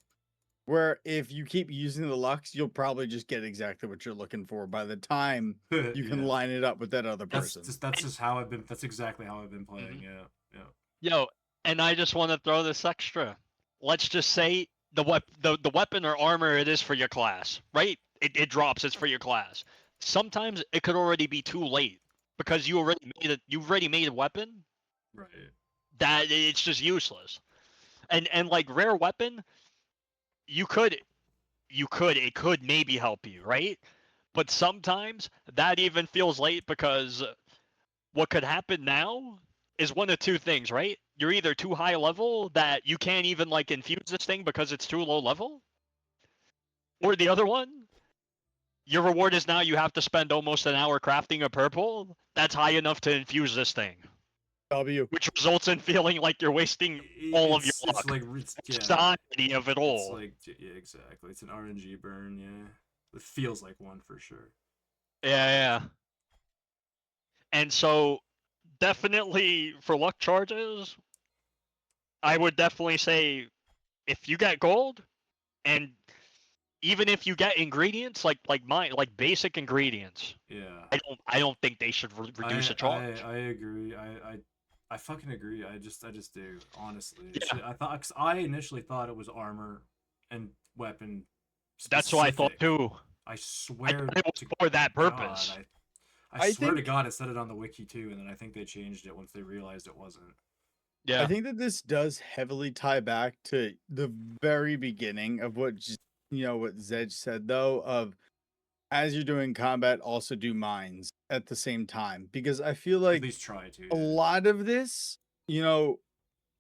Where if you keep using the Lux, you'll probably just get exactly what you're looking for by the time you can line it up with that other person. That's just how I've been. That's exactly how I've been playing. Yeah. Yo, and I just want to throw this extra. Let's just say the weapon or armor it is for your class, right? It drops. It's for your class. Sometimes it could already be too late because you already made a weapon. Right. That it's just useless. And like rare weapon, it could maybe help you, right? But sometimes that even feels late because what could happen now is one of two things, right? You're either too high level that you can't even like infuse this thing because it's too low level, or the other one, your reward is now you have to spend almost an hour crafting a purple that's high enough to infuse this thing. Which results in feeling like you're wasting all of your luck. It's the irony of it all. Yeah, exactly. It's an RNG burn. Yeah, it feels like one for sure. Yeah. And so, definitely for luck charges, I would definitely say if you get gold, and even if you get ingredients like basic ingredients, I don't think they should reduce the charge. I agree. I fucking agree. I just do, honestly. Yeah. I initially thought it was armor and weapon specific. That's what I thought too. I swear it was for that purpose. God, I swear to God, it said it on the wiki too, and then I think they changed it once they realized it wasn't. Yeah. I think that this does heavily tie back to the very beginning of what Zhej said though, of as you're doing combat, also do mines at the same time, because I feel like at least try to. A lot of this, a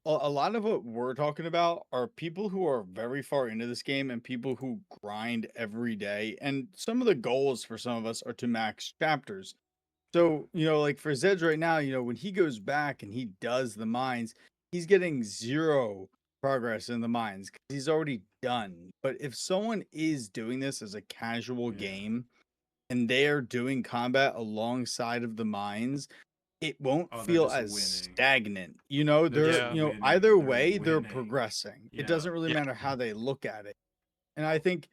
lot of what we're talking about are people who are very far into this game and people who grind every day. And some of the goals for some of us are to max chapters. So, like for Zhej right now, when he goes back and he does the mines, he's getting 0 progress in the mines because he's already done. But if someone is doing this as a casual game and they are doing combat alongside of the mines, it won't feel as stagnant. They're either way they're progressing. It doesn't really matter how they look at it. And I think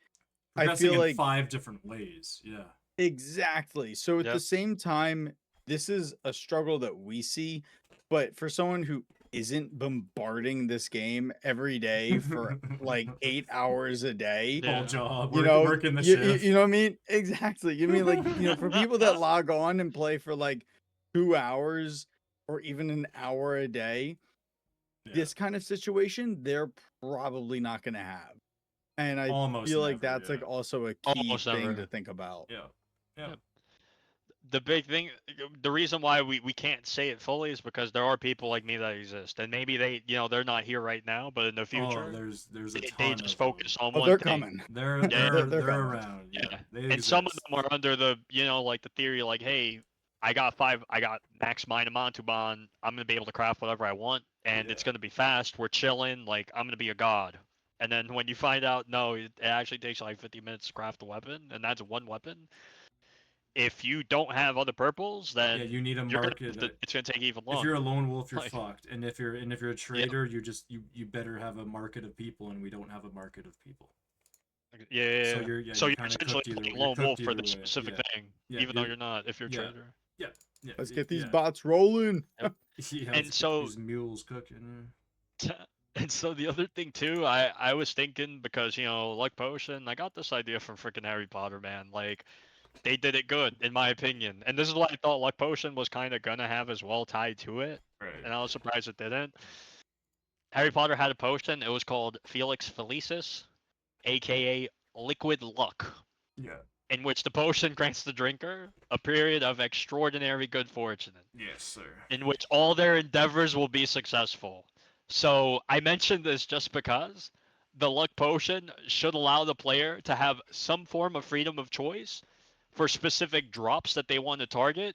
I feel like 5 different ways. Yeah. Exactly. So at the same time, this is a struggle that we see, but for someone who isn't bombarding this game every day for like 8 hours a day, whole job, working the shift. You know what I mean? Exactly. You mean like, for people that log on and play for like 2 hours or even an hour a day, this kind of situation, they're probably not going to have. And I feel like that's like also a key thing to think about. Yeah. The big thing, the reason why we can't say it fully is because there are people like me that exist, and maybe they, they're not here right now, but in the future, there's a ton they just of focus on one they're thing. coming. They're around. Yeah. And some of them are under the, like the theory, like, hey, I got max mine Montauban, I'm gonna be able to craft whatever I want, and it's gonna be fast. We're chilling, like I'm gonna be a god. And then when you find out, no, it actually takes like 50 minutes to craft a weapon, and that's one weapon. If you don't have other purples, then you need a market. It's gonna take even longer. If you're a lone wolf, you're fucked. And if you're a trader, you better have a market of people, and we don't have a market of people. Yeah. So you're essentially playing lone wolf for this specific thing, even though you're not. If you're a trader. Yeah. Let's get these bots rolling. And so these mules cooking. And so the other thing too, I was thinking, because Luck Potion, I got this idea from freaking Harry Potter, man. Like, they did it good, in my opinion. And this is what I thought Luck Potion was kind of gonna have as well tied to it. Right. And I was surprised it didn't. Harry Potter had a potion. It was called Felix Felicis, aka Liquid Luck. Yeah. In which the potion grants the drinker a period of extraordinary good fortune. Yes, sir. In which all their endeavors will be successful. So I mentioned this just because the luck potion should allow the player to have some form of freedom of choice for specific drops that they want to target,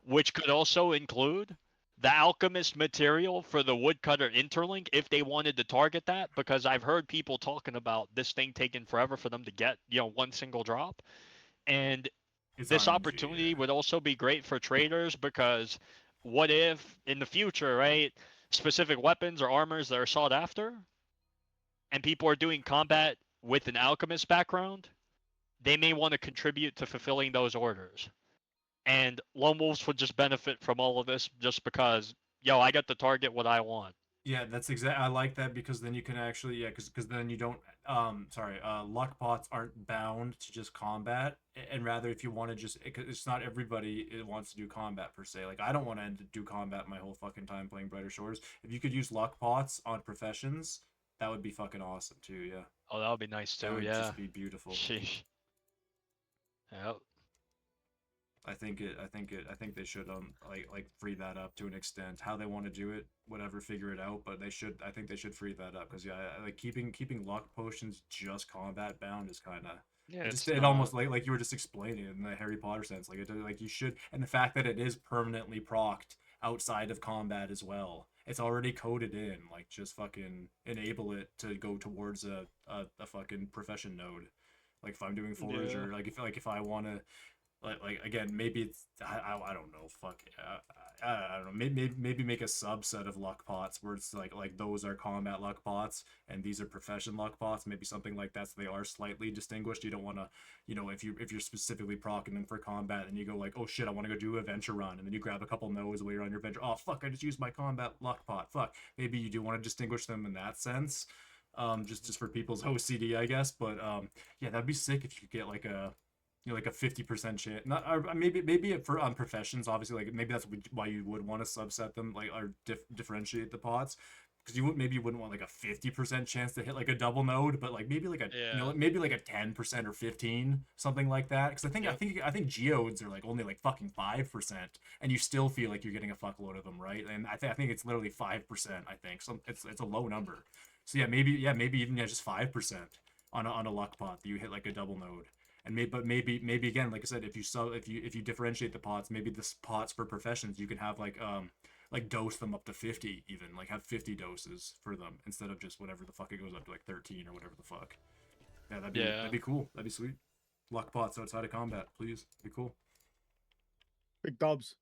which could also include the alchemist material for the woodcutter interlink if they wanted to target that, because I've heard people talking about this thing taking forever for them to get, one single drop. And this opportunity would also be great for traders, because what if in the future, right, specific weapons or armors that are sought after, and people are doing combat with an alchemist background, they may want to contribute to fulfilling those orders. And lone wolves would just benefit from all of this just because, I get to target what I want. Yeah, that's I like that, because then you can actually, because then you don't, luck pots aren't bound to just combat, and rather if you want to just, it's not everybody wants to do combat per se. Like, I don't want to do combat my whole fucking time playing Brighter Shores. If you could use luck pots on professions, that would be fucking awesome too. Yeah. Oh, that would be nice too. That would yeah. just be beautiful. Sheesh. Yep. I think they should like free that up to an extent. How they want to do it, whatever, figure it out. But I think they should free that up, because like keeping luck potions just combat bound is kind of it almost like you were just explaining in the Harry Potter sense. Like you should, and the fact that it is permanently procced outside of combat as well. It's already coded in. Like, just fucking enable it to go towards a fucking profession node. Like, if I'm doing forage, or if I want to. Like again, maybe it's I don't know. Fuck, I don't know. Maybe make a subset of luck pots where it's like those are combat luck pots and these are profession luck pots. Maybe something like that, so they are slightly distinguished. You don't want to, if you're specifically proccing them for combat, and you go like, oh shit, I want to go do a venture run, and then you grab a couple nodes while you're on your venture. Oh fuck, I just used my combat luck pot. Fuck. Maybe you do want to distinguish them in that sense, just for people's OCD, I guess. But yeah, that'd be sick if you could get like a. Like a 50% chance, not maybe for on professions, obviously, like maybe that's why you would want to subset them, like, or differentiate the pots, because you wouldn't want like a 50% chance to hit like a double node, but like maybe like a maybe like a 10% or 15, something like that. Because I think geodes are like only like fucking 5%, and you still feel like you're getting a fuckload of them, right? And I think it's literally 5%. I think so. It's a low number. So maybe even just 5% on a luck pot that you hit like a double node. And maybe again, like I said, if you differentiate the pots, maybe the pots for professions, you can have like dose them up to 50, even like have 50 doses for them instead of just whatever the fuck it goes up to, like 13 or whatever the fuck. Yeah, that'd be cool. That'd be sweet. Luck pots outside of combat, please. That'd be cool. Big dubs.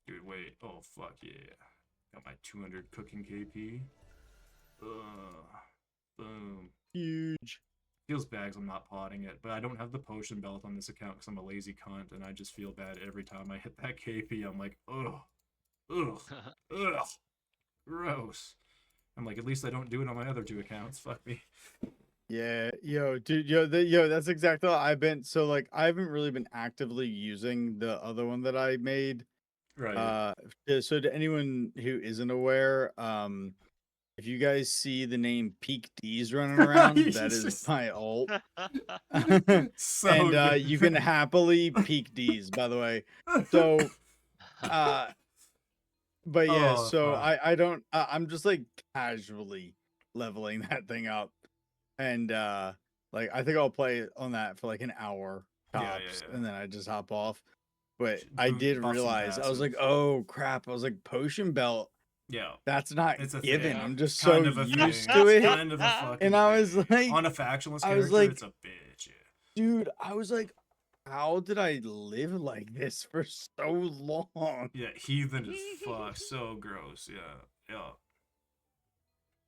Dude, wait. Oh fuck yeah. Got my 200 cooking KP. Boom. Huge. Feels bad because I'm not potting it, but I don't have the potion belt on this account because I'm a lazy cunt, and I just feel bad every time I hit that KP. I'm like, ugh, gross. I'm like, at least I don't do it on my other two accounts. Fuck me. Yeah, dude, that's exactly what I've been. So like, I haven't really been actively using the other one that I made Right. So to anyone who isn't aware, if you guys see the name Peak D's running around, that is my ult. So And good. you can happily peak D's, by the way. So but yeah, Oh, so fuck. I don't I'm just like casually leveling that thing up. And like I think I'll play on that for like an hour tops, Yeah. and then I just hop off. But I Boot did buff some realize I was like, passive. oh crap! I was like, potion belt. Yeah. That's not It's a given. thing. I'm just It's so kind of a used thing. to It's it. kind of a fucking And I was thing. like, On a factionless I was character, like, it's a bitch. Yeah. dude, I was like, how did I live like this for so long? Yeah, heathen as fuck. So gross. Yeah.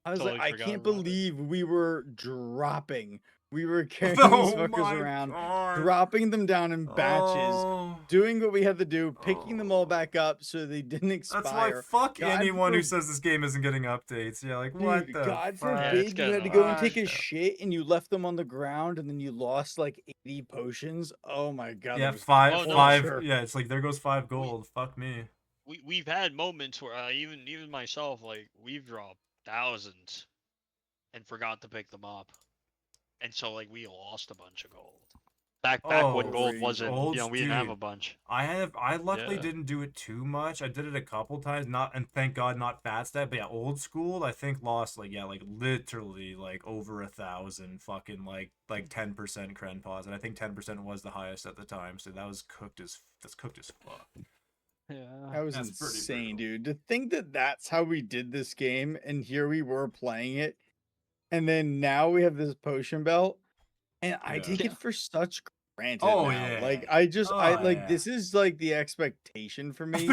I was Totally like, I forgot can't about it. believe we were dropping. We were carrying these Oh fuckers my around, God. dropping them down in batches, Oh. doing what we had to do, picking them all Oh. back up so they didn't expire. That's why fuck God anyone who for- says this game isn't getting updates. Yeah, like what Dude, the God fuck? Yeah, it's forbid you had to getting go and take a rushed out. shit and you left them on the ground and then you lost like 80 potions. Oh my God. Yeah, that was five. Oh, no. torture. Yeah, it's like there goes 5 gold. Fuck me. We've had moments where even myself, like, we've dropped thousands and forgot to pick them up, and so like we lost a bunch of gold. Back when gold crazy. wasn't, we didn't have Dude, a bunch. I luckily Yeah. didn't do it too much. I did it a couple times, and thank God not fat stat. But yeah, old school, I think lost like literally like over 1,000 fucking like 10% cren pause, and I think 10% was the highest at the time. So that's cooked as fuck. Yeah. That was That's pretty insane, brutal. dude. To think that that's how we did this game, and here we were playing it, and then now we have this potion belt, and I Yeah. take it for such granted Oh, now. yeah. Like Oh, I like yeah. this is like the expectation for me,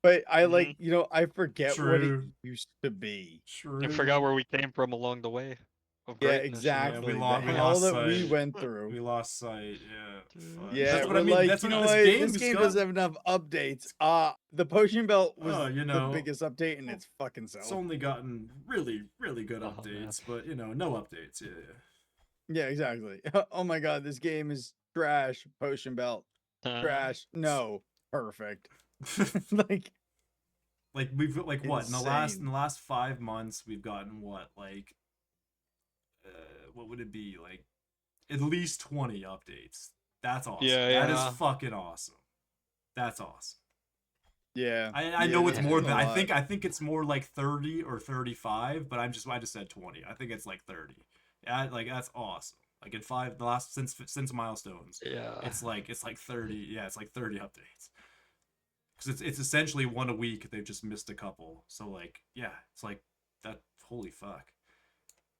but I like I forget what it True. used to be. True. I forgot where we came from along the way of Yeah, greatness. You know? exactly. we The lost hell that sight. we went We through. lost sight. Yeah. Fuck. Yeah, That's what I we're mean. like, That's you what know this what? game This has game got. doesn't have enough updates. The potion belt was Oh, you the know, biggest update in its fucking self. It's only gotten really, really good Oh, updates, but no updates. Yeah. Yeah, exactly. Oh my God, this game is trash. Potion belt, trash. No, perfect. Like we've like what in the insane. last 5 months we've gotten what what would it be like at least 20 updates. That's awesome. Yeah, That is yeah. fucking awesome. That's awesome. Yeah, I yeah, know it's there's more been than a I lot. think it's more like 30 or 35, but I just said 20. I think it's like 30. Yeah, like that's awesome. Like in the last since milestones. Yeah. It's like 30. Yeah, it's like 30 updates. Cuz it's essentially one a week. They've just missed a couple. So like, yeah, it's like that holy fuck.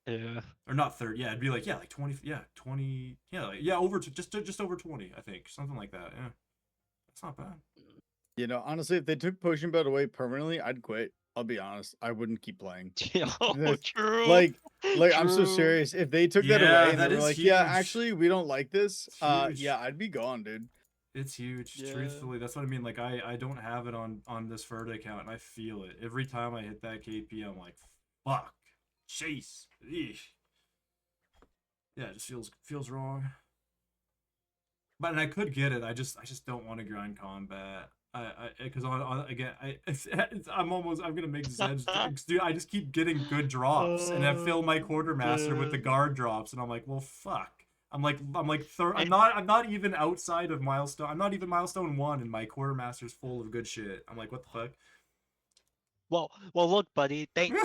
Yeah. Or not 30. Yeah, it'd be like like 20, 20, over just over 20, I think. Something like that. Yeah. That's not bad. Honestly, if they took potion belt away permanently, I'd quit. I'll be honest. I wouldn't keep playing. Oh, true. Like I'm so True. serious. If they took that Yeah, away and they that were is like, yeah, huge. actually, we don't like this. It's huge. Yeah, I'd be gone, dude. It's huge. Yeah. Truthfully, that's what I mean. Like I don't have it on this Ferda account, and I feel it every time I hit that KP. I'm like, fuck, chase. Eesh. Yeah, it just feels wrong. But and I could get it. I just don't want to grind combat. Because I'm gonna make Zhej. Dude, I just keep getting good drops, and I fill my quartermaster with the guard drops, and I'm like, well, fuck. I'm not even outside of milestone. I'm not even milestone 1, and my quartermaster's full of good shit. I'm like, what the fuck? Well, look, buddy. Thanks.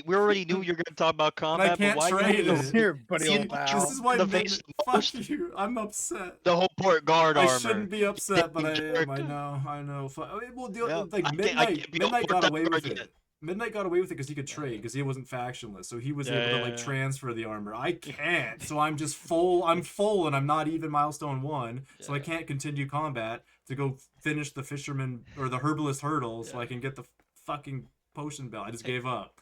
We already knew you were gonna talk about combat, I can't but why trade you it. Here, buddy, See, old pal. This is why the face fuck you. I'm upset. the whole port guard armor. I shouldn't be upset, but I am. I jerk. know. Well, Yep. like I Midnight can't be all got worked up away with guard it. yet. Midnight got away with it because he could trade, because he wasn't factionless, so he was Yeah, able to yeah, like yeah. transfer the armor. I can't, so I'm just full. I'm full, and I'm not even milestone 1, so I Yeah. can't continue combat to go finish the fisherman or the herbalist hurdle, so I Yeah. can get the fucking potion belt. I just gave up.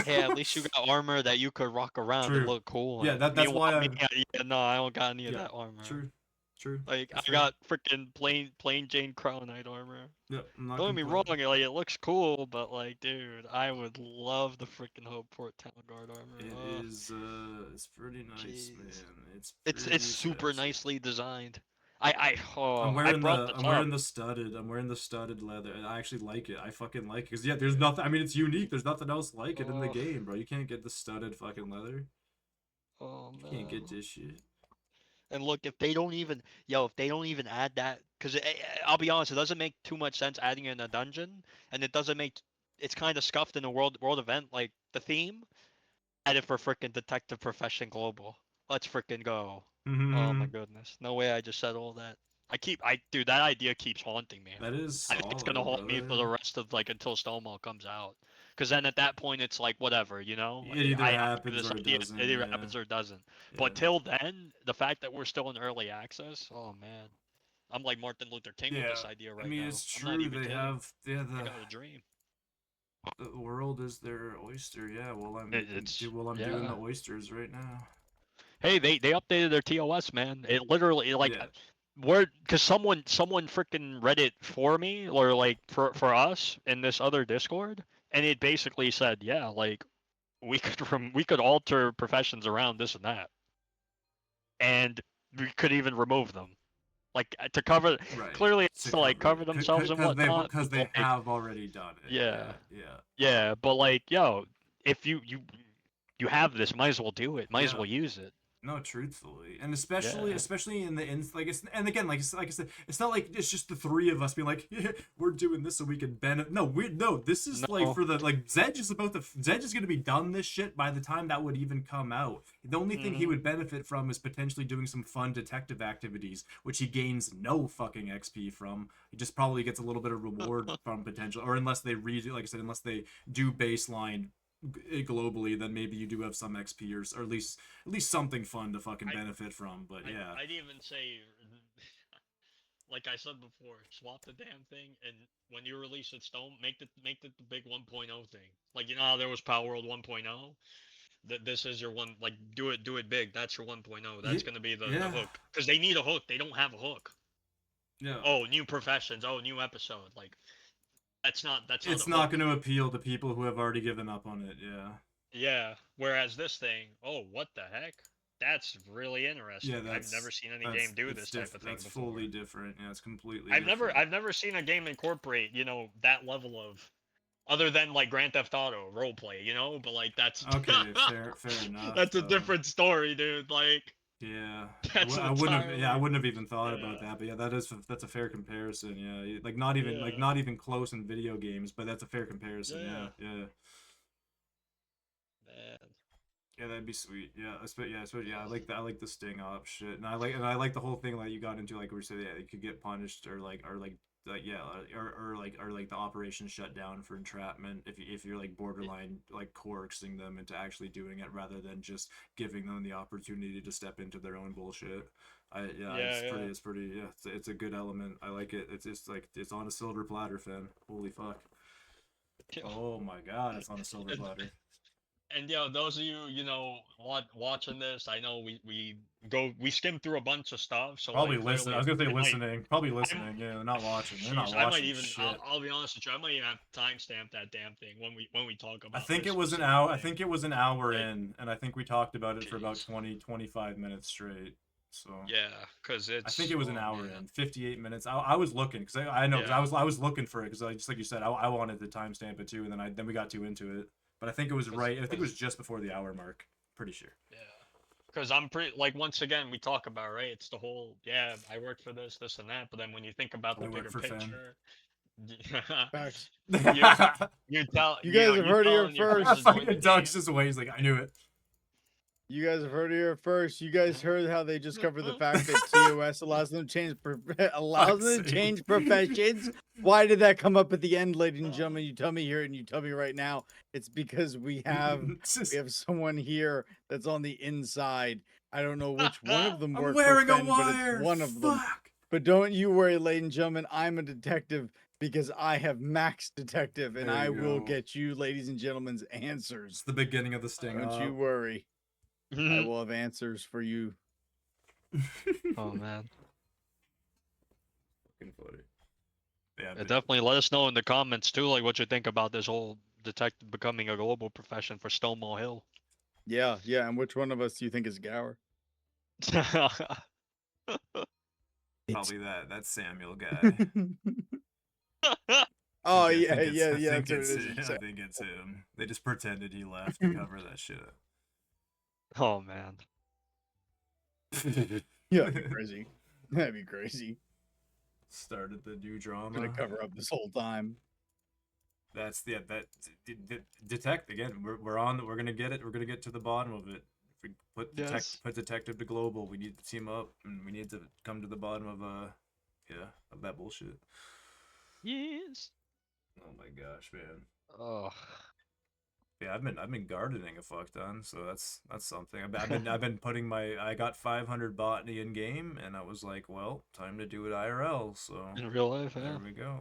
Hey, at least you got armor that you could rock around True. and look cool. Yeah, in. that's Meanwhile, why me, no, I don't got any of that armor. True. Like That's I fair. got freaking plain Jane Crown Knight armor. Yep, I'm not Don't get me wrong, complaining. like it looks cool, but like, dude, I would love the freaking Hopeport Town Guard armor. It is it's pretty nice, Jeez. man. It's pretty super sexy. nicely designed. I'm I'm wearing the studded leather, and I actually like it. I fucking like it because yeah, there's nothing. I mean, it's unique. There's nothing else like it in the game, bro. You can't get the studded fucking leather. Oh You man. can't get this shit. And look, if they don't even add that, because I'll be honest, it doesn't make too much sense adding it in a dungeon, and it doesn't make it's kind of scuffed in a world event like the theme. Add it for freaking detective profession global. Let's freaking go. Oh my goodness, no way I just said all that. Dude, that idea keeps haunting me. That is I think it's gonna solid, haunt me for the brother. rest of like until Stonewall comes out. Because then at that point it's like whatever, you know. It either I have happens this or it idea. doesn't. It either Yeah. happens or it doesn't. Yeah. But till then, the fact that we're still in early access, oh man, I'm like Martin Luther King with this idea right now. I mean, it's I'm not true. even They kidding. have I got a dream. the world is their oyster. Yeah. Well, I'm doing the oysters right now. Hey, they updated their TOS, man. It literally like. Because someone freaking read it for me or like for us in this other Discord, and it basically said, yeah, like we could alter professions around this and that, and we could even remove them, like to cover. Right. Clearly, it's to like cover themselves and whatnot. Because they have already done it. Yeah. But like, yo, if you have this, might as well do it. Might as well use it. No, truthfully, and especially in the and again, like I said, it's not like it's just the three of us being like, yeah, we're doing this so we can benefit. No, this is like for the like Zhej is going to be done this shit by the time that would even come out. The only thing he would benefit from is potentially doing some fun detective activities, which he gains no fucking XP from. He just probably gets a little bit of reward from potential, or unless they like I said, unless they do baseline globally, then maybe you do have some XP or at least something fun to fucking benefit from. But yeah, I'd even say, like I said before, swap the damn thing, and when you release it, make the big 1.0 thing. Like, you know how there was Power World 1.0. This is your one. Like, do it big. That's your 1.0. That's gonna be the hook, because they need a hook. They don't have a hook. Yeah. Oh, new professions. Oh, new episode. Like. It's not going to appeal to people who have already given up on it. Yeah. Whereas this thing, oh, what the heck? That's really interesting. Yeah, I've never seen any game do this type of thing that's before. Fully different. Yeah, it's completely. I've never seen a game incorporate, that level of, other than like Grand Theft Auto roleplay, but like that's okay. fair enough. That's a different story, dude. Like. Yeah, I wouldn't have even thought about that, but yeah, that's a fair comparison. Yeah, like not even close in video games, but that's a fair comparison. Yeah. Man. Yeah, that'd be sweet. Yeah, I like the sting op shit, and I like the whole thing like you got into, like we said, yeah, you could get punished or the operation shut down for entrapment if you're like borderline like coaxing them into actually doing it rather than just giving them the opportunity to step into their own bullshit. It's a good element. I like it. It's just like it's on a silver platter, Finn. Holy fuck. Oh my god, it's on a silver platter. And those of you watching this, I know we skim through a bunch of stuff. So probably listening. I was gonna say listening. Probably listening. Yeah, they're not watching. They're not watching. I might even. Shit. I'll be honest with you. I might even have to timestamp that damn thing when we talk about. I think it was an hour. I think it was an hour in, and I think we talked about it for about 25 minutes straight. So yeah, because it's. I think it was an hour in, 58 minutes. I was looking because I know because I was looking for it because just like you said, I wanted to timestamp it too, and then we got too into it. But I think it was right. I think it was just before the hour mark. Pretty sure. Yeah. Because I'm pretty like once again we talk about right. It's the whole I worked for this and that. But then when you think about the bigger picture, you tell you guys have heard it here first. Doug's just away. He's like, I knew it. You guys have heard it here first. You guys heard how they just covered the fact that TOS allows them to change professions. Why did that come up at the end, ladies and gentlemen? You tell me here and you tell me right now. It's because we have someone here that's on the inside. I don't know which one of them works. I'm wearing a wire. But it's one of them. But don't you worry, ladies and gentlemen. I'm a detective because I have max detective, and I will get you, ladies and gentlemen's answers. It's the beginning of the sting. Don't you worry. I will have answers for you. Oh man. Fucking funny. Yeah, definitely let us know in the comments too, like what you think about this whole detective becoming a global profession for Stonewall Hill. Yeah, and which one of us do you think is Gower? Probably that Samuel guy. Oh I yeah, think yeah, I yeah. think That's what it's it is. I think it's him. They just pretended he left to cover that shit up. Oh man. Yeah, that'd be crazy. That'd be crazy. Started the new drama. Gonna cover up this whole time. That's detect again. We're on. We're gonna get it. We're gonna get to the bottom of it. If we put put detective to global, we need to team up and we need to come to the bottom of of that bullshit. Yes. Oh my gosh, man. Oh. Yeah, I've been gardening a fuck ton, so that's something. I've been putting I got 500 botany in game, and I was like, well, time to do it IRL. So in real life, yeah. There we go.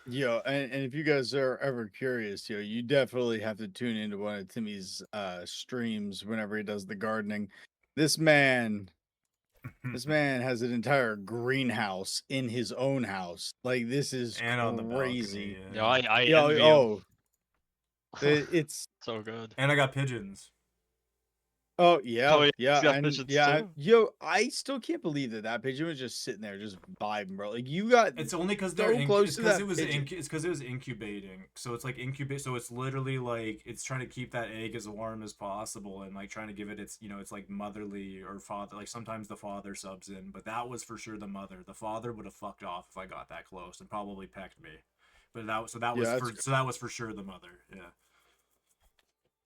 Yeah, and if you guys are ever curious, you definitely have to tune into one of Timmy's streams whenever he does the gardening. This man has an entire greenhouse in his own house. Like, this is and on the crazy. balcony. Yeah, I Yo, envy him. oh, it's so good. And I got pigeons. Oh yeah, Oh, yeah, yeah, he's got and pigeons yeah, too. yo, I still can't believe that pigeon was just sitting there, just vibing, bro. Like, you got It's only because so they're close to that it's because it was incubating. So it's like incubate. So it's literally like it's trying to keep that egg as warm as possible and like trying to give it its it's like motherly or father. Like sometimes the father subs in, but that was for sure the mother. The father would have fucked off if I got that close and probably pecked me. But that was for sure the mother. Yeah.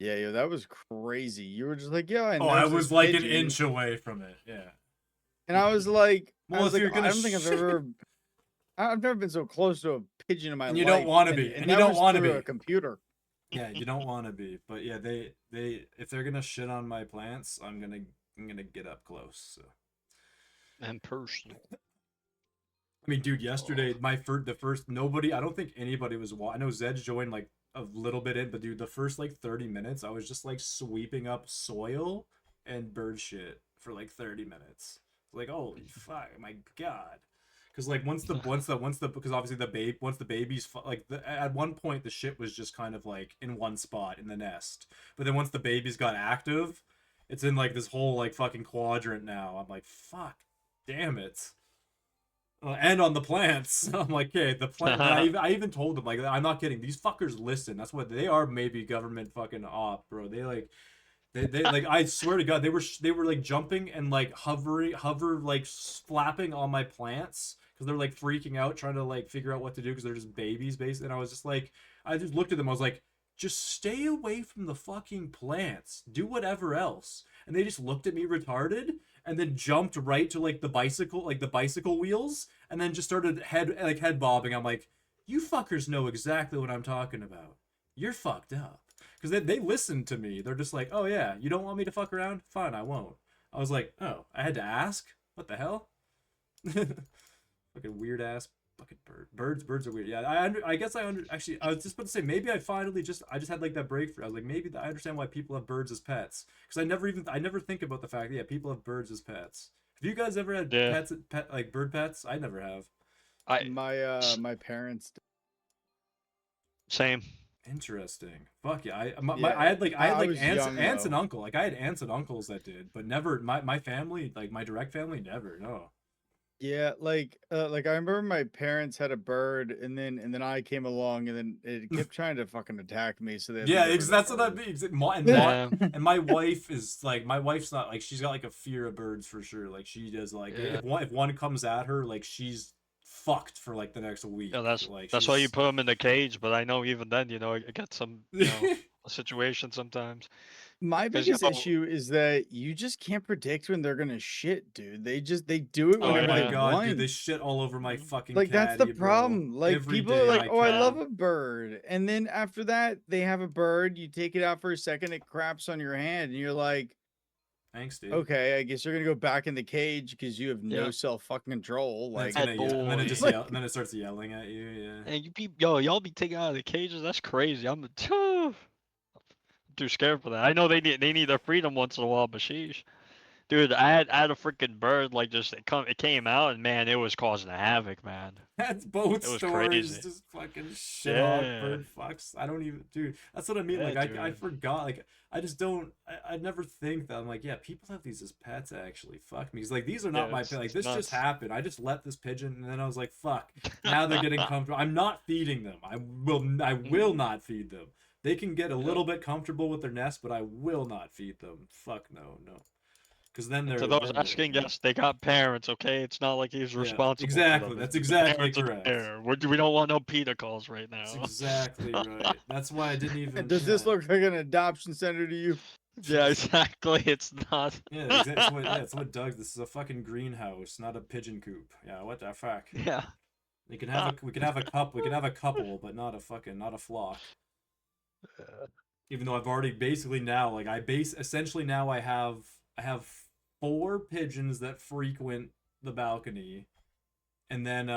Yeah, yo, that was crazy. You were just like, yeah, and I there's was this like pigeon. an inch away from it. Yeah. And I was like, Well, if you're gonna I don't think I've never been so close to a pigeon in my life. And you don't want to be. And you that don't was want to through be. a computer. Yeah, you don't want to be. But yeah, they if they're gonna shit on my plants, I'm gonna get up close. So. And personal. I mean, dude, yesterday the first nobody. I don't think anybody was. I know Zhej joined like a little bit in, but dude, the first like 30 minutes, I was just like sweeping up soil and bird shit for like 30 minutes. Like, holy fuck, my god. Because like once the because obviously once the babies like at one point the shit was just kind of like in one spot in the nest, but then once the babies got active, it's in like this whole like fucking quadrant now. I'm like, fuck, damn it. And on the plants, I'm like, okay, the plant. I even told them, like, I'm not kidding. These fuckers listen. That's what they are. Maybe government fucking op, bro. They like, they like. I swear to God, they were like jumping and like hover like flapping on my plants because they're like freaking out, trying to like figure out what to do because they're just babies, basically. And I was just like, I just looked at them. I was like, just stay away from the fucking plants. Do whatever else. And they just looked at me retarded and then jumped right to like the bicycle wheels and then just started head bobbing. I'm like, you fuckers know exactly what I'm talking about. You're fucked up. Because they listened to me. They're just like, oh yeah, you don't want me to fuck around? Fine, I won't. I was like, oh, I had to ask? What the hell? Fucking weird ass fucking birds are weird. Yeah, I guess actually I was just about to say maybe I just had like that breakthrough. I was like, maybe I understand why people have birds as pets, because I never think about the fact that people have birds as pets. Have you guys ever had like bird pets? I never have. My parents did. Same. Interesting. Fuck yeah. I had aunts and uncle. Like I had aunts and uncles that did, but never my family, like my direct family, never. No. Yeah, like I remember my parents had a bird, and then I came along, and then it kept trying to fucking attack me. So that's what that means. And my wife is like, my wife's not like, she's got like a fear of birds for sure. Like she does like if one comes at her, like she's fucked for like the next week. Yeah, like, that's why you put them in the cage. But I know even then, it gets some a situation sometimes. My biggest issue is that you just can't predict when they're gonna shit, dude. They do it whenever they want. Dude, they shit all over my fucking like caddy, that's the problem. Bro. Like Every people are like, I love a bird, and then after that they have a bird. You take it out for a second, it craps on your hand, and you're like, thanks, dude. Okay, I guess you're gonna go back in the cage because you have no self fucking control. Like, and then it just and then it starts yelling at you. Yeah. And y'all be taken out of the cages. That's crazy. I'm too scared for that. I know they need their freedom once in a while, but sheesh. Dude, I had a freaking bird like just it came out and man, it was causing havoc, man. That's both It was stories. crazy. Just fucking shit hawk Yeah. bird fucks. I don't even, dude. That's what I mean. Yeah, Like I dude. forgot. Like I just don't. I never think that. I'm like, yeah, people have these as pets. Actually, fuck me. He's like, these are not Yeah, my it's, pet. Like it's this just nuts. happened. I just let this pigeon, and then I was like, fuck. Now they're getting comfortable. I'm not feeding them. I will not feed them. They can get a little bit comfortable with their nest, but I will not feed them. Fuck no, no. Because then And they're to those asking, yes, they got parents, okay? It's not like he's yeah, responsible for exactly. them. That's The exactly parents are correct. there. We don't want no PETA calls right That's now. exactly right. That's why I didn't even. Does this Yeah. look like an adoption center to you? Yeah, exactly. It's not. Yeah, exactly. It's what, yeah, it's what Doug. This is a fucking greenhouse, not a pigeon coop. Yeah, what the fuck? Yeah. We can have a we can have a couple, but not a flock. Even though I've already basically now like essentially now I have 4 pigeons that frequent the balcony, and then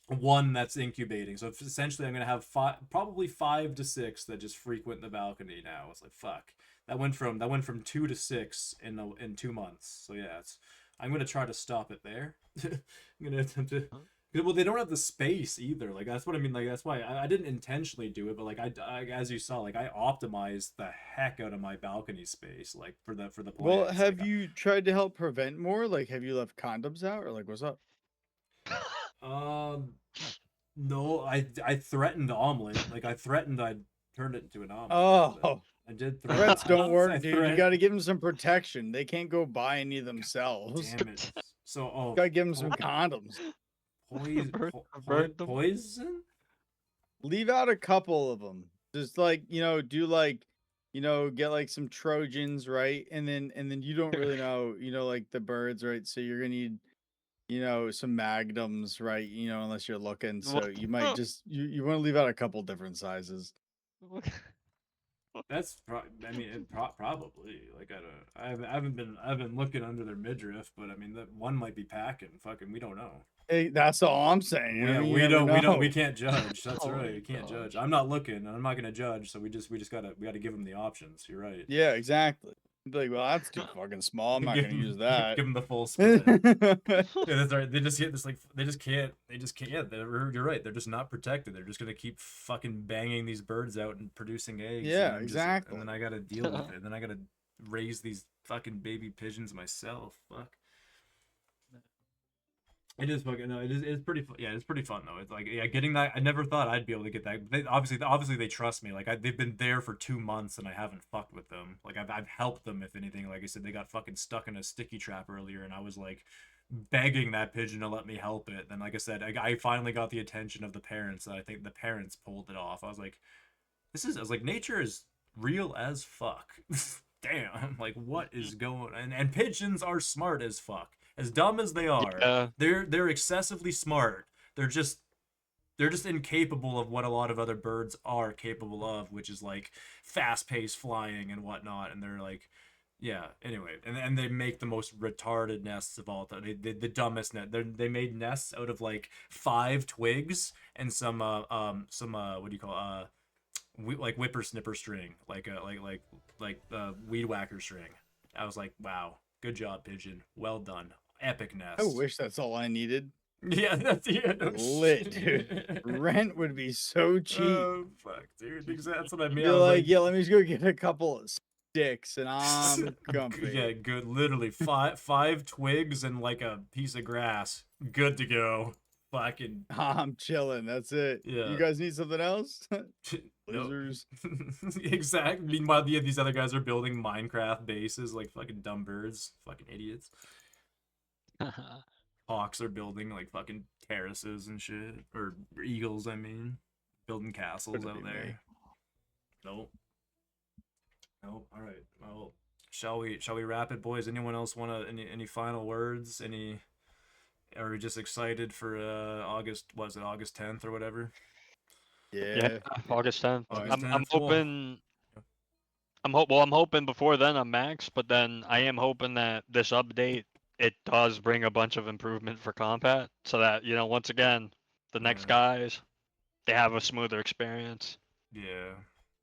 one that's incubating. So essentially I'm gonna have probably 5 to 6 that just frequent the balcony now. It's like fuck. That went from 2 to 6 in 2 months. So yeah, I'm gonna try to stop it there. I'm gonna attempt to. Well, they don't have the space either. Like that's what I mean. Like that's why I didn't intentionally do it, but like I as you saw, like I optimized the heck out of my balcony space, like for the plants. Well, have like, you tried to help prevent more? Like, have you left condoms out, or like, what's up? No, I threatened omelet. Like I threatened I'd turn it into an omelet. Oh, I did threats don't work, I dude. You got to give them some protection. They can't go buy any themselves. Damn it. So Gotta give them some condoms. Poison? Leave out a couple of them. Just like do like get like some Trojans, right? And then you don't really know like the birds, right? So you're gonna need some magnums, right? Unless you're looking. So you might just you want to leave out a couple different sizes. That's I mean, probably like I haven't been looking under their midriff, but I mean that one might be packing. Fucking, we don't know. Hey, that's all I'm saying. Yeah, I mean, we can't judge. That's Oh right. my We can't gosh. judge. I'm not looking, and I'm not gonna judge. So we just gotta give them the options. You're right. Yeah, exactly. Be like, well, that's too fucking small. I'm not gonna use that. Give them the full split. Yeah, that's right. They just get this like they just can't. Yeah, you're right. They're just not protected. They're just gonna keep fucking banging these birds out and producing eggs. Yeah, and exactly. And then I gotta deal with it. And then I gotta raise these fucking baby pigeons myself. Fuck. It is fucking no. It's pretty fun. Yeah, it's pretty fun though. It's like getting that. I never thought I'd be able to get that. Obviously they trust me. Like they've been there for 2 months and I haven't fucked with them. Like I've helped them if anything. Like I said, they got fucking stuck in a sticky trap earlier, and I was like begging that pigeon to let me help it. Then like I said, I finally got the attention of the parents. And I think the parents pulled it off. I was like, nature is real as fuck. Damn. Like what is going? And pigeons are smart as fuck. As dumb as they are, they're excessively smart. They're just incapable of what a lot of other birds are capable of, which is like fast-paced flying and whatnot. And they're like, yeah. Anyway, and they make the most retarded nests of all time. The dumbest net. They made nests out of like 5 twigs and some what do you call like whippersnipper string, like weed whacker string. I was like, wow, good job, pigeon. Well done. Epic nest. I wish that's all I needed. Yeah, that's no lit, dude. Rent would be so cheap. Oh fuck, dude. That's what I mean. You're like, yeah, let me just go get a couple of sticks and I'm comfy. Yeah, good. Literally 5 twigs and like a piece of grass. Good to go. Fucking. I'm chilling. That's it. Yeah. You guys need something else? Nope. Losers. Exactly. Meanwhile, these other guys are building Minecraft bases like fucking dumb birds. Fucking idiots. Hawks are building like fucking terraces and shit, or eagles. I mean, building castles out there. Nope. All right. Well, shall we wrap it, boys? Anyone else want any final words? Are we just excited for August? Was it August 10th or whatever? Yeah. August 10th. August 10th, I'm cool. hoping. I'm hoping before then I'm max, but then I am hoping that this update it does bring a bunch of improvement for combat, so that once again the next guys they have a smoother experience. Yeah.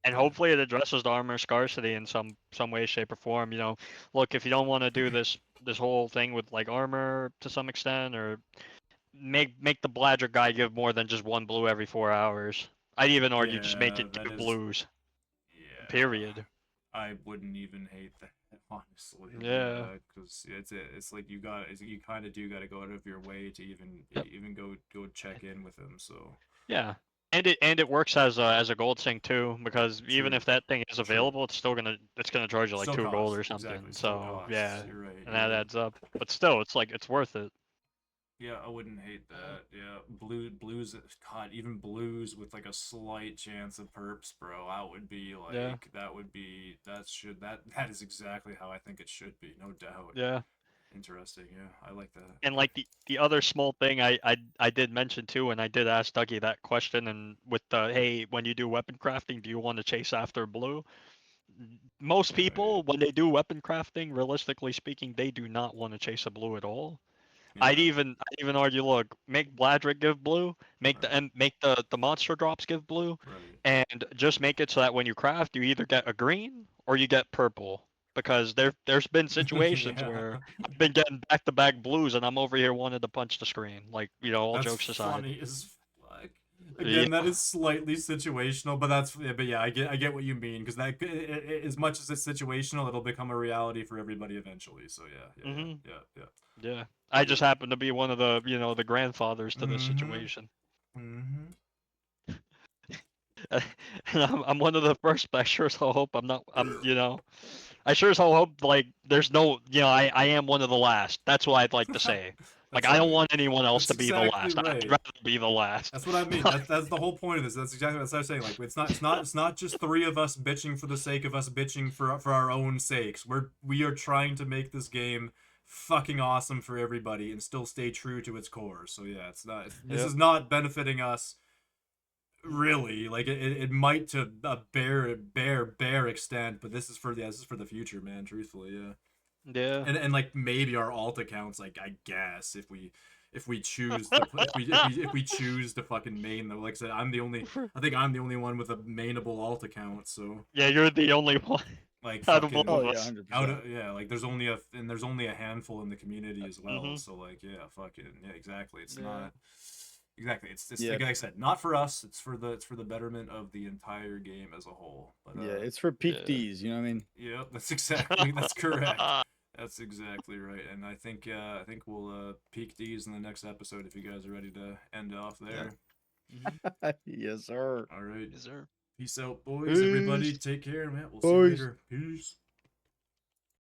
And hopefully it addresses the armor scarcity in some way, shape, or form. You know, look, if you don't want to do this whole thing with like armor to some extent, or make the Bladger guy give more than just 1 blue every 4 hours. I'd even argue just make it 2 blues. Yeah. Period. I wouldn't even hate that, honestly. Yeah. Because it's like you kind of do got to go out of your way to even go check in with him. So. Yeah. And it works as a gold sink too, because even if that thing is available, it's gonna charge you like still 2 gold or costs, something. exactly, So yeah, You're right. and that adds up. But still, it's worth it. Yeah, I wouldn't hate that. Yeah, blues. God, even blues with like a slight chance of perps, bro. That would be like that is exactly how I think it should be, no doubt. Yeah. Interesting. Yeah, I like that. And like the other small thing I did mention too, and I did ask Dougie that question, and with the hey, when you do weapon crafting, do you want to chase after blue? Most people, when they do weapon crafting, realistically speaking, they do not want to chase a blue at all. Yeah. I'd even argue, look, make Bladrick give blue, make the monster drops give blue, and just make it so that when you craft, you either get a green or you get purple. Because there's been situations where I've been getting back-to-back blues, and I'm over here wanting to punch the screen. Like, you know, all jokes aside. Funny as fuck. Again, that is slightly situational, but yeah, I get what you mean, because that as much as it's situational, it'll become a reality for everybody eventually. So yeah. I just happen to be one of the the grandfathers to this situation. And I'm one of the first, but I sure as hell hope I sure as hell hope like there's no I am one of the last. That's what I'd like to say. Like I don't want anyone else to be the last. Right. I'd rather be the last. That's what I mean. That's the whole point of this. That's exactly what I was saying. Like it's not just 3 of us bitching for the sake of us bitching for our own sakes. We are trying to make this game fucking awesome for everybody and still stay true to its core. So yeah, this is not benefiting us really. Like it might to a bare extent, but this is for the future, man, truthfully. Yeah. And like maybe our alt accounts, like I guess if we choose to if we choose to fucking main them. Like I said, I think I'm the only one with a mainable alt account, so yeah, you're the only one. Like out fucking, of all of us. Like there's only a handful in the community as well. So like exactly. It's not exactly. It's like I said, not for us. It's for the betterment of the entire game as a whole. But it's for peak D's. You know what I mean? Yeah, that's correct. That's exactly right. And I think we'll peak D's in the next episode if you guys are ready to end off there. Yeah. Yes, sir. All right. Yes, sir. Peace out, boys. Everybody, take care, man. We'll see you later. Peace.